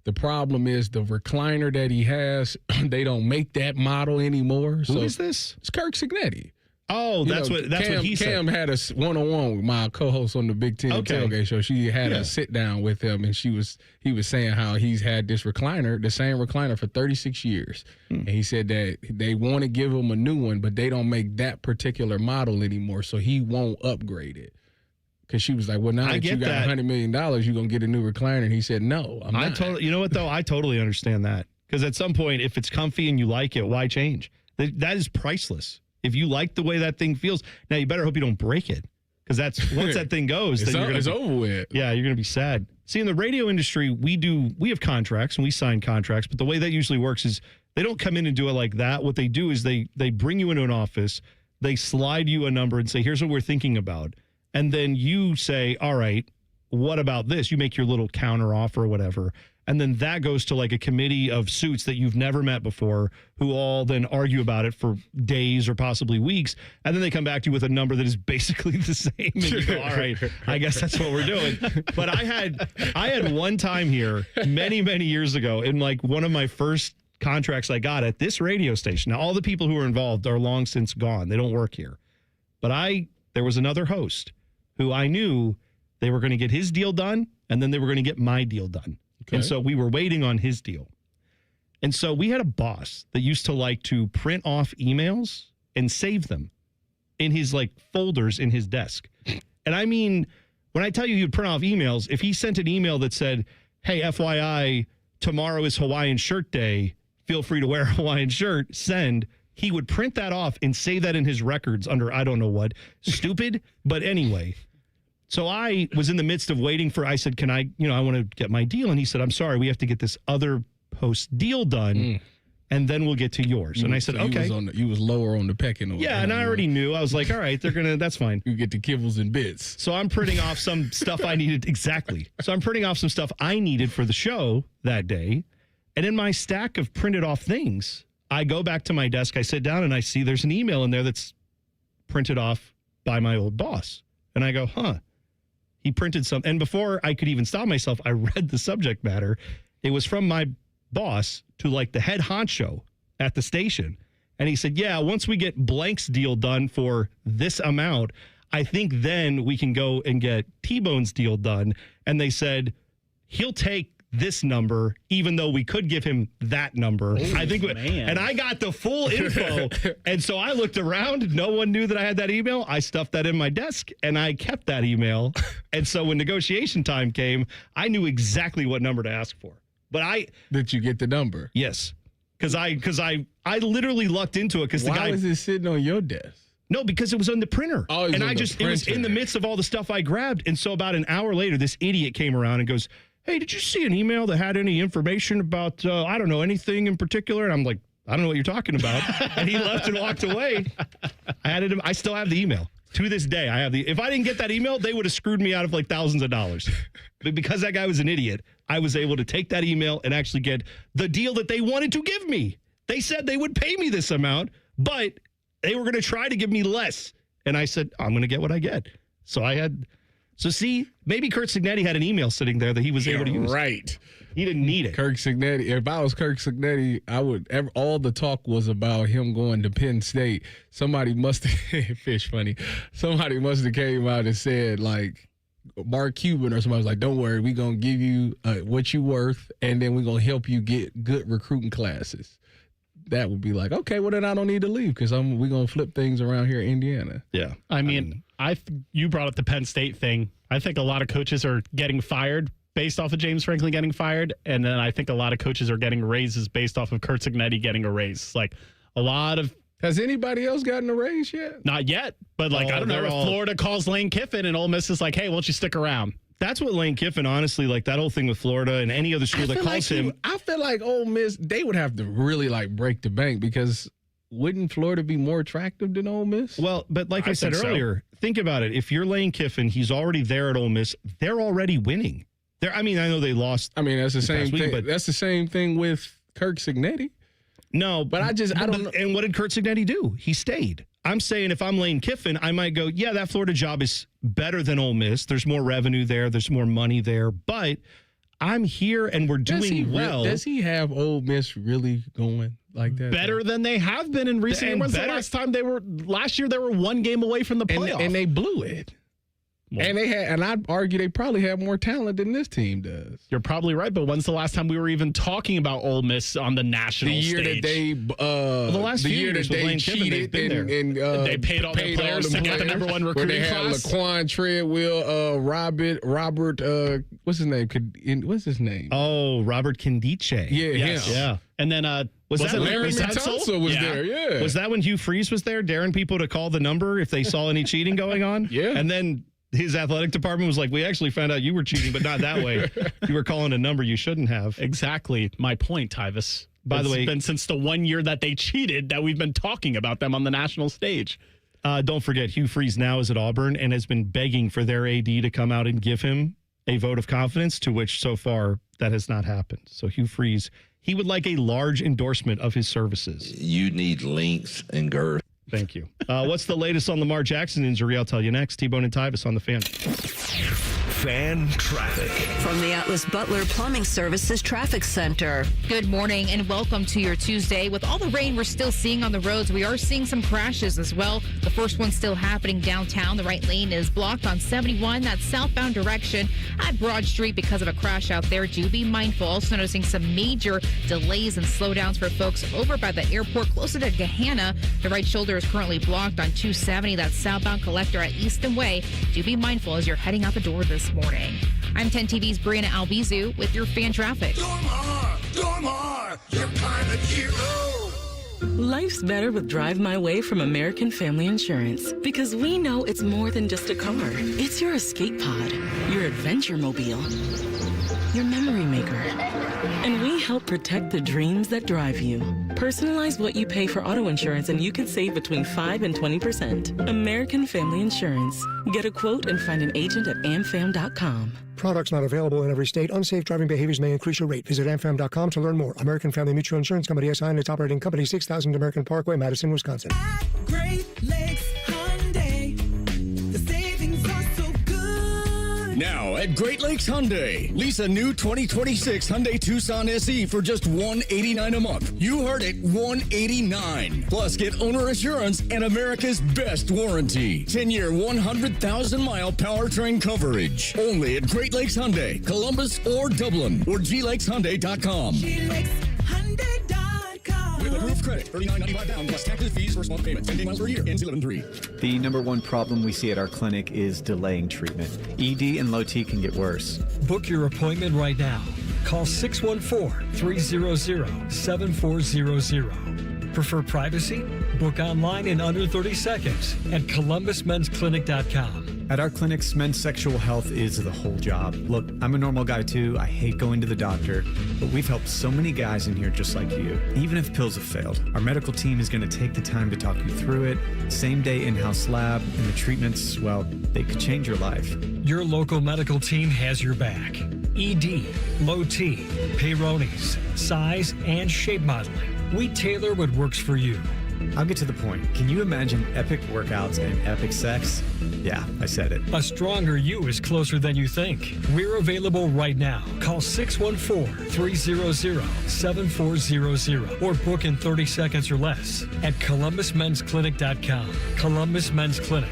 the problem is the recliner that he has, they don't make that model anymore. Who is this? It's Curt Cignetti. Oh, that's what he said. Cam had a one-on-one with my co-host on the Big Ten Tailgate Show. She had a sit-down with him, and he was saying how he's had this recliner, the same recliner, for 36 years. And he said that they want to give him a new one, but they don't make that particular model anymore, so he won't upgrade it. Because she was like, well, now that you got $100 million, you're going to get a new recliner. And he said, no, I'm not. You know what, though? I totally understand that. Because at some point, if it's comfy and you like it, why change? That is priceless. If you like the way that thing feels, now you better hope you don't break it. Because once that thing goes, it's over with. Yeah, you're going to be sad. See, in the radio industry, we have contracts and we sign contracts, but the way that usually works is they don't come in and do it like that. What they do is they bring you into an office, they slide you a number and say, here's what we're thinking about. And then you say, all right, what about this? You make your little counter offer or whatever. And then that goes to like a committee of suits that you've never met before who all then argue about it for days or possibly weeks. And then they come back to you with a number that is basically the same. And you go, all right, I guess that's what we're doing. But I had one time here many, many years ago in like one of my first contracts I got at this radio station. Now, all the people who were involved are long since gone. They don't work here. But there was another host who I knew they were going to get his deal done and then they were going to get my deal done. Okay. And so we were waiting on his deal. And so we had a boss that used to like to print off emails and save them in his like folders in his desk. And I mean, when I tell you he would print off emails, if he sent an email that said, hey, FYI, tomorrow is Hawaiian shirt day. Feel free to wear a Hawaiian shirt. Send. He would print that off and save that in his records under I don't know what. Stupid. But anyway. So I was in the midst of waiting I said, can I want to get my deal. And he said, I'm sorry, we have to get this other post deal done and then we'll get to yours. And I said, okay. You was lower on the pecking order. Yeah. And I already knew. I was like, all right, that's fine. You get the kibbles and bits. So I'm printing off some stuff I needed. Exactly. So I'm printing off some stuff I needed for the show that day. And in my stack of printed off things, I go back to my desk, I sit down and I see there's an email in there that's printed off by my old boss. And I go, huh. He printed some, and before I could even stop myself, I read the subject matter. It was from my boss to like the head honcho at the station. And he said, yeah, once we get Blank's deal done for this amount, I think then we can go and get T-Bone's deal done. And they said, he'll take this number, even though we could give him that number. Ooh, I think, and I got the full info. And so I looked around. No one knew that I had that email. I stuffed that in my desk and I kept that email. And so when negotiation time came, I knew exactly what number to ask for. But did you get the number? Yes. Because I literally lucked into it because the guy. Why was it sitting on your desk? No, because it was on the printer. Oh, and it was in the midst of all the stuff I grabbed. And so about an hour later, this idiot came around and goes, hey, did you see an email that had any information about, I don't know, anything in particular? And I'm like, I don't know what you're talking about. And he left and walked away. I still have the email. To this day, if I didn't get that email, they would have screwed me out of like thousands of dollars. But because that guy was an idiot, I was able to take that email and actually get the deal that they wanted to give me. They said they would pay me this amount, but they were going to try to give me less. And I said, I'm going to get what I get. So see, maybe Kurt Cignetti had an email sitting there that he was able to use. Right. He didn't need it. Kirk Cignetti. If I was Kirk Cignetti, all the talk was about him going to Penn State. Somebody must have, fish funny, somebody must have came out and said, like, Mark Cuban or somebody was like, don't worry, we're going to give you what you worth, and then we're going to help you get good recruiting classes. That would be like, okay, well, then I don't need to leave because we're going to flip things around here in Indiana. Yeah. I mean, you brought up the Penn State thing. I think a lot of coaches are getting fired based off of James Franklin getting fired. And then I think a lot of coaches are getting raises based off of Kurt Cignetti getting a raise. Like a lot of. Has anybody else gotten a raise yet? Not yet. But I don't know if Florida calls Lane Kiffin and Ole Miss is like, hey, why don't you stick around? That's what Lane Kiffin, honestly, like that whole thing with Florida and any other school that calls him. I feel like Ole Miss, they would have to really like break the bank because wouldn't Florida be more attractive than Ole Miss? Well, but like I said earlier, think about it. If you're Lane Kiffin, he's already there at Ole Miss. They're already winning. I know they lost. I mean, that's the same thing. But that's the same thing with Kirk Cignetti. No, but I don't know. And what did Kurt Cignetti do? He stayed. I'm saying if I'm Lane Kiffin, I might go, yeah, that Florida job is better than Ole Miss. There's more revenue there. There's more money there. But I'm here and we're doing well. Does he have Ole Miss really going like that? Better than they have been in recent years. When's the last time last year they were one game away from the playoff. And they blew it. Well, and I'd argue they probably have more talent than this team does. You're probably right, but when's the last time we were even talking about Ole Miss on the national stage? The year that they, the last few years that they cheated and they paid all their players to get the number one recruiting class. Where they had Laquan Treadwell, Robert, what's his name? Oh, Robert Candice. Yeah, yes. Yeah. And then was that Larry Tunsil was there? Yeah. Was that when Hugh Freeze was there, daring people to call the number if they saw any cheating going on? Yeah. And then his athletic department was like, we actually found out you were cheating, but not that way. You were calling a number you shouldn't have. Exactly. My point, Tyvis. By the way, it's been since the 1 year that they cheated that we've been talking about them on the national stage. Don't forget, Hugh Freeze now is at Auburn and has been begging for their AD to come out and give him a vote of confidence, to which so far that has not happened. So Hugh Freeze, he would like a large endorsement of his services. You need length and girth. Thank you. What's the latest on Lamar Jackson injury? I'll tell you next. T-Bone and Tyvis on the Fan. Fan traffic. From the Atlas Butler Plumbing Services Traffic Center. Good morning and welcome to your Tuesday. With all the rain we're still seeing on the roads, we are seeing some crashes as well. The first one's still happening downtown. The right lane is blocked on 71, that's southbound direction at Broad Street because of a crash out there. Do be mindful. Also noticing some major delays and slowdowns for folks over by the airport closer to Gahanna. The right shoulder is currently blocked on 270, that's southbound collector at Easton Way. Do be mindful as you're heading out the door this morning. I'm 10 TV's Brianna Albizu with your fan traffic. Dormar, you're kind of hero. Life's better with Drive My Way from American Family Insurance because we know it's more than just a car. It's your escape pod, your adventure mobile, your memory maker. And we help protect the dreams that drive you. Personalize what you pay for auto insurance and you can save between 5 and 20%. American Family Insurance. Get a quote and find an agent at amfam.com. Products not available in every state. Unsafe driving behaviors may increase your rate. Visit amfam.com to learn more. American Family Mutual Insurance Company, SI, and its operating company, 6000 American Parkway, Madison, Wisconsin. Great Lakes Hyundai. The savings are so good. Now at Great Lakes Hyundai, lease a new 2026 Hyundai Tucson SE for just $189 a month. You heard it, $189. Plus get owner assurance and America's best warranty. 10-year, 100,000-mile powertrain coverage. Only at Great Lakes Hyundai, Columbus or Dublin, or glakeshyundai.com. GLakesHyundai.com. With approved credit, $39.95 down plus taxes, fees, first month payment, 10 miles per year, ends 11/3. The number one problem we see at our clinic is delaying treatment. ED and low T can get worse. Book your appointment right now. Call 614-300-7400. Prefer privacy? Book online in under 30 seconds at columbusmensclinic.com. At our clinics, men's sexual health is the whole job. Look, I'm a normal guy too. I hate going to the doctor, but we've helped so many guys in here just like you. Even if pills have failed, our medical team is going to take the time to talk you through it. Same day in-house lab, and the treatments, well, they could change your life. Your local medical team has your back. ED, low T, Peyronie's, size, and shape modeling. We tailor what works for you. I'll get to the point. Can you imagine epic workouts and epic sex? Yeah, I said it. A stronger you is closer than you think. We're available right now. Call 614-300-7400 or book in 30 seconds or less at columbusmensclinic.com. Columbus Men's Clinic,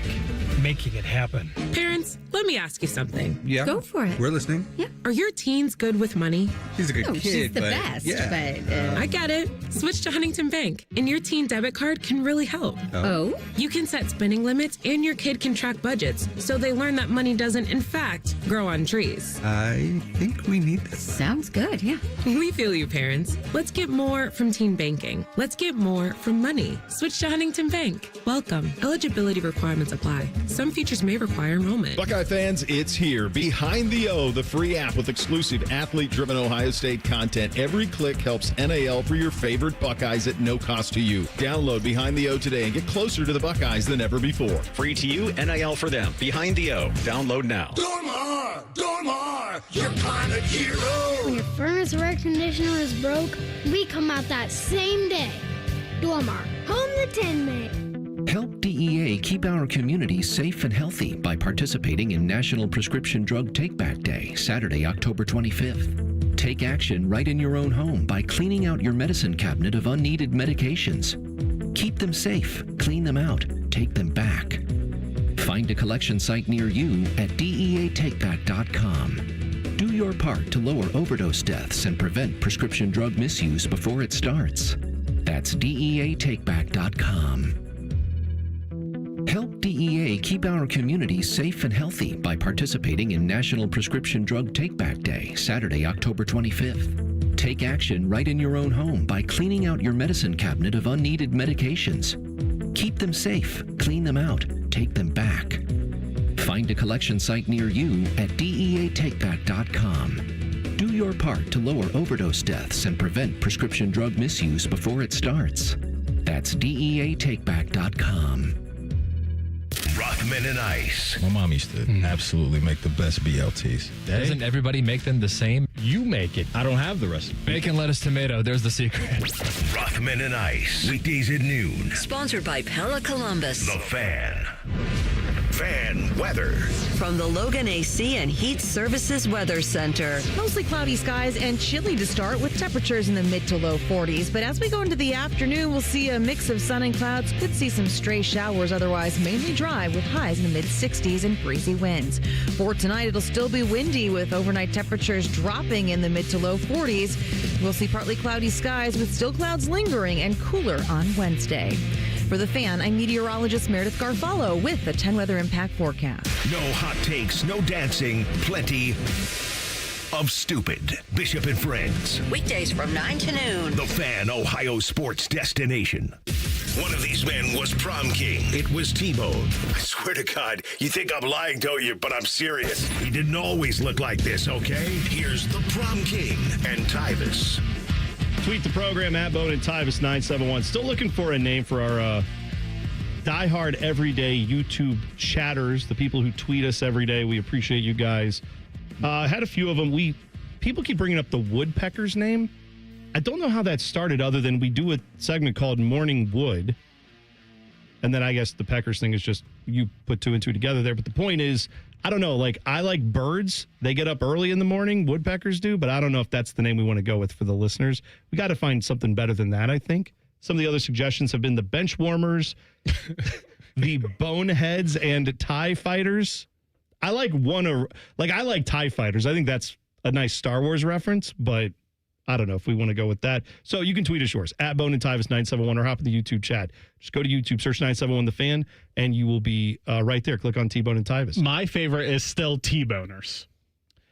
making it happen. Parents, let me ask you something. Yeah. Go for it. We're listening. Yeah. Are your teens good with money? She's a good kid. She's the but best, yeah. but I get it. Switch to Huntington Bank, and your teen debit card can really help. Oh? You can set spending limits, and your kid can track budgets, so they learn that money doesn't, in fact, grow on trees. I think we need this. Sounds good, yeah. We feel you, parents. Let's get more from teen banking. Let's get more from money. Switch to Huntington Bank. Welcome. Eligibility requirements apply. Some features may require enrollment. Buckeye fans, it's here. Behind the O, the free app with exclusive athlete-driven Ohio State content. Every click helps NAL for your favorite Buckeyes at no cost to you. Download Behind the O today and get closer to the Buckeyes than ever before. Free to you, NAL for them. Behind the O. Download now. Dormar, you're kind of hero. When your furnace or air conditioner is broke, we come out that same day. Dormar, home the Tin Man. Help DEA keep our community safe and healthy by participating in National Prescription Drug Take-Back Day, Saturday, October 25th. Take action right in your own home by cleaning out your medicine cabinet of unneeded medications. Keep them safe, clean them out, take them back. Find a collection site near you at DEATakeback.com. Do your part to lower overdose deaths and prevent prescription drug misuse before it starts. That's DEATakeback.com. Help DEA keep our community safe and healthy by participating in National Prescription Drug Take-Back Day, Saturday, October 25th. Take action right in your own home by cleaning out your medicine cabinet of unneeded medications. Keep them safe, clean them out, take them back. Find a collection site near you at DEATakeback.com. Do your part to lower overdose deaths and prevent prescription drug misuse before it starts. That's DEATakeback.com. Rock Rothman and Ice. My mom used to absolutely make the best BLTs. Doesn't everybody make them the same? You make it. I don't have the recipe. Bacon, lettuce, tomato. There's the secret. Rothman and Ice. Weekdays at noon. Sponsored by Pella Columbus. The Fan. Fan weather. From the Logan AC and Heat Services Weather Center. Mostly cloudy skies and chilly to start with temperatures in the mid to low 40s. But as we go into the afternoon, we'll see a mix of sun and clouds. Could see some stray showers, otherwise mainly dry with highs in the mid 60s and breezy winds. For tonight, it'll still be windy with overnight temperatures dropping in the mid to low 40s. We'll see partly cloudy skies with still clouds lingering and cooler on Wednesday. For The Fan, I'm meteorologist Meredith Garfalo with the 10 Weather Impact Forecast. No hot takes, no dancing, plenty of stupid. Bishop and Friends. Weekdays from 9 to noon. The Fan, Ohio sports destination. One of these men was prom king. It was T-Bone. I swear to God, you think I'm lying, don't you? But I'm serious. He didn't always look like this, okay? Here's the prom king and Tyvis. Tweet the program at Bone and Tyvis 971. Still looking for a name for our diehard everyday YouTube chatters, the people who tweet us every day. We appreciate you guys. Had a few of them. People keep bringing up the Woodpeckers name. I don't know how that started other than we do a segment called Morning Wood. And then I guess the Peckers thing is just you put two and two together there. But the point is, I don't know. Like, I like birds. They get up early in the morning. Woodpeckers do. But I don't know if that's the name we want to go with for the listeners. We got to find something better than that, I think. Some of the other suggestions have been the bench warmers, the boneheads, and TIE fighters. I like TIE fighters. I think that's a nice Star Wars reference, but I don't know if we want to go with that. So you can tweet us yours at Bone and Tyvis 971 or hop in the YouTube chat. Just go to YouTube, search 971 The Fan, and you will be right there. Click on T-Bone and Tyvis. My favorite is still T-Boners.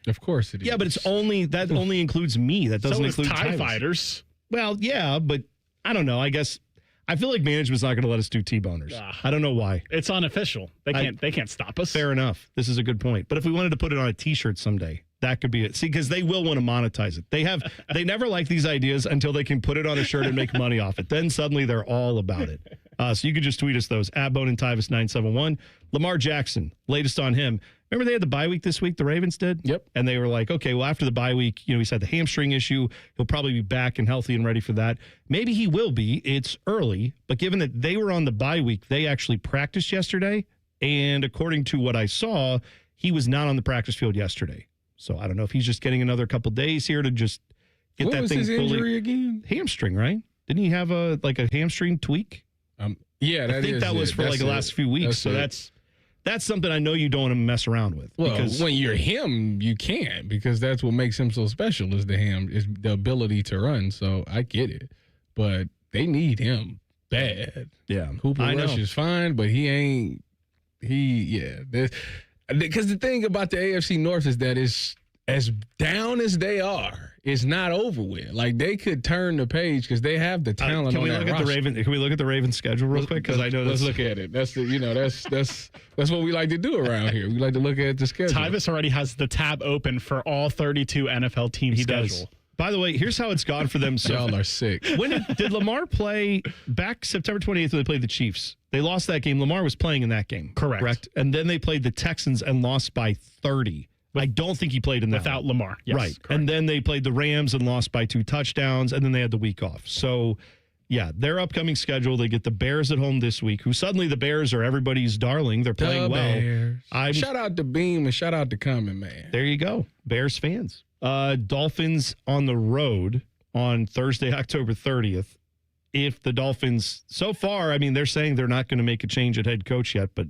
Of course it is. Yeah, but only includes me. That doesn't include TIE Tyvis. fighters. Well, yeah, but I don't know. I guess I feel like management's not going to let us do T-boners. I don't know why. It's unofficial. They can't stop us. Fair enough. This is a good point. But if we wanted to put it on a T-shirt someday, that could be it. See, because they will want to monetize it. They never like these ideas until they can put it on a shirt and make money off it. Then suddenly they're all about it. So you can just tweet us those at Bone and Tyvis 971. Lamar Jackson, latest on him. Remember they had the bye week this week, the Ravens did? Yep. And they were like, okay, well, after the bye week, he's had the hamstring issue. He'll probably be back and healthy and ready for that. Maybe he will be. It's early. But given that they were on the bye week, they actually practiced yesterday. And according to what I saw, he was not on the practice field yesterday. So I don't know if he's just getting another couple days here to just get what that was thing his fully. Injury again? Hamstring, right? Didn't he have a hamstring tweak? Yeah, I think that was for the last few weeks. That's something I know you don't want to mess around with. Well, because when you're him, you can't, because that's what makes him so special is the ability to run. So I get it, but they need him bad. Yeah, Cooper Rush is fine, but he ain't. Because the thing about the AFC North is that it's as down as they are. It's not over with. Like, they could turn the page because they have the talent. Can we look at the Ravens schedule real quick? Because I know let's look at it. That's that's what we like to do around here. We like to look at the schedule. Tyvis already has the tab open for all 32 NFL teams. He schedule. does. By the way, here's how it's gone for them. So y'all are sick. When did Lamar play back September 28th when they played the Chiefs? They lost that game. Lamar was playing in that game. Correct. And then they played the Texans and lost by 30. I don't think he played in that without one. Lamar. Yes, right. correct. And then they played the Rams and lost by 2 touchdowns, and then they had the week off. So, yeah, their upcoming schedule, they get the Bears at home this week, who suddenly the Bears are everybody's darling. They're playing well. Shout out to Beam and shout out to Common Man. There you go. Bears fans. Dolphins on the road on Thursday, October 30th. If the Dolphins, so far, they're saying they're not going to make a change at head coach yet, but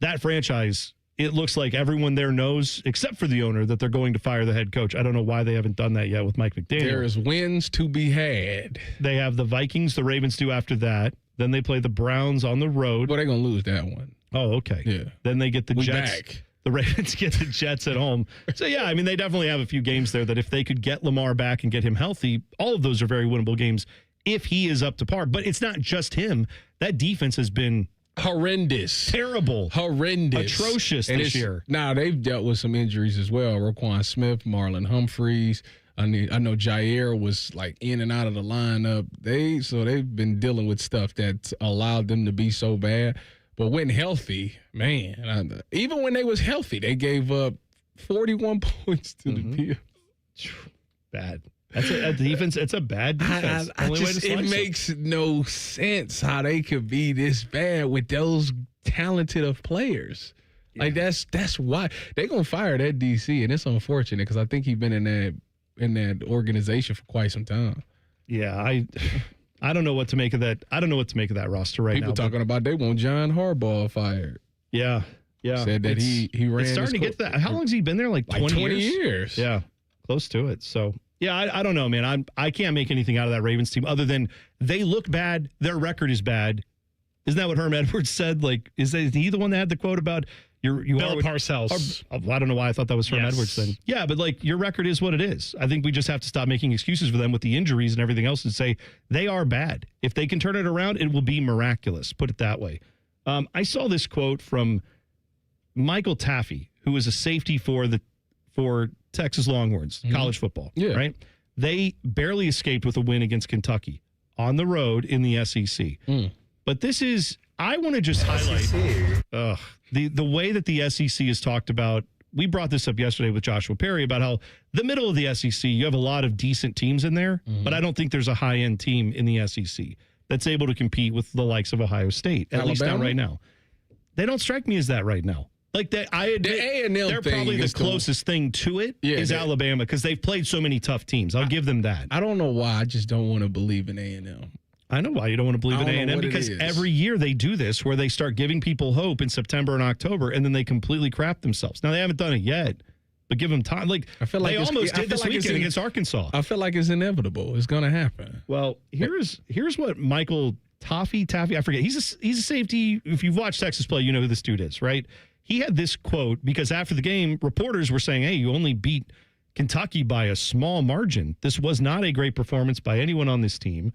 that franchise, it looks like everyone there knows, except for the owner, that they're going to fire the head coach. I don't know why they haven't done that yet with Mike McDaniel. There is wins to be had. They have the Vikings, the Ravens do after that. Then they play the Browns on the road. Well, they're going to lose that one. Oh, okay. Yeah. Then they get the Jets. Back. The Ravens get the Jets at home. So, yeah, they definitely have a few games there that if they could get Lamar back and get him healthy, all of those are very winnable games if he is up to par. But it's not just him. That defense has been horrendous. Terrible. Horrendous. Atrocious this year. Now, they've dealt with some injuries as well. Roquan Smith, Marlon Humphreys. I know Jair was like in and out of the lineup. They've been dealing with stuff that's allowed them to be so bad. But when healthy, man, even when they was healthy, they gave up 41 points to the Bills. Bad. That's a defense. It's a bad defense. It makes no sense how they could be this bad with those talented of players. Yeah. Like that's why they're gonna fire that DC, and it's unfortunate because I think he's been in that organization for quite some time. Yeah, I don't know what to make of that. I don't know what to make of that roster right now. People talking about they want John Harbaugh fired. Yeah. Said that he ran. It's starting to get to that. How long has he been there? Like 20 years. Yeah, close to it. So. Yeah, I don't know, man. I can't make anything out of that Ravens team other than they look bad. Their record is bad. Isn't that what Herm Edwards said? Like, is he the one that had the quote about you Bill Parcells? I don't know why I thought that was Herm Edwards then. Yeah, but like your record is what it is. I think we just have to stop making excuses for them with the injuries and everything else and say they are bad. If they can turn it around, it will be miraculous. Put it that way. I saw this quote from Michael Taffy, who is a safety for Texas Longhorns, college football, right? They barely escaped with a win against Kentucky on the road in the SEC. But I want to just highlight the way that the SEC is talked about. We brought this up yesterday with Joshua Perry about how the middle of the SEC, you have a lot of decent teams in there, but I don't think there's a high-end team in the SEC that's able to compete with the likes of Ohio State, at least not right now. They don't strike me as that right now. Like they're probably the closest thing to it is Alabama because they've played so many tough teams. I'll give them that. I don't know why. I just don't want to believe in A&M. I know why you don't want to believe in A&M because every year they do this where they start giving people hope in September and October and then they completely crap themselves. Now they haven't done it yet, but give them time. Like I feel like they almost did this weekend against Arkansas. I feel like it's inevitable. It's going to happen. Well, here's what Michael Taffy. I forget. He's a safety. If you've watched Texas play, you know who this dude is, right? He had this quote because after the game, reporters were saying, hey, you only beat Kentucky by a small margin. This was not a great performance by anyone on this team.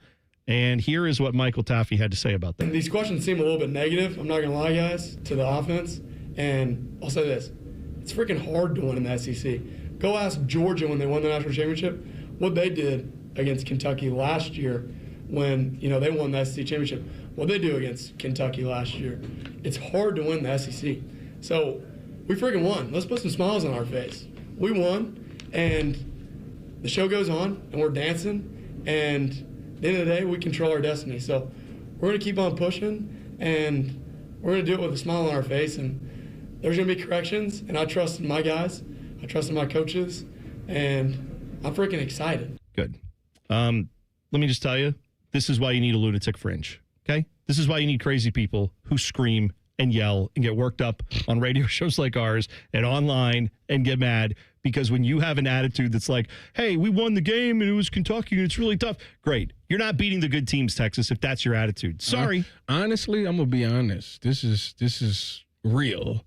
And here is what Michael Taffy had to say about that. These questions seem a little bit negative, I'm not going to lie, guys, to the offense. And I'll say this. It's freaking hard to win in the SEC. Go ask Georgia when they won the national championship what they did against Kentucky last year when, they won the SEC championship. What they do against Kentucky last year. It's hard to win the SEC. So we freaking won. Let's put some smiles on our face. We won, and the show goes on, and we're dancing, and at the end of the day, we control our destiny. So we're going to keep on pushing, and we're going to do it with a smile on our face, and there's going to be corrections, and I trust in my guys. I trust in my coaches, and I'm freaking excited. Good. Let me just tell you, this is why you need a lunatic fringe, okay? This is why you need crazy people who scream and yell and get worked up on radio shows like ours and online and get mad because when you have an attitude that's like, hey, we won the game and it was Kentucky and it's really tough. Great. You're not beating the good teams, Texas, if that's your attitude. Sorry. Honestly, I'm going to be honest. This is real.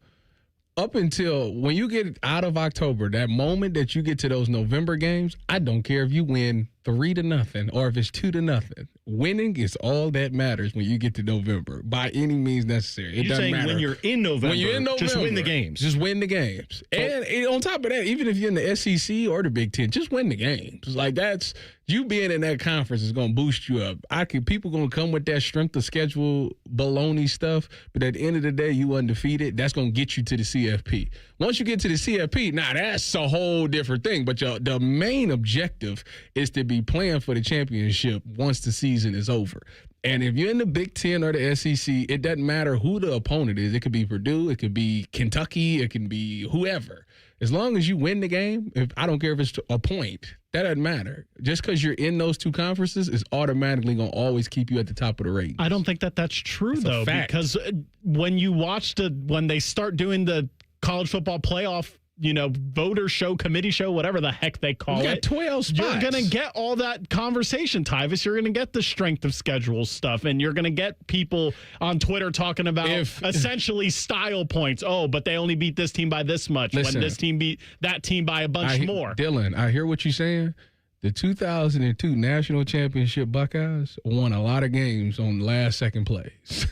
Up until when you get out of October, that moment that you get to those November games, I don't care if you win 3-0 or if it's 2-0. Winning is all that matters when you get to November by any means necessary. It doesn't matter. When you're in November, just win the games. Just win the games. And on top of that, even if you're in the SEC or the Big Ten, just win the games. Like that's you being in that conference is going to boost you up. People going to come with that strength of schedule baloney stuff, but at the end of the day, you undefeated. That's going to get you to the CFP. Once you get to the CFP, now that's a whole different thing. But the main objective is to be playing for the championship once the season is over. And if you're in the Big Ten or the SEC, it doesn't matter who the opponent is. It could be Purdue, it could be Kentucky, it can be whoever. As long as you win the game, I don't care if it's a point, that doesn't matter. Just because you're in those two conferences is automatically going to always keep you at the top of the ratings. I don't think that's true, though, because when you watch when they start doing the college football playoff, voter show, committee show, whatever the heck they call it. 12 spots. You're going to get all that conversation, Tyvis. You're going to get the strength of schedule stuff, and you're going to get people on Twitter talking about essentially style points. Oh, but they only beat this team by this much when this team beat that team by a bunch more. Dylan, I hear what you're saying. The 2002 National Championship Buckeyes won a lot of games on last-second plays.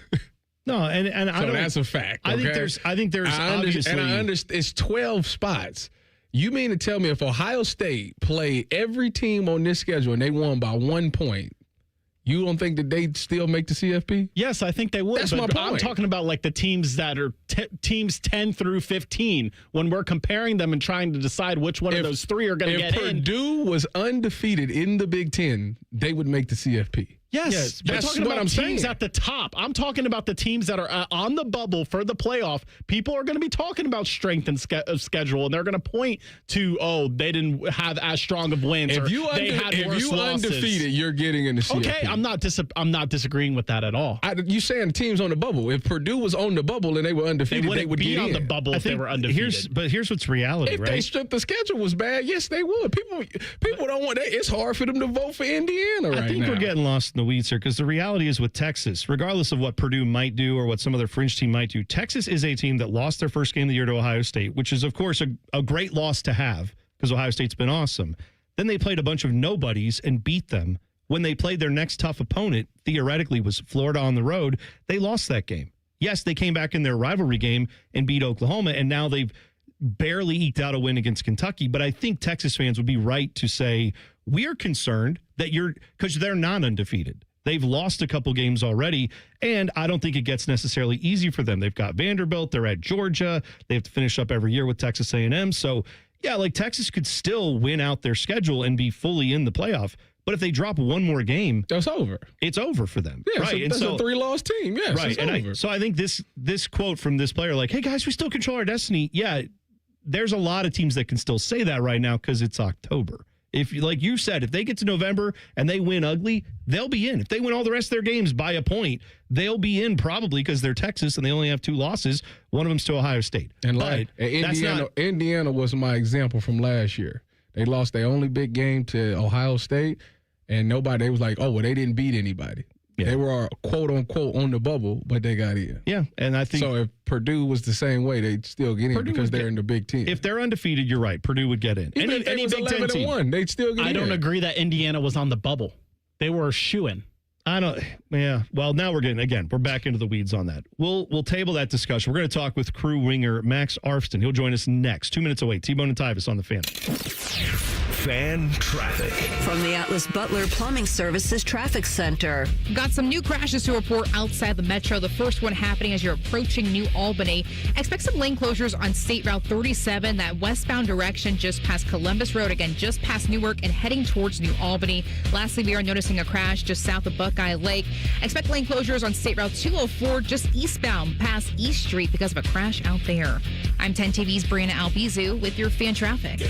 No, and so that's a fact. Okay? I think there's obviously, and I understand it's 12 spots. You mean to tell me if Ohio State played every team on this schedule and they won by 1 point, You don't think that they'd still make the CFP? Yes, I think they would. That's but my point. I'm talking about like the teams that are teams 10 through 15 when we're comparing them and trying to decide which one of those three are going to get in. If Purdue was undefeated in the Big Ten, they would make the CFP. Yes, that's talking what about I'm teams saying. at the top. I'm talking about the teams that are on the bubble for the playoff. People are going to be talking about strength and schedule, and they're going to point to, they didn't have as strong of wins. If you losses. undefeated, you're getting in the CFP. Okay, I'm not disagreeing with that at all. You saying the teams on the bubble? If Purdue was on the bubble and they were undefeated, they would be get on in. the bubble if they were undefeated. But here's what's reality, If right? they stripped the schedule was bad, yes, they would. People don't want that. It's hard for them to vote for Indiana right now. I think we're getting lost in the weeds here because the reality is with Texas, regardless of what Purdue might do or what some other fringe team might do, Texas is a team that lost their first game of the year to Ohio State, which is, of course, a great loss to have because Ohio State's been awesome. Then they played a bunch of nobodies and beat them. When they played their next tough opponent, theoretically was Florida on the road, they lost that game. Yes, they came back in their rivalry game and beat Oklahoma, and now they've barely eked out a win against Kentucky. But I think Texas fans would be right to say, we're concerned that because they're not undefeated. They've lost a couple games already, and I don't think it gets necessarily easy for them. They've got Vanderbilt. They're at Georgia. They have to finish up every year with Texas A&M. So, yeah, like Texas could still win out their schedule and be fully in the playoff. But if they drop one more game, that's over. It's over for them. Yeah, right. That's a 3-loss team. Yes, right. It's And over. so I think this quote from this player, like, hey, guys, we still control our destiny. Yeah, there's a lot of teams that can still say that right now because it's October. If, like you said, if they get to November and they win ugly, they'll be in. If they win all the rest of their games by a point, they'll be in probably because they're Texas and they only have 2 losses. One of them's to Ohio State. And but Indiana was my example from last year. They lost their only big game to Ohio State, and they was like, they didn't beat anybody. Yeah. They were quote unquote on the bubble, but they got in. Yeah, and I think so. If Purdue was the same way, they'd still get in because they're in the Big Ten. If they're undefeated, you're right. Purdue would get in. Even if they was Big Ten team, 11-1, they'd still get in. I don't agree that Indiana was on the bubble. They were shoo-in. I don't. Yeah. Well, now we're back into the weeds on that. We'll table that discussion. We're going to talk with crew winger Max Arfston. He'll join us next. 2 minutes away. T-Bone and Tyvis on the Fan. Fan traffic. From the Atlas Butler Plumbing Services Traffic Center. Got some new crashes to report outside the metro. The first one happening as you're approaching New Albany. Expect some lane closures on State Route 37, that westbound direction just past Columbus Road, again, just past Newark and heading towards New Albany. Lastly, we are noticing a crash just south of Buckeye Lake. Expect lane closures on State Route 204, just eastbound past East Street because of a crash out there. I'm 10 TV's Brianna Albizu with your fan traffic.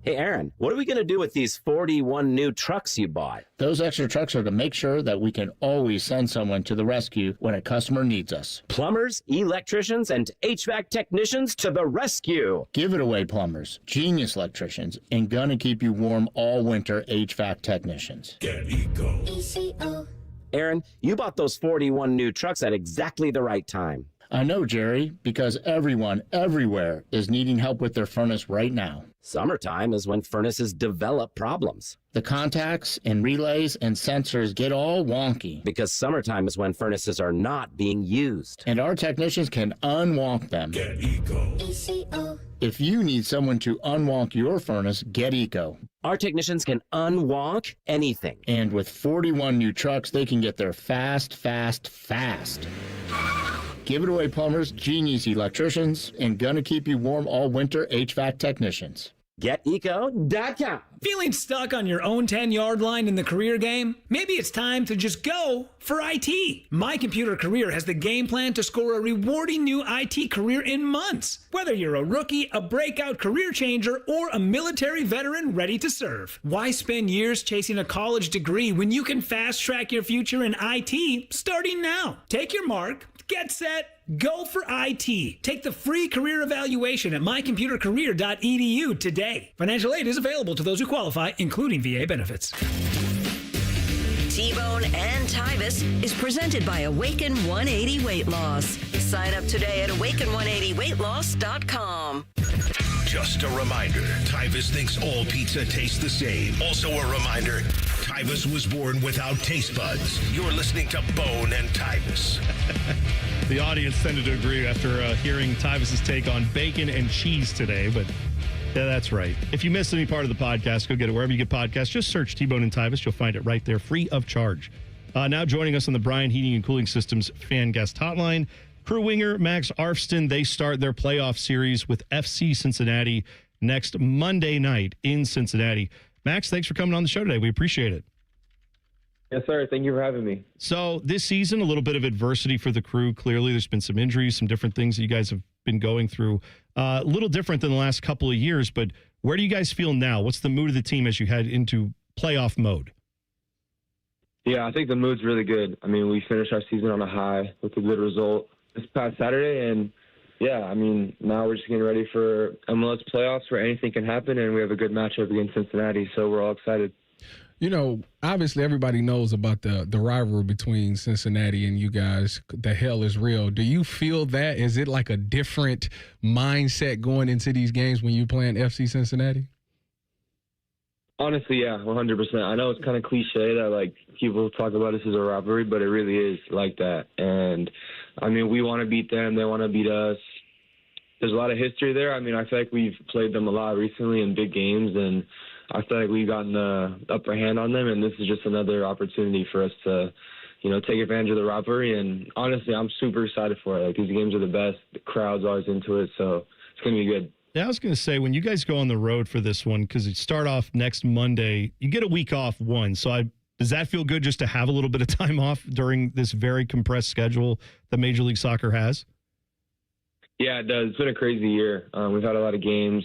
Hey, Aaron, what are we going to do with these 41 new trucks you bought? Those extra trucks are to make sure that we can always send someone to the rescue when a customer needs us. Plumbers, electricians, and HVAC technicians to the rescue. Give it away, plumbers, genius electricians, and gonna keep you warm all winter HVAC technicians. Get Eco. ECO. Aaron, you bought those 41 new trucks at exactly the right time. I know, Jerry, because everyone, everywhere, is needing help with their furnace right now. Summertime is when furnaces develop problems. The contacts and relays and sensors get all wonky. Because summertime is when furnaces are not being used. And our technicians can unwonk them. Get Eco. ECO. If you need someone to unwonk your furnace, get Eco. Our technicians can unwonk anything. And with 41 new trucks, they can get there fast, fast, fast. Give it away, plumbers, genius electricians, and gonna keep you warm all winter HVAC technicians. GetEco.com. Feeling stuck on your own 10-yard line in the career game? Maybe it's time to just go for IT. My Computer Career has the game plan to score a rewarding new IT career in months. Whether you're a rookie, a breakout career changer, or a military veteran ready to serve. Why spend years chasing a college degree when you can fast-track your future in IT starting now? Take your mark, get set, go for IT. Take the free career evaluation at mycomputercareer.edu today. Financial aid is available to those who qualify, including VA benefits. T-Bone and Tyvis is presented by Awaken 180 Weight Loss. Sign up today at awaken180weightloss.com. Just a reminder, Tyvis thinks all pizza tastes the same. Also a reminder, Tyvis was born without taste buds. You're listening to Bone and Tyvis. The audience tended to agree after hearing Tyvis's take on bacon and cheese today, but Yeah, that's right. If you missed any part of the podcast, go get it wherever you get podcasts. Just search T-Bone and Tyvis. You'll find it right there, free of charge. Now joining us on the Bryan Heating and Cooling Systems fan guest hotline, crew winger Max Arfston. They start their playoff series with FC Cincinnati next Monday night in Cincinnati. Max, thanks for coming on the show today. We appreciate it. Yes, sir. Thank you for having me. So this season, a little bit of adversity for the crew. Clearly, there's been some injuries, some different things that you guys have been going through. A little different than the last couple of years, but where do you guys feel now? What's the mood of the team as you head into playoff mode? Yeah, I think the mood's really good. I mean, we finished our season on a high with a good result this past Saturday, and yeah, I mean, now we're just getting ready for MLS playoffs where anything can happen, and we have a good matchup against Cincinnati, so we're all excited. You know, obviously everybody knows about the rivalry between Cincinnati and you guys. The hell is real. Do you feel that? Is it like a different mindset going into these games when you're playing FC Cincinnati? Honestly, yeah, 100%. I know it's kind of cliche that, like, people talk about this as a rivalry, but it really is like that. And, I mean, we want to beat them. They want to beat us. There's a lot of history there. I mean, I feel like we've played them a lot recently in big games, and I feel like we've gotten the upper hand on them, and this is just another opportunity for us to, you know, take advantage of the rivalry. And, honestly, I'm super excited for it. Like, these games are the best. The crowd's always into it, so it's going to be good. Yeah, I was going to say, when you guys go on the road for this one, because you start off next Monday, you get a week off does that feel good just to have a little bit of time off during this very compressed schedule that Major League Soccer has? Yeah, it does. It's been a crazy year. We've had a lot of games,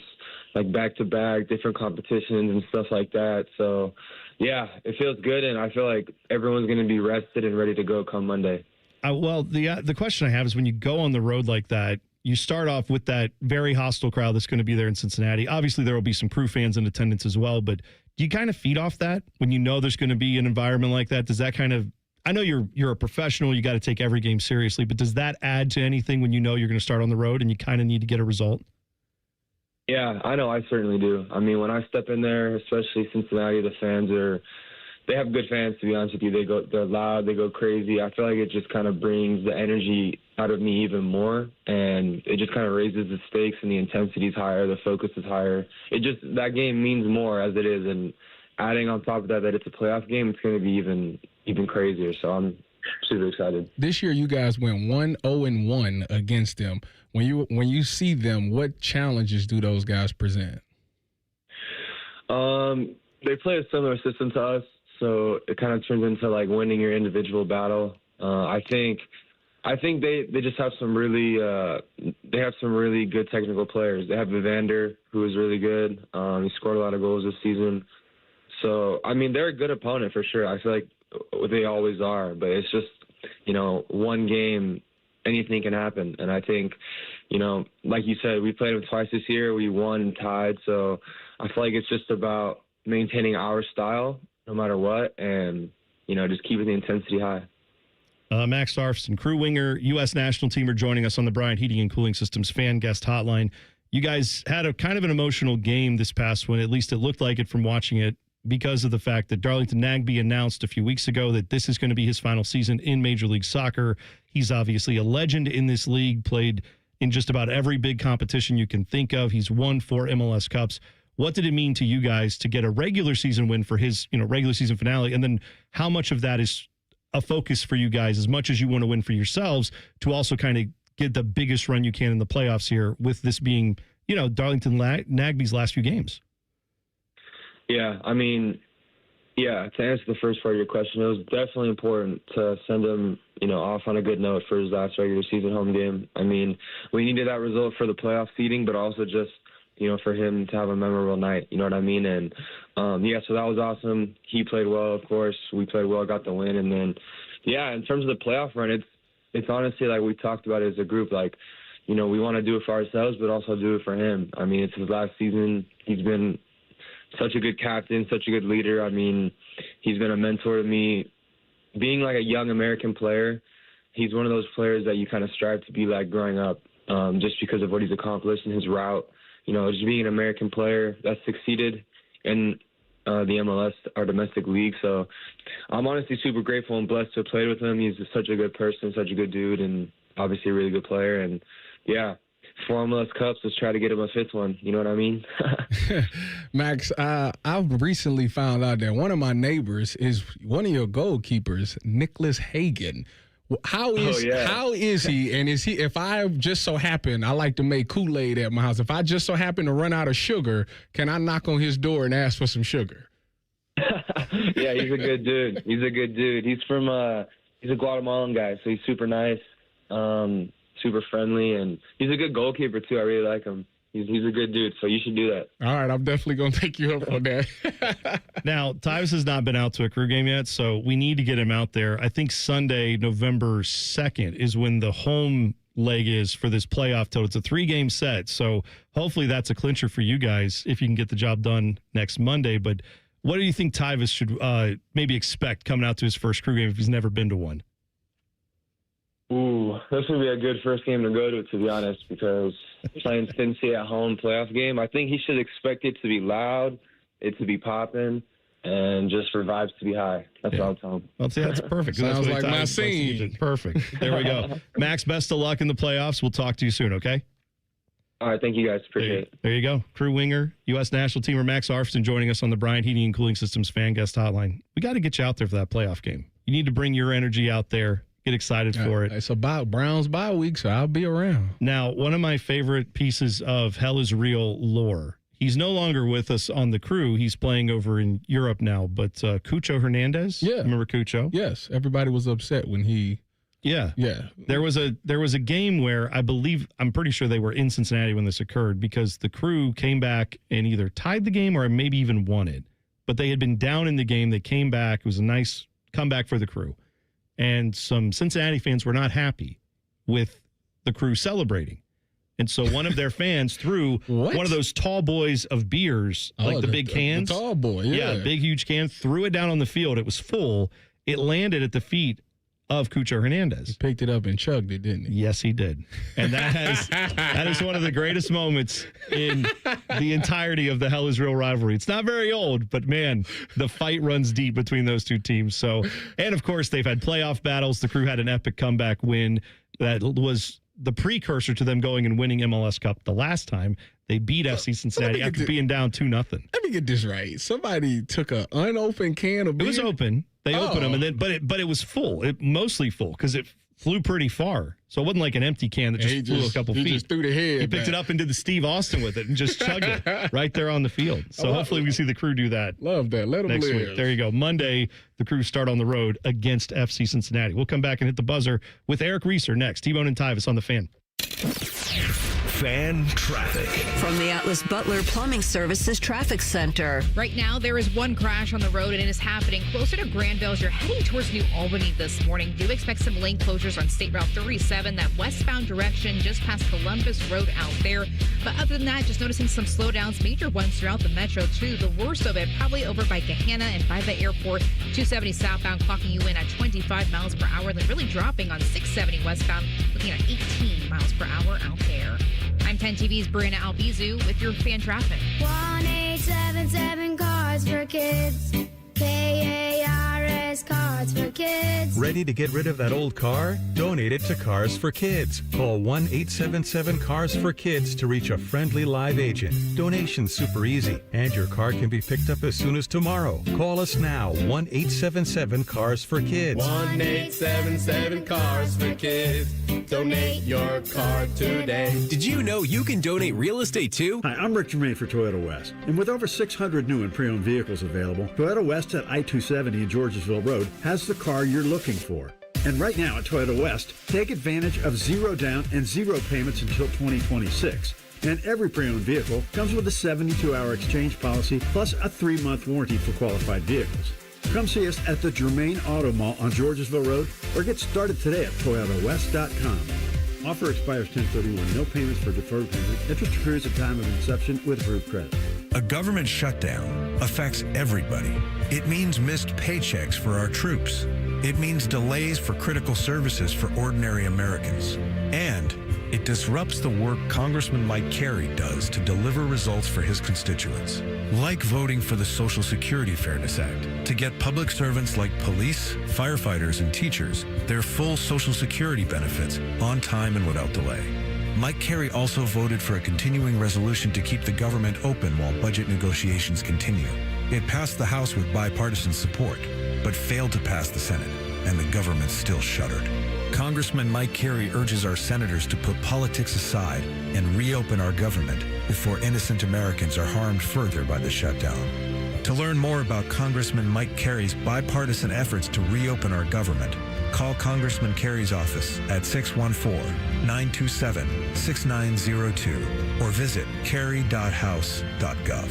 like back-to-back, different competitions and stuff like that. So, yeah, it feels good, and I feel like everyone's going to be rested and ready to go come Monday. Well, the question I have is when you go on the road like that, you start off with that very hostile crowd that's going to be there in Cincinnati. Obviously, there will be some crew fans in attendance as well, but do you kind of feed off that when you know there's going to be an environment like that? Does that kind of, I know you're a professional, you got to take every game seriously, but does that add to anything when you know you're going to start on the road and you kind of need to get a result? Yeah, I know. I certainly do. I mean, when I step in there, especially Cincinnati, the fans they have good fans, to be honest with you. They're loud, they go crazy. I feel like it just kind of brings the energy out of me even more, and it just kind of raises the stakes, and the intensity is higher, the focus is higher. That game means more as it is, and adding on top of that it's a playoff game, it's going to be even crazier. So I'm super excited. This year, you guys went 1-0-1 against them. When you see them, what challenges do those guys present? They play a similar system to us, so it kind of turns into like winning your individual battle. I think they just have some really good technical players. They have Evander, who is really good. He scored a lot of goals this season. So I mean, they're a good opponent for sure. I feel like they always are, but it's just, you know, one game, anything can happen. And I think, you know, like you said, we played them twice this year. We won and tied. So I feel like it's just about maintaining our style no matter what, and, you know, just keeping the intensity high. Max Arfston, crew winger, U.S. national team, are joining us on the Bryan Heating and Cooling Systems fan guest hotline. You guys had a kind of an emotional game this past one, at least it looked like it from watching it, because of the fact that Darlington Nagbe announced a few weeks ago that this is going to be his final season in Major League Soccer. He's obviously a legend in this league, played in just about every big competition you can think of. He's won 4 MLS Cups. What did it mean to you guys to get a regular season win for his, regular season finale? And then how much of that is a focus for you guys, as much as you want to win for yourselves, to also kind of get the biggest run you can in the playoffs here, with this being, Darlington Nagbe's last few games? Yeah, I mean, to answer the first part of your question, it was definitely important to send him, off on a good note for his last regular season home game. I mean, we needed that result for the playoff seeding, but also just, for him to have a memorable night, you know what I mean? And, so that was awesome. He played well, of course. We played well, got the win. And then, in terms of the playoff run, it's honestly, like we talked about it as a group, like, we want to do it for ourselves, but also do it for him. I mean, it's his last season. He's been such a good captain, such a good leader. I mean, he's been a mentor to me. Being like a young American player, he's one of those players that you kind of strive to be like growing up, just because of what he's accomplished in his route. Just being an American player that succeeded in the MLS, our domestic league. So I'm honestly super grateful and blessed to have played with him. He's such a good person, such a good dude, and obviously a really good player. And formless cups. Let's try to get him a fifth one. You know what I mean? Max, I've recently found out that one of my neighbors is one of your goalkeepers, Nicholas Hagan. How is he? And is he? If I just so happen, I like to make Kool-Aid at my house. If I just so happen to run out of sugar, can I knock on his door and ask for some sugar? Yeah, he's a good dude. He's from he's a Guatemalan guy, so he's super nice, super friendly, and he's a good goalkeeper too. I really like him. He's a good dude, so you should do that. All right, I'm definitely going to take you up on that. Now, Tyvis has not been out to a crew game yet, so we need to get him out there. I think Sunday, November 2nd, is when the home leg is for this playoff total. It's a 3-game set, so hopefully that's a clincher for you guys if you can get the job done next Monday. But what do you think Tyvis should maybe expect coming out to his first crew game if he's never been to one? Ooh, this would be a good first game to go to be honest, because playing Cincy at home playoff game, I think he should expect it to be loud, it to be popping, and just for vibes to be high. That's what I'm telling him. Well, see, that's perfect. Sounds that's like my scene. Perfect. There we go. Max, best of luck in the playoffs. We'll talk to you soon, okay? All right, thank you guys. Appreciate it. There you go. Crew winger, U.S. national teamer Max Arfson joining us on the Bryant Heating and Cooling Systems fan guest hotline. We got to get you out there for that playoff game. You need to bring your energy out there. Get excited for it. It's about Browns bye week, so I'll be around. Now, one of my favorite pieces of Hell is Real lore. He's no longer with us on the crew. He's playing over in Europe now. But Cucho Hernandez, remember Cucho? Yes, everybody was upset when he. Yeah. There was a game where I'm pretty sure they were in Cincinnati when this occurred because the crew came back and either tied the game or maybe even won it. But they had been down in the game. They came back. It was a nice comeback for the crew. And some Cincinnati fans were not happy with the crew celebrating. And so one of their fans threw one of those tall boys of beers, like the big cans. The tall boy, yeah. Big, huge can, threw it down on the field. It was full. It landed at the feet of Cucho Hernandez. He picked it up and chugged it, didn't he? Yes, he did. And that is one of the greatest moments in the entirety of the Hell is Real rivalry. It's not very old, but man, the fight runs deep between those two teams. So, and of course, they've had playoff battles. The crew had an epic comeback win that was the precursor to them going and winning MLS Cup the last time. They beat FC Cincinnati after being down 2-0. Let me get this right. Somebody took an unopened can of beer. It was open. They opened them, and then but it was full. It mostly full because it flew pretty far. So it wasn't like an empty can that just flew a couple feet. He just threw the head. He picked it up and did the Steve Austin with it and just chugged it right there on the field. So hopefully we can see the crew do that. Love that. Let them next live. week. There you go. Monday, the crew start on the road against FC Cincinnati. We'll come back and hit the buzzer with Eric Reeser next. T-Bone and Tyvis on the Fan. Fan traffic. From the Atlas Butler Plumbing Services Traffic Center. Right now, there is one crash on the road, and it is happening closer to Granville as you're heading towards New Albany this morning. Do expect some lane closures on State Route 37, that westbound direction just past Columbus Road out there. But other than that, just noticing some slowdowns, major ones throughout the metro, too. The worst of it probably over by Gahanna and by the airport. 270 southbound clocking you in at 25 miles per hour, then really dropping on 670 westbound, looking at 18 miles per hour out there. I'm 10 TV's Brianna Albizu with your fan traffic. 1-877 Cars for Kids. KARS Cars for Kids. Ready to get rid of that old car? Donate it to Cars for Kids. Call 1-877 Cars for Kids to reach a friendly live agent. Donation's super easy, and your car can be picked up as soon as tomorrow. Call us now, 1-877 Cars for Kids. 1-877 Cars for Kids. Donate your car today. Did you know you can donate real estate too? Hi, I'm Rick Germain for Toyota West. And with over 600 new and pre-owned vehicles available, Toyota West at I-270 in Georgesville Road has the car you're looking for. And right now at Toyota West, take advantage of 0 down and 0 payments until 2026. And every pre-owned vehicle comes with a 72-hour exchange policy plus a 3-month warranty for qualified vehicles. Come see us at the Germain Auto Mall on Georgesville Road or get started today at ToyotaWest.com. Offer expires 10/31. No payments for deferred payment. Interest accrues at time of inception with approved credit. A government shutdown affects everybody. It means missed paychecks for our troops. It means delays for critical services for ordinary Americans. And it disrupts the work Congressman Mike Carey does to deliver results for his constituents. Like voting for the Social Security Fairness Act to get public servants like police, firefighters, and teachers their full Social Security benefits on time and without delay. Mike Carey also voted for a continuing resolution to keep the government open while budget negotiations continue. It passed the House with bipartisan support, but failed to pass the Senate, and the government still shuddered. Congressman Mike Carey urges our senators to put politics aside and reopen our government before innocent Americans are harmed further by the shutdown. To learn more about Congressman Mike Carey's bipartisan efforts to reopen our government, call Congressman Carey's office at 614-927-6902 or visit carey.house.gov.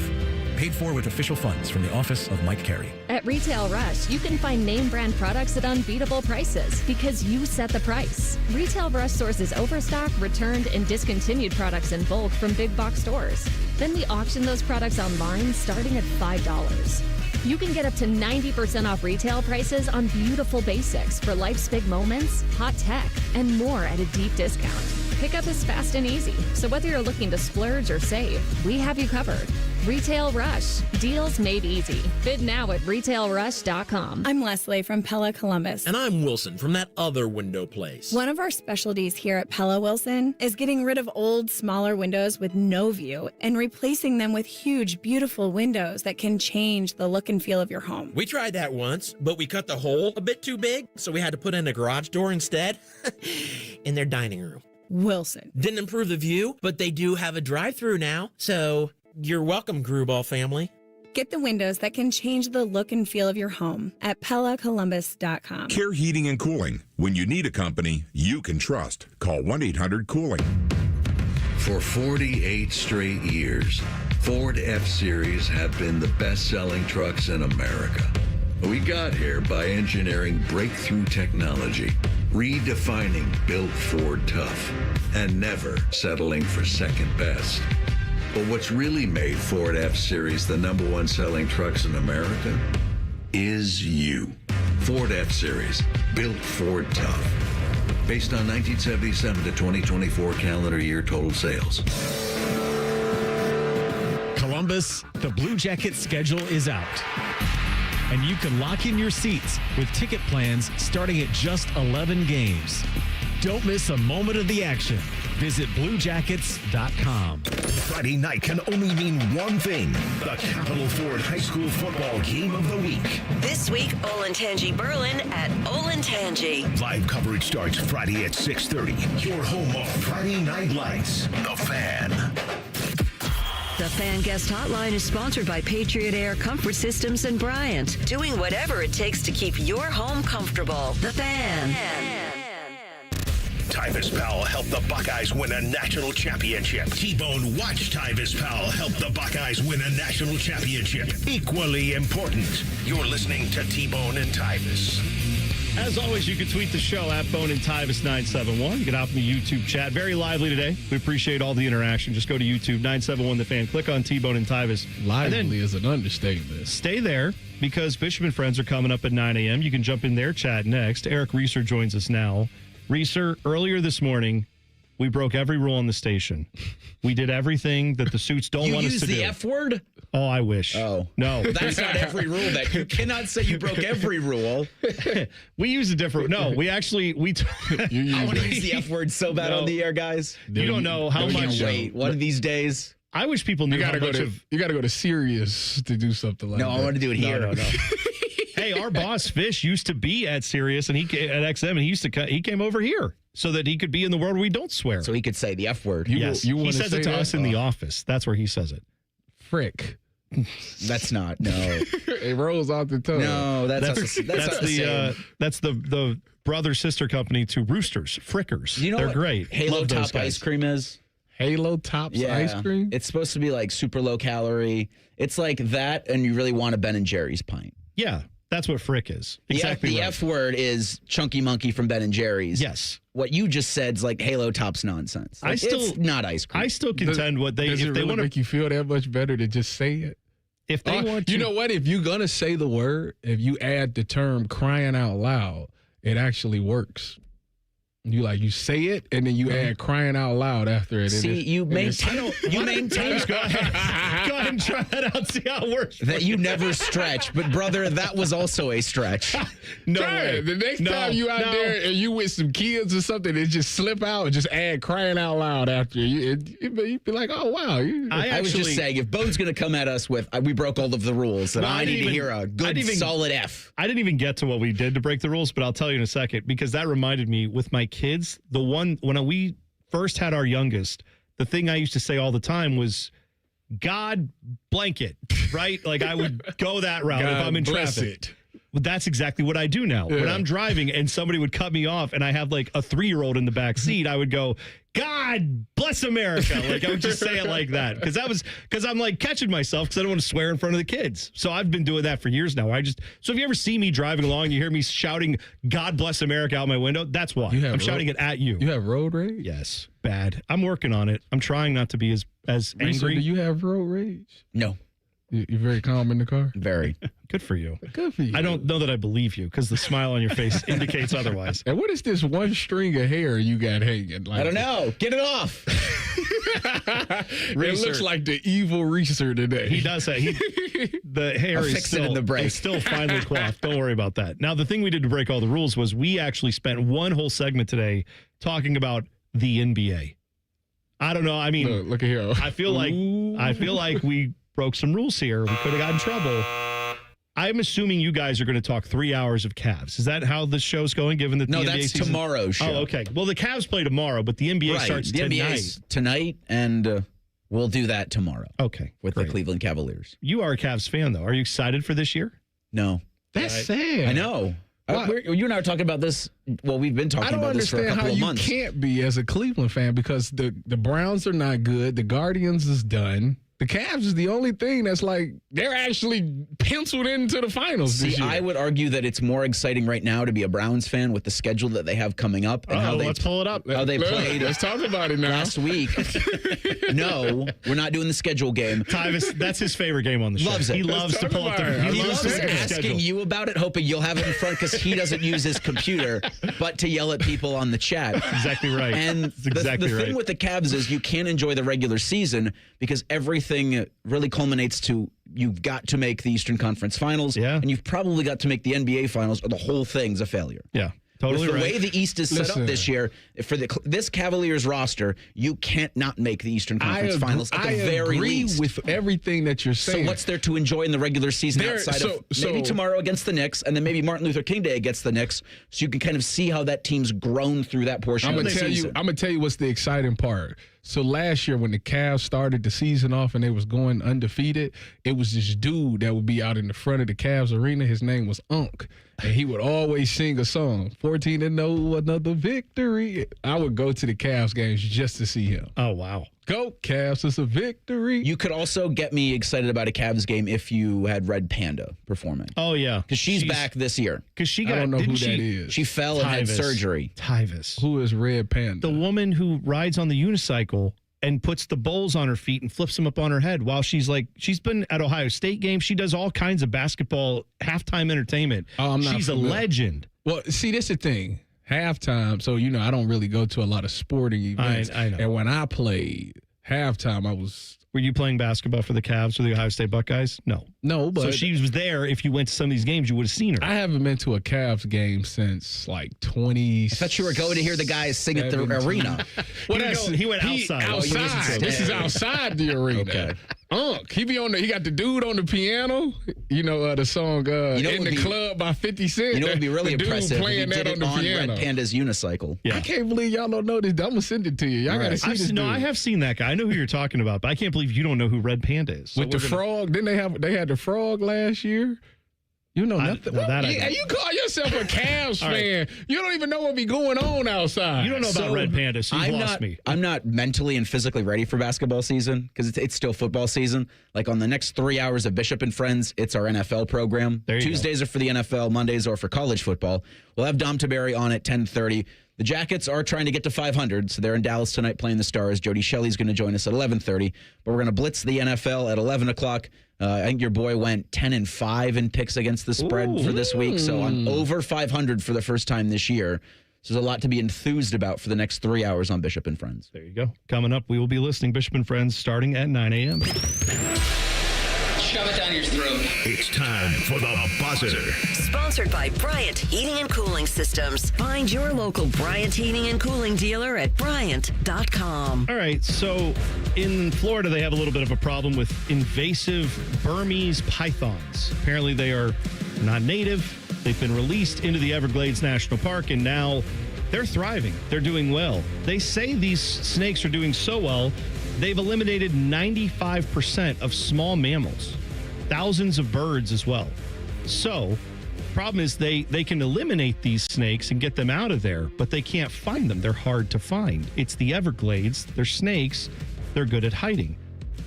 Paid for with official funds from the office of Mike Carey. At Retail Rush, you can find name brand products at unbeatable prices because you set the price. Retail Rush sources overstock, returned, and discontinued products in bulk from big box stores. Then we auction those products online starting at $5. You can get up to 90% off retail prices on beautiful basics for life's big moments, hot tech, and more at a deep discount. Pickup is fast and easy, so whether you're looking to splurge or save, we have you covered. Retail Rush. Deals made easy. Bid now at retailrush.com. I'm Leslie from Pella Columbus. And I'm Wilson from that other window place. One of our specialties here at Pella Wilson is getting rid of old, smaller windows with no view and replacing them with huge, beautiful windows that can change the look and feel of your home. We tried that once, but we cut the hole a bit too big, so we had to put in a garage door instead in their dining room. Wilson. Didn't improve the view, but they do have a drive-through now, so you're welcome, Gruball family. Get the windows that can change the look and feel of your home at PellaColumbus.com. Care Heating and Cooling. When you need a company you can trust, call 1-800-COOLING. For 48 straight years, Ford F-Series have been the best-selling trucks in America. We got here by engineering breakthrough technology, redefining built Ford tough, and never settling for second best. But what's really made Ford F-Series the #1 selling trucks in America is you. Ford F-Series, built Ford tough. Based on 1977 to 2024 calendar year total sales. Columbus, the Blue Jackets schedule is out. And you can lock in your seats with ticket plans starting at just 11 games. Don't miss a moment of the action. Visit BlueJackets.com. Friday night can only mean one thing: the Capital Ford High School football game of the week. This week, Olentangy Berlin at Olentangy. Live coverage starts Friday at 6:30. Your home of Friday Night Lights, The Fan. The Fan Guest Hotline is sponsored by Patriot Air Comfort Systems and Bryant, doing whatever it takes to keep your home comfortable. The Fan. Tyvis Powell helped the Buckeyes win a national championship. T-Bone watched Tyvis Powell help the Buckeyes win a national championship. Equally important. You're listening to T-Bone and Tyvis. As always, you can tweet the show at Bone and Tyvis 971. You can hop in the YouTube chat. Very lively today. We appreciate all the interaction. Just go to YouTube, 971 The Fan. Click on T-Bone and Tyvis. Lively is an understatement. Stay there because Bishop and Friends are coming up at 9 a.m. You can jump in their chat next. Eric Reeser joins us now. Reeser, earlier this morning, we broke every rule on the station. We did everything that the suits don't want us to do. You used the F word? Oh, I wish. Oh. No. That's not every rule. That you cannot say you broke every rule. We use a different... No, we actually... I want to use the F word so bad on the air, guys. You don't know how much... Wait, one of these days. I wish people knew how much of... You got to go to Sirius to do something like that. No, I want to do it here. No. Hey, our boss Fish used to be at Sirius and at XM, and he came over here so that he could be in the world where we don't swear. So he could say the F word. Yes, he says it to us in the office. That's where he says it. Frick. That's not. No, it rolls off the tongue. No, that's the brother sister company to Roosters, Frickers. You know they're what great. Halo Love those Top guys. ice cream is. Halo Tops ice cream. It's supposed to be like super low calorie. It's like that, and you really want a Ben and Jerry's pint. Yeah. That's what Frick is. Exactly. The F word is Chunky Monkey from Ben and Jerry's. Yes. What you just said is like Halo Top's nonsense. Like, it's not ice cream. I still contend what they... Does if it they really want to make you feel that much better to just say it? If they want to... You know what? If you're going to say the word, if you add the term crying out loud, it actually works. You say it, and then you add crying out loud after it. See, you maintain. Go ahead and try that out. See how it works. That you never stretch, but brother, that was also a stretch. No Try way. it. The next time you out there and you with some kids or something, it just slip out and just add crying out loud after you'd be like, oh wow. I was just saying, if Bone's going to come at us with we broke all of the rules, then I need to hear a good solid F. I didn't even get to what we did to break the rules, but I'll tell you in a second because that reminded me with my kids. When we first had our youngest, the thing I used to say all the time was, God blanket, right? Like I would go that route if I'm in traffic. Well, that's exactly what I do now. Yeah. When I'm driving and somebody would cut me off and I have like a 3-year-old in the back seat, I would go, God bless America. Like I would just say it like that. Because I'm like catching myself because I don't want to swear in front of the kids. So I've been doing that for years now. So if you ever see me driving along and you hear me shouting God bless America out my window, that's why. I'm shouting it at you. You have road rage? Yes. Bad. I'm working on it. I'm trying not to be as angry. Do you have road rage? No. You're very calm in the car? Very. Good for you. Good for you. I don't know that I believe you because the smile on your face indicates otherwise. And what is this one string of hair you got hanging? I don't know. Get it off. It looks like the evil Reeser today. He does say the hair is still finely coiffed. Don't worry about that. Now, the thing we did to break all the rules was we actually spent one whole segment today talking about the NBA. I don't know. I mean, look at here. I feel like we broke some rules here. We could have got in trouble. I'm assuming you guys are going to talk 3 hours of Cavs. Is that how the show's going, given that the NBA that's season? Tomorrow's show. Oh, okay. Well, the Cavs play tomorrow, but the NBA starts the tonight. NBA's tonight, and we'll do that tomorrow. Okay. With the Cleveland Cavaliers. You are a Cavs fan, though. Are you excited for this year? No. That's sad. I know. You and I are talking about this. Well, we've been talking about this for a couple of months. I don't understand how you can't be as a Cleveland fan because the Browns are not good. The Guardians is done. The Cavs is the only thing that's like they're actually penciled into the finals this year. I would argue that it's more exciting right now to be a Browns fan with the schedule that they have coming up and how they let's pull it up. How they played. Let's talk about it now. Last week. No, we're not doing the schedule game. Tyvis, that's his favorite game on the show. Loves it. He loves to pull up the He loves to look at the asking schedule. you about it, hoping you'll have it in front because he doesn't use his computer, but to yell at people on the chat. Exactly right. And the thing with the Cavs is you can't enjoy the regular season because everything really culminates to you've got to make the Eastern Conference Finals, and you've probably got to make the NBA Finals, or the whole thing's a failure. Yeah, totally With the right. way the East is set up this year, for this Cavaliers roster, you can't not make the Eastern Conference Finals at the very least. I agree with everything that you're saying. So what's there to enjoy in the regular season outside of maybe tomorrow against the Knicks, and then maybe Martin Luther King Day against the Knicks, so you can kind of see how that team's grown through that portion of the season. I'm going to tell you what's the exciting part. So last year when the Cavs started the season off and they was going undefeated, it was this dude that would be out in the front of the Cavs arena. His name was Unc. And he would always sing a song, 14-0, another victory. I would go to the Cavs games just to see him. Oh, wow. Go, Cavs, it's a victory. You could also get me excited about a Cavs game if you had Red Panda performing. Oh, yeah. Because she's back this year. Because she got, I don't know who that is. She fell and had surgery. Tyvis. Who is Red Panda? The woman who rides on the unicycle and puts the bowls on her feet and flips them up on her head while she's been at Ohio State games. She does all kinds of basketball halftime entertainment. Oh, she's a legend. Well, see, this is the thing. Halftime, so, I don't really go to a lot of sporting events. I know. And when I played halftime, I was... Were you playing basketball for the Cavs or the Ohio State Buckeyes? No. No, but... So she was there. If you went to some of these games, you would have seen her. I haven't been to a Cavs game since, 20... I thought you were going to hear the guys sing at the arena. He went outside. Outside. This is outside the arena. Okay. He got the dude on the piano. The song In the Club by 50 Cent. You know what would be really impressive? Playing if you that did on it the piano. Red Panda's unicycle. Yeah. I can't believe y'all don't know this. I'm going to send it to you. Y'all got to see this dude. I have seen that guy. I know who you're talking about, but I can't believe you don't know who Red Panda is. With the frog. Didn't they had the frog last year? You know nothing. You call yourself a Cavs fan. You don't even know what be going on outside. You don't know about Red Panda, so you've lost me. I'm not mentally and physically ready for basketball season because it's still football season. Like on the next 3 hours of Bishop and Friends, it's our NFL program. Tuesdays are for the NFL. Mondays are for college football. We'll have Dom Taberi on at 10:30. The Jackets are trying to get to 500, so they're in Dallas tonight playing the Stars. Jody Shelley's going to join us at 11:30, but we're going to blitz the NFL at 11 o'clock. I think your boy went 10-5 in picks against the spread for this week, so I'm over 500 for the first time this year. So there's a lot to be enthused about for the next 3 hours on Bishop and Friends. There you go. Coming up, we will be listening Bishop and Friends starting at 9 a.m. Shove it down your throat. It's time for the buzzer. Sponsored by Bryant Heating and Cooling Systems. Find your local Bryant Heating and Cooling dealer at Bryant.com. All right, so in Florida, they have a little bit of a problem with invasive Burmese pythons. Apparently, they are not native. They've been released into the Everglades National Park, and now they're thriving. They're doing well. They say these snakes are doing so well, they've eliminated 95% of small mammals, thousands of birds as well. So, problem is they can eliminate these snakes and get them out of there, but they can't find them. They're hard to find. It's the Everglades. They're snakes. They're good at hiding.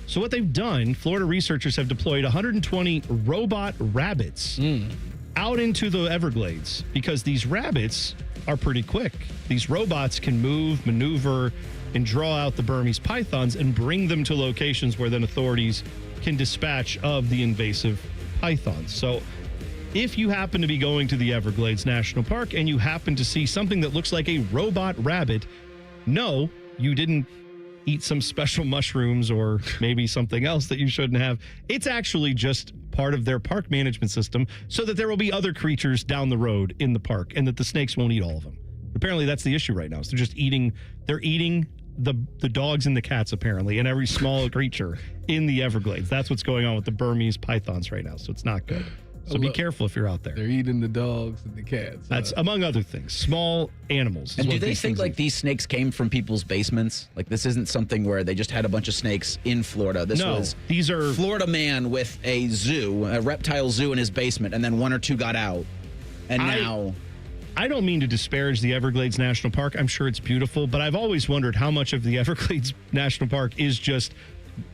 So what they've done, Florida researchers have deployed 120 robot rabbits out into the Everglades because these rabbits are pretty quick. These robots can move, maneuver, and draw out the Burmese pythons and bring them to locations where then authorities can dispatch of the invasive pythons. So if you happen to be going to the Everglades National Park and you happen to see something that looks like a robot rabbit, no, you didn't eat some special mushrooms or maybe something else that you shouldn't have. It's actually just part of their park management system so that there will be other creatures down the road in the park and that the snakes won't eat all of them. Apparently that's the issue right now. So they're just eating the dogs and the cats apparently and every small creature in the Everglades. That's what's going on with the Burmese pythons right now. So it's not good. So be careful if you're out there. They're eating the dogs and the cats. That's among other things. Small animals. And do they think like these snakes came from people's basements? Like this isn't something where they just had a bunch of snakes in Florida. This was these are Florida man with a zoo, a reptile zoo in his basement, and then one or two got out. And now I don't mean to disparage the Everglades National Park. I'm sure it's beautiful, but I've always wondered how much of the Everglades National Park is just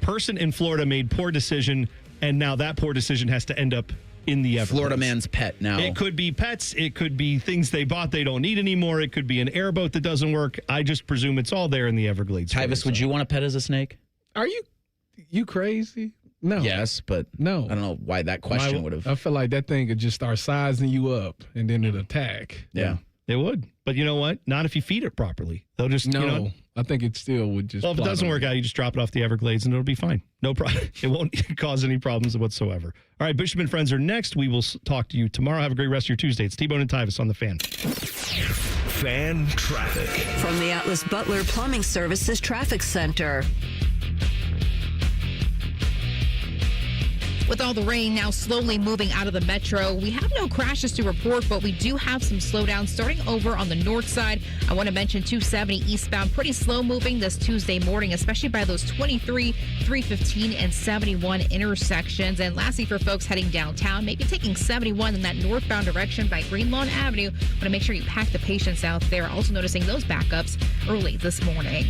person in Florida made poor decision, and now that poor decision has to end up in the Everglades. Florida man's pet now. It could be pets. It could be things they bought they don't need anymore. It could be an airboat that doesn't work. I just presume it's all there in the Everglades. Tyvis, would you want a pet as a snake? Are you crazy? No. Yes, but no. I don't know why that question would have. I feel like that thing could just start sizing you up and then it'll attack. Yeah. It would. But you know what? Not if you feed it properly. They'll just, I think it still would just. Well, if it doesn't work out, you just drop it off the Everglades and it'll be fine. No problem. It won't cause any problems whatsoever. All right, Bishop and Friends are next. We will talk to you tomorrow. Have a great rest of your Tuesday. It's T-Bone and Tyvis on The Fan. Fan traffic. From the Atlas Butler Plumbing Services Traffic Center. With all the rain now slowly moving out of the metro, we have no crashes to report, but we do have some slowdowns starting over on the north side. I want to mention 270 eastbound, pretty slow moving this Tuesday morning, especially by those 23, 315, and 71 intersections. And lastly, for folks heading downtown, maybe taking 71 in that northbound direction by Green Lawn Avenue. Want to make sure you pack the patience out there. Also noticing those backups early this morning.